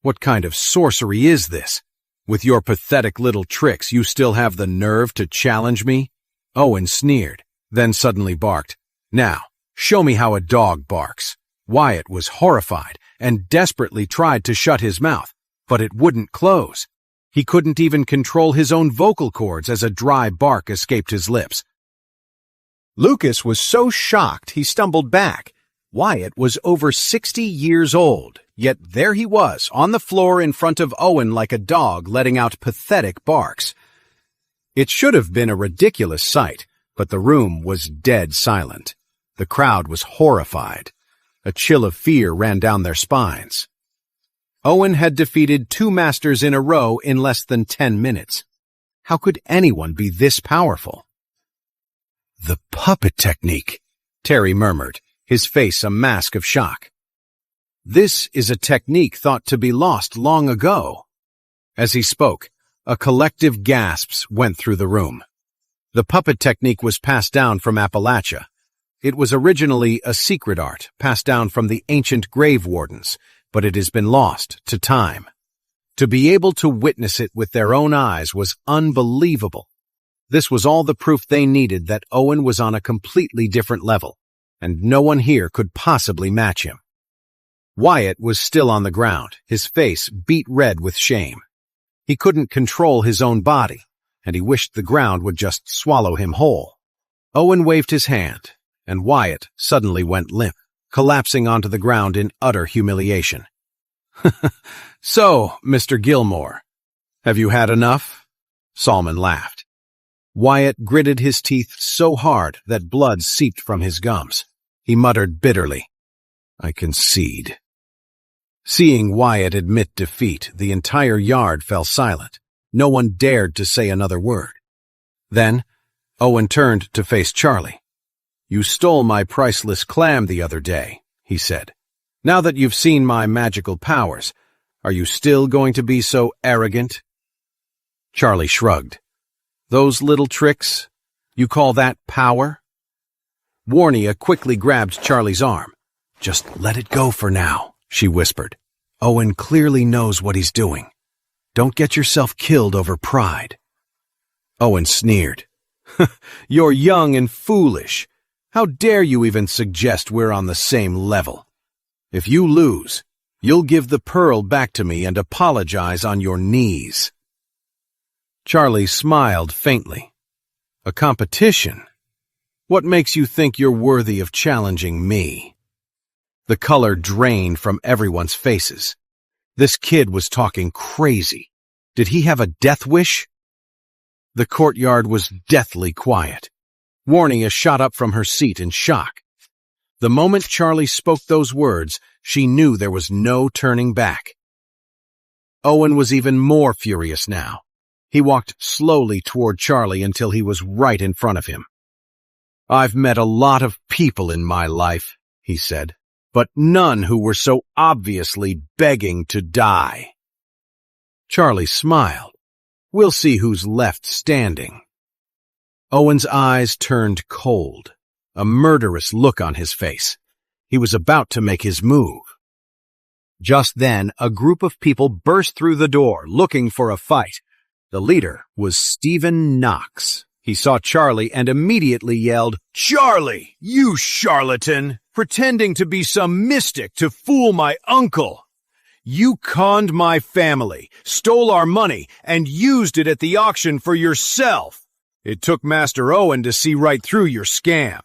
S1: What kind of sorcery is this? With your pathetic little tricks, you still have the nerve to challenge me?" Owen sneered, then suddenly barked, "Now, show me how a dog barks." Wyatt was horrified and desperately tried to shut his mouth, but it wouldn't close. He couldn't even control his own vocal cords as a dry bark escaped his lips. Lucas was so shocked he stumbled back. Wyatt was over 60 years old, Yet there he was, on the floor in front of Owen like a dog letting out pathetic barks. It should have been a ridiculous sight, but the room was dead silent. The crowd was horrified. A chill of fear ran down their spines. Owen had defeated 2 masters in a row in less than 10 minutes. How could anyone be this powerful? "The puppet technique," Terry murmured, his face a mask of shock. "This is a technique thought to be lost long ago." As he spoke, a collective gasp went through the room. The puppet technique was passed down from Appalachia. It was originally a secret art passed down from the ancient grave wardens, but it has been lost to time. To be able to witness it with their own eyes was unbelievable. This was all the proof they needed that Owen was on a completely different level, and no one here could possibly match him. Wyatt was still on the ground, his face beet red with shame. He couldn't control his own body, and he wished the ground would just swallow him whole. Owen waved his hand, and Wyatt suddenly went limp, collapsing onto the ground in utter humiliation. "So, Mr. Gilmore, have you had enough?" Salmon laughed. Wyatt gritted his teeth so hard that blood seeped from his gums. He muttered bitterly, "I concede." Seeing Wyatt admit defeat, the entire yard fell silent. No one dared to say another word. Then, Owen turned to face Charlie. "You stole my priceless clam the other day," he said. "Now that you've seen my magical powers, are you still going to be so arrogant?" Charlie shrugged. "Those little tricks? You call that power?" Warnia quickly grabbed Charlie's arm. "Just let it go for now," she whispered. "Owen clearly knows what he's doing. Don't get yourself killed over pride." Owen sneered. "You're young and foolish. How dare you even suggest we're on the same level? If you lose, you'll give the pearl back to me and apologize on your knees." Charlie smiled faintly. "A competition? What makes you think you're worthy of challenging me?" The color drained from everyone's faces. This kid was talking crazy. Did he have a death wish? The courtyard was deathly quiet. Warnia shot up from her seat in shock. The moment Charlie spoke those words, she knew there was no turning back. Owen was even more furious now. He walked slowly toward Charlie until he was right in front of him. "I've met a lot of people in my life," he said, "but none who were so obviously begging to die." Charlie smiled. "We'll see who's left standing." Owen's eyes turned cold, a murderous look on his face. He was about to make his move. Just then, a group of people burst through the door, looking for a fight. The leader was Stephen Knox. He saw Charlie and immediately yelled, "Charlie, you charlatan! Pretending to be some mystic to fool my uncle! You conned my family, stole our money, and used it at the auction for yourself! It took Master Owen to see right through your scam.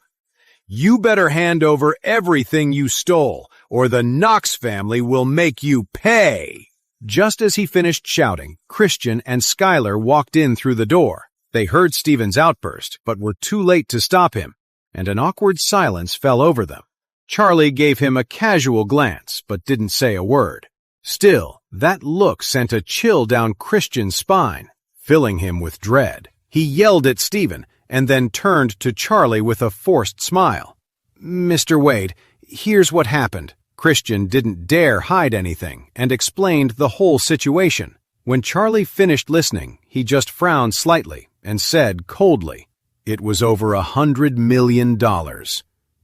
S1: You better hand over everything you stole, or the Knox family will make you pay!" Just as he finished shouting, Christian and Skylar walked in through the door. They heard Stephen's outburst, but were too late to stop him, and an awkward silence fell over them. Charlie gave him a casual glance, but didn't say a word. Still, that look sent a chill down Christian's spine, filling him with dread. He yelled at Stephen, and then turned to Charlie with a forced smile. "Mr. Wade, here's what happened." Christian didn't dare hide anything and explained the whole situation. When Charlie finished listening, he just frowned slightly and said coldly, "It was over $100 million.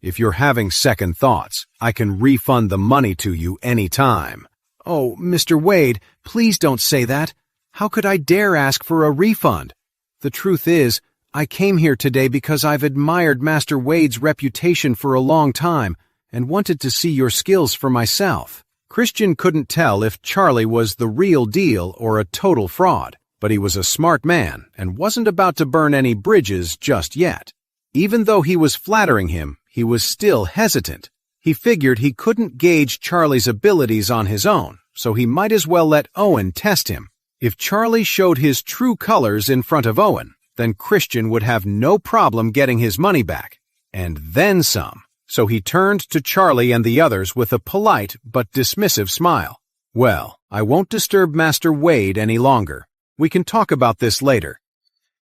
S1: If you're having second thoughts, I can refund the money to you any time." "Oh, Mr. Wade, please don't say that. How could I dare ask for a refund? The truth is, I came here today because I've admired Master Wade's reputation for a long time and wanted to see your skills for myself." Christian couldn't tell if Charlie was the real deal or a total fraud, but he was a smart man and wasn't about to burn any bridges just yet. Even though he was flattering him, he was still hesitant. He figured he couldn't gauge Charlie's abilities on his own, so he might as well let Owen test him. If Charlie showed his true colors in front of Owen, then Christian would have no problem getting his money back, and then some. So he turned to Charlie and the others with a polite but dismissive smile. "Well, I won't disturb Master Wade any longer. We can talk about this later.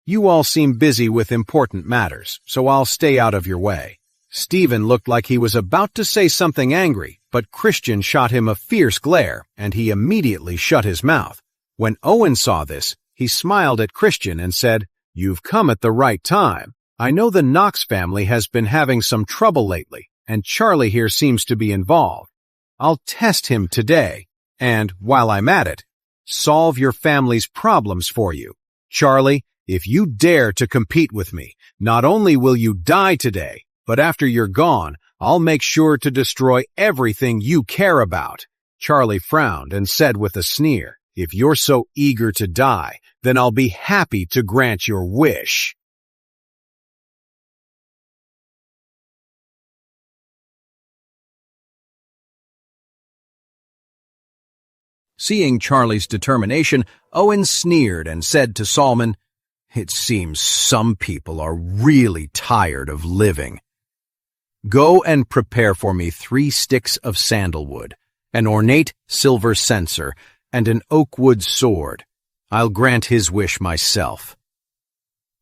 S1: You all seem busy with important matters, so I'll stay out of your way." Stephen looked like he was about to say something angry, but Christian shot him a fierce glare, and he immediately shut his mouth. When Owen saw this, he smiled at Christian and said, "You've come at the right time. I know the Knox family has been having some trouble lately, and Charlie here seems to be involved. I'll test him today, and, while I'm at it, solve your family's problems for you. Charlie, if you dare to compete with me, not only will you die today, but after you're gone, I'll make sure to destroy everything you care about." Charlie frowned and said with a sneer, "If you're so eager to die, then I'll be happy to grant your wish." Seeing Charlie's determination, Owen sneered and said to Solomon, "It seems some people are really tired of living. Go and prepare for me 3 sticks of sandalwood, an ornate silver censer, and an oak wood sword. I'll grant his wish myself."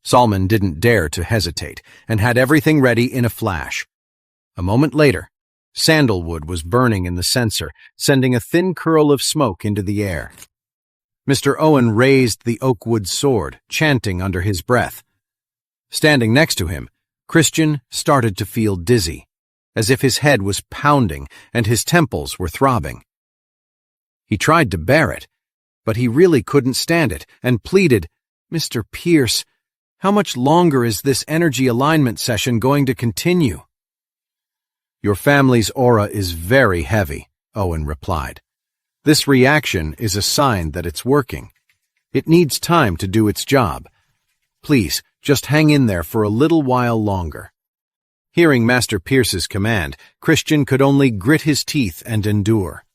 S1: Solomon didn't dare to hesitate and had everything ready in a flash. A moment later, sandalwood was burning in the censer, sending a thin curl of smoke into the air. Mr. Owen raised the oak wood sword, chanting under his breath. Standing next to him, Christian started to feel dizzy, as if his head was pounding and his temples were throbbing. He tried to bear it, but he really couldn't stand it and pleaded, "Mr. Pierce, how much longer is this energy alignment session going to continue?" "Your family's aura is very heavy," Owen replied. "This reaction is a sign that it's working. It needs time to do its job. Please, just hang in there for a little while longer." Hearing Master Pierce's command, Christian could only grit his teeth and endure.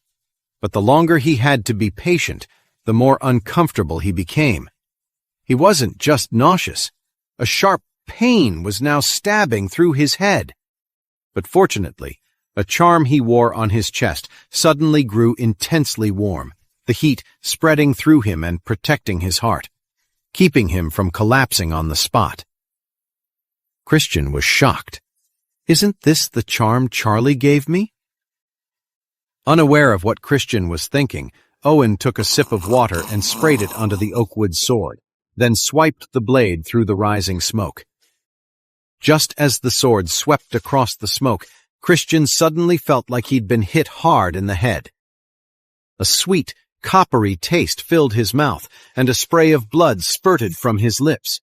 S1: But the longer he had to be patient, the more uncomfortable he became. He wasn't just nauseous. A sharp pain was now stabbing through his head. But fortunately, a charm he wore on his chest suddenly grew intensely warm, the heat spreading through him and protecting his heart, keeping him from collapsing on the spot. Christian was shocked. "Isn't this the charm Charlie gave me?" Unaware of what Christian was thinking, Owen took a sip of water and sprayed it onto the oak wood sword, then swiped the blade through the rising smoke. Just as the sword swept across the smoke, Christian suddenly felt like he'd been hit hard in the head. A sweet, coppery taste filled his mouth, and a spray of blood spurted from his lips.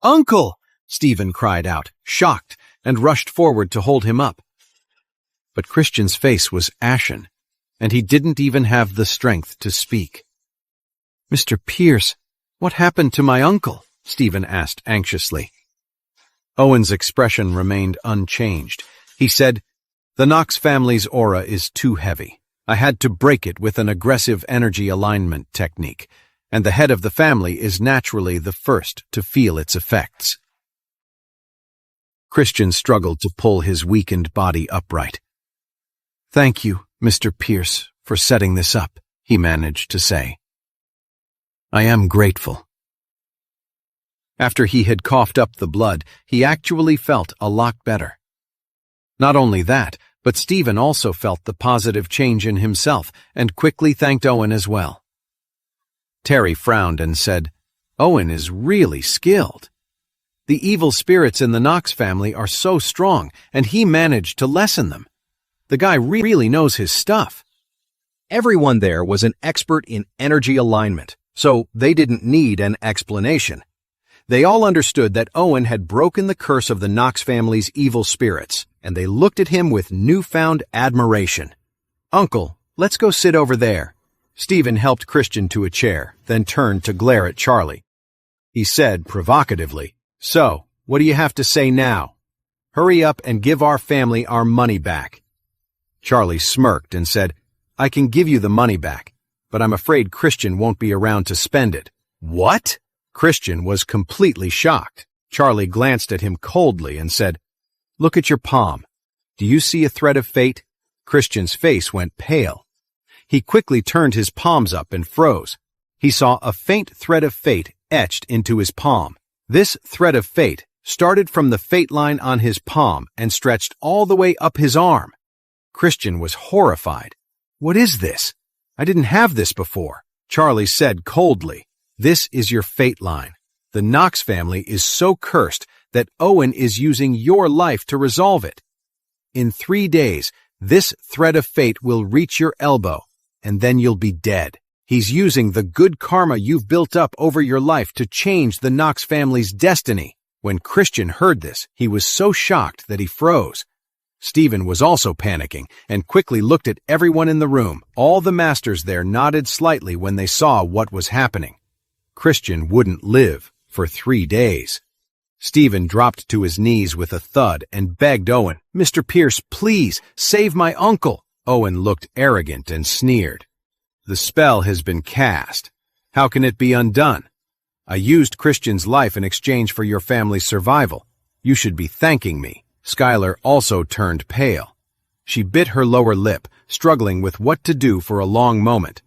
S1: "Uncle!" Stephen cried out, shocked, and rushed forward to hold him up. But Christian's face was ashen, and he didn't even have the strength to speak. "Mr. Pierce, what happened to my uncle?" Stephen asked anxiously. Owen's expression remained unchanged. He said, "The Knox family's aura is too heavy. I had to break it with an aggressive energy alignment technique, and the head of the family is naturally the first to feel its effects." Christian struggled to pull his weakened body upright. "Thank you, Mr. Pierce, for setting this up," he managed to say. "I am grateful." After he had coughed up the blood, he actually felt a lot better. Not only that, but Stephen also felt the positive change in himself and quickly thanked Owen as well. Terry frowned and said, "Owen is really skilled. The evil spirits in the Knox family are so strong, and he managed to lessen them. The guy really knows his stuff." Everyone there was an expert in energy alignment, so they didn't need an explanation. They all understood that Owen had broken the curse of the Knox family's evil spirits, and they looked at him with newfound admiration. "Uncle, let's go sit over there." Stephen helped Christian to a chair, then turned to glare at Charlie. He said provocatively, "So, what do you have to say now?" Hurry up and give our family our money back." Charlie smirked and said, "I can give you the money back, but I'm afraid Christian won't be around to spend it." "What?" Christian was completely shocked. Charlie glanced at him coldly and said, "Look at your palm. Do you see a thread of fate?" Christian's face went pale. He quickly turned his palms up and froze. He saw a faint thread of fate etched into his palm. This thread of fate started from the fate line on his palm and stretched all the way up his arm. Christian was horrified. "What is this? I didn't have this before." Charlie said coldly, "This is your fate line. The Knox family is so cursed that Owen is using your life to resolve it. In 3 days, this thread of fate will reach your elbow, and then you'll be dead. He's using the good karma you've built up over your life to change the Knox family's destiny." When Christian heard this, he was so shocked that he froze. Stephen was also panicking and quickly looked at everyone in the room. All the masters there nodded slightly when they saw what was happening. Christian wouldn't live for 3 days. Stephen dropped to his knees with a thud and begged Owen, "Mr. Pierce, please, save my uncle." Owen looked arrogant and sneered. "The spell has been cast. How can it be undone? I used Christian's life in exchange for your family's survival. You should be thanking me." Skylar also turned pale. She bit her lower lip, struggling with what to do for a long moment,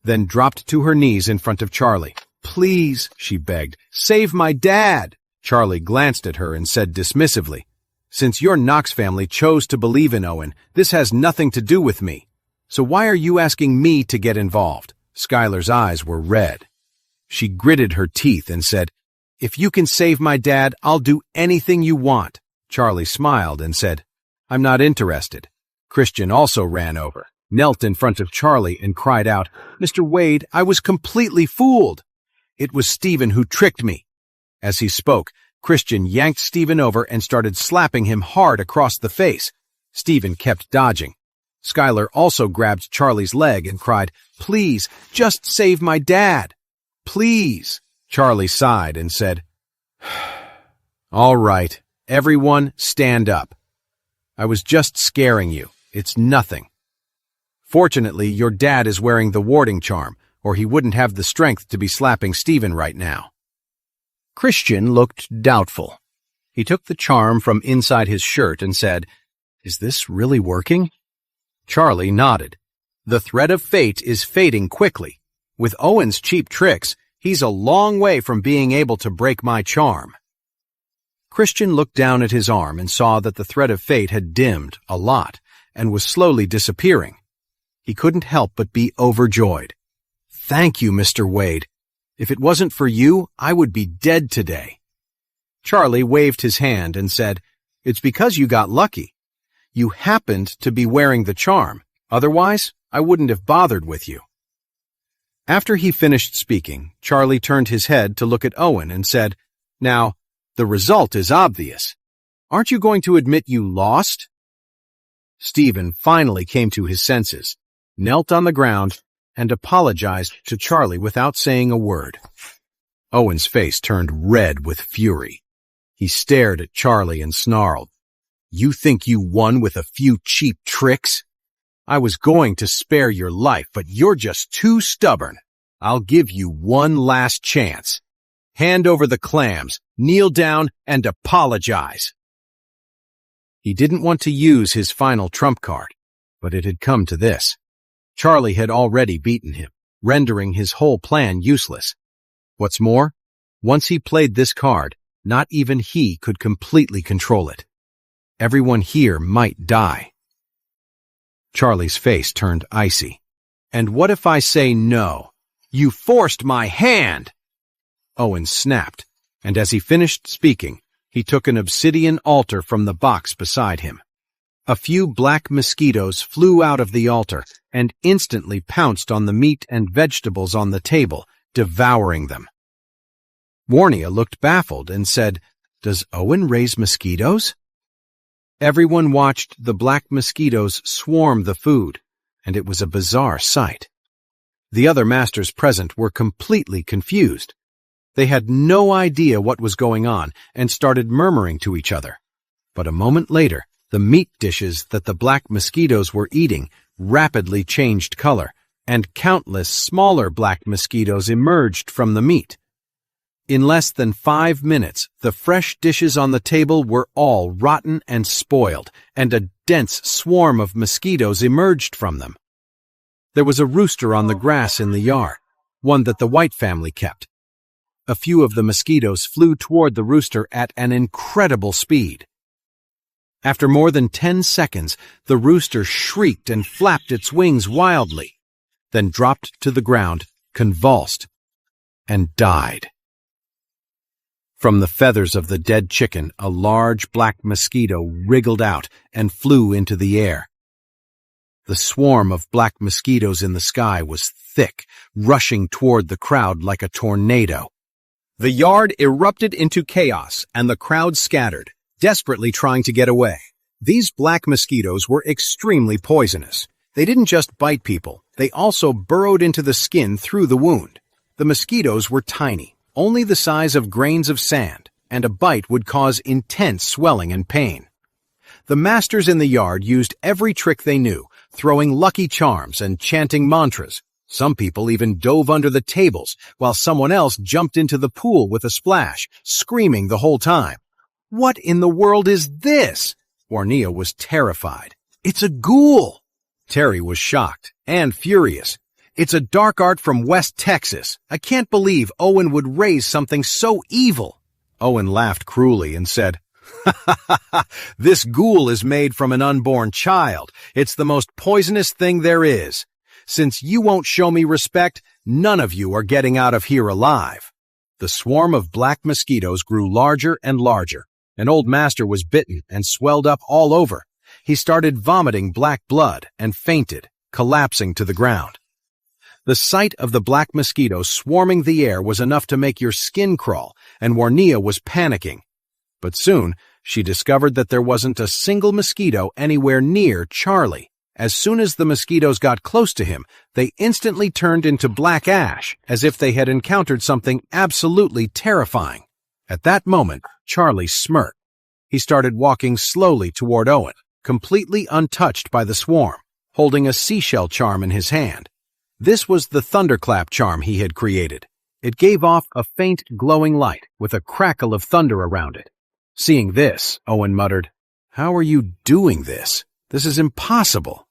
S1: then dropped to her knees in front of Charlie. "Please," she begged, "save my dad." Charlie glanced at her and said dismissively, "Since your Knox family chose to believe in Owen, this has nothing to do with me. So why are you asking me to get involved?" Skylar's eyes were red. She gritted her teeth and said, "If you can save my dad, I'll do anything you want." Charlie smiled and said, "I'm not interested." Christian also ran over, knelt in front of Charlie and cried out, "Mr. Wade, I was completely fooled. It was Stephen who tricked me." As he spoke, Christian yanked Stephen over and started slapping him hard across the face. Stephen kept dodging. Skylar also grabbed Charlie's leg and cried, "Please, just save my dad. Please." Charlie sighed and said, "All right, everyone stand up. I was just scaring you. It's nothing. Fortunately, your dad is wearing the warding charm, or he wouldn't have the strength to be slapping Stephen right now." Christian looked doubtful. He took the charm from inside his shirt and said, "Is this really working?" Charlie nodded. "The thread of fate is fading quickly. With Owen's cheap tricks, he's a long way from being able to break my charm." Christian looked down at his arm and saw that the thread of fate had dimmed a lot and was slowly disappearing. He couldn't help but be overjoyed. "Thank you, Mr. Wade. If it wasn't for you, I would be dead today." Charlie waved his hand and said, "It's because you got lucky. You happened to be wearing the charm. Otherwise, I wouldn't have bothered with you." After he finished speaking, Charlie turned his head to look at Owen and said, "Now, the result is obvious. Aren't you going to admit you lost?" Stephen finally came to his senses, knelt on the ground, and apologized to Charlie without saying a word. Owen's face turned red with fury. He stared at Charlie and snarled, "You think you won with a few cheap tricks? I was going to spare your life, but you're just too stubborn. I'll give you one last chance. Hand over the clams, kneel down, and apologize." He didn't want to use his final trump card, but it had come to this. Charlie had already beaten him, rendering his whole plan useless. What's more, once he played this card, not even he could completely control it. Everyone here might die. Charlie's face turned icy. "And what if I say no? You forced my hand!" Owen snapped, and as he finished speaking, he took an obsidian altar from the box beside him. A few black mosquitoes flew out of the altar and instantly pounced on the meat and vegetables on the table, devouring them. Warnia looked baffled and said, "Does Owen raise mosquitoes?" Everyone watched the black mosquitoes swarm the food, and it was a bizarre sight. The other masters present were completely confused. They had no idea what was going on and started murmuring to each other. But a moment later, the meat dishes that the black mosquitoes were eating rapidly changed color, and countless smaller black mosquitoes emerged from the meat. In less than 5 minutes, the fresh dishes on the table were all rotten and spoiled, and a dense swarm of mosquitoes emerged from them. There was a rooster on the grass in the yard, one that the White family kept. A few of the mosquitoes flew toward the rooster at an incredible speed. After more than 10 seconds, the rooster shrieked and flapped its wings wildly, then dropped to the ground, convulsed, and died. From the feathers of the dead chicken, a large black mosquito wriggled out and flew into the air. The swarm of black mosquitoes in the sky was thick, rushing toward the crowd like a tornado. The yard erupted into chaos, and the crowd scattered, desperately trying to get away. These black mosquitoes were extremely poisonous. They didn't just bite people, they also burrowed into the skin through the wound. The mosquitoes were tiny, only the size of grains of sand, and a bite would cause intense swelling and pain. The masters in the yard used every trick they knew, throwing lucky charms and chanting mantras. Some people even dove under the tables, while someone else jumped into the pool with a splash, screaming the whole time. "What in the world is this?" Warnia was terrified. "It's a ghoul!" Terry was shocked and furious. "It's a dark art from West Texas. I can't believe Owen would raise something so evil." Owen laughed cruelly and said, "This ghoul is made from an unborn child. It's the most poisonous thing there is. Since you won't show me respect, none of you are getting out of here alive." The swarm of black mosquitoes grew larger and larger. An old master was bitten and swelled up all over. He started vomiting black blood and fainted, collapsing to the ground. The sight of the black mosquitoes swarming the air was enough to make your skin crawl, and Warnia was panicking. But soon, she discovered that there wasn't a single mosquito anywhere near Charlie. As soon as the mosquitoes got close to him, they instantly turned into black ash, as if they had encountered something absolutely terrifying. At that moment, Charlie smirked. He started walking slowly toward Owen, completely untouched by the swarm, holding a seashell charm in his hand. This was the thunderclap charm he had created. It gave off a faint glowing light with a crackle of thunder around it. Seeing this, Owen muttered, "How are you doing this? This is impossible."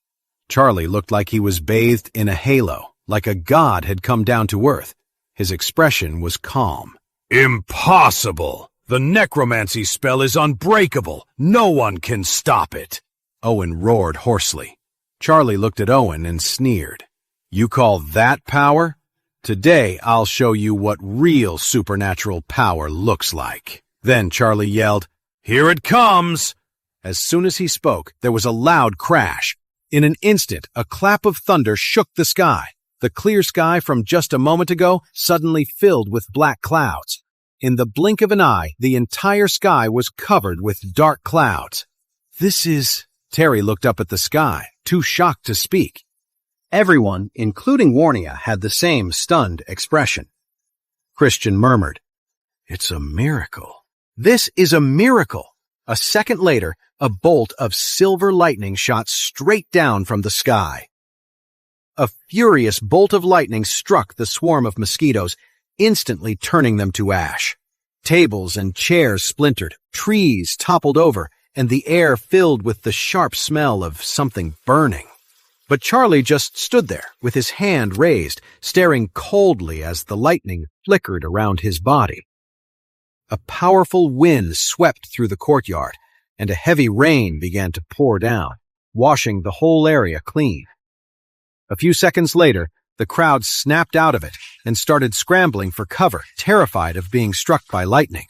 S1: Charlie looked like he was bathed in a halo, like a god had come down to earth. His expression was calm. "Impossible! The necromancy spell is unbreakable. No one can stop it," Owen roared hoarsely. Charlie looked at Owen and sneered. "You call that power? Today I'll show you what real supernatural power looks like." Then Charlie yelled, "Here it comes!" As soon as he spoke, there was a loud crash. In an instant, a clap of thunder shook the sky. The clear sky from just a moment ago suddenly filled with black clouds. In the blink of an eye, the entire sky was covered with dark clouds. "This is—" Terry looked up at the sky, too shocked to speak. Everyone, including Warnia, had the same stunned expression. Christian murmured, "It's a miracle." "This is a miracle." A second later, a bolt of silver lightning shot straight down from the sky. A furious bolt of lightning struck the swarm of mosquitoes, instantly turning them to ash. Tables and chairs splintered, trees toppled over, and the air filled with the sharp smell of something burning. But Charlie just stood there, with his hand raised, staring coldly as the lightning flickered around his body. A powerful wind swept through the courtyard, and a heavy rain began to pour down, washing the whole area clean. A few seconds later, the crowd snapped out of it and started scrambling for cover, terrified of being struck by lightning.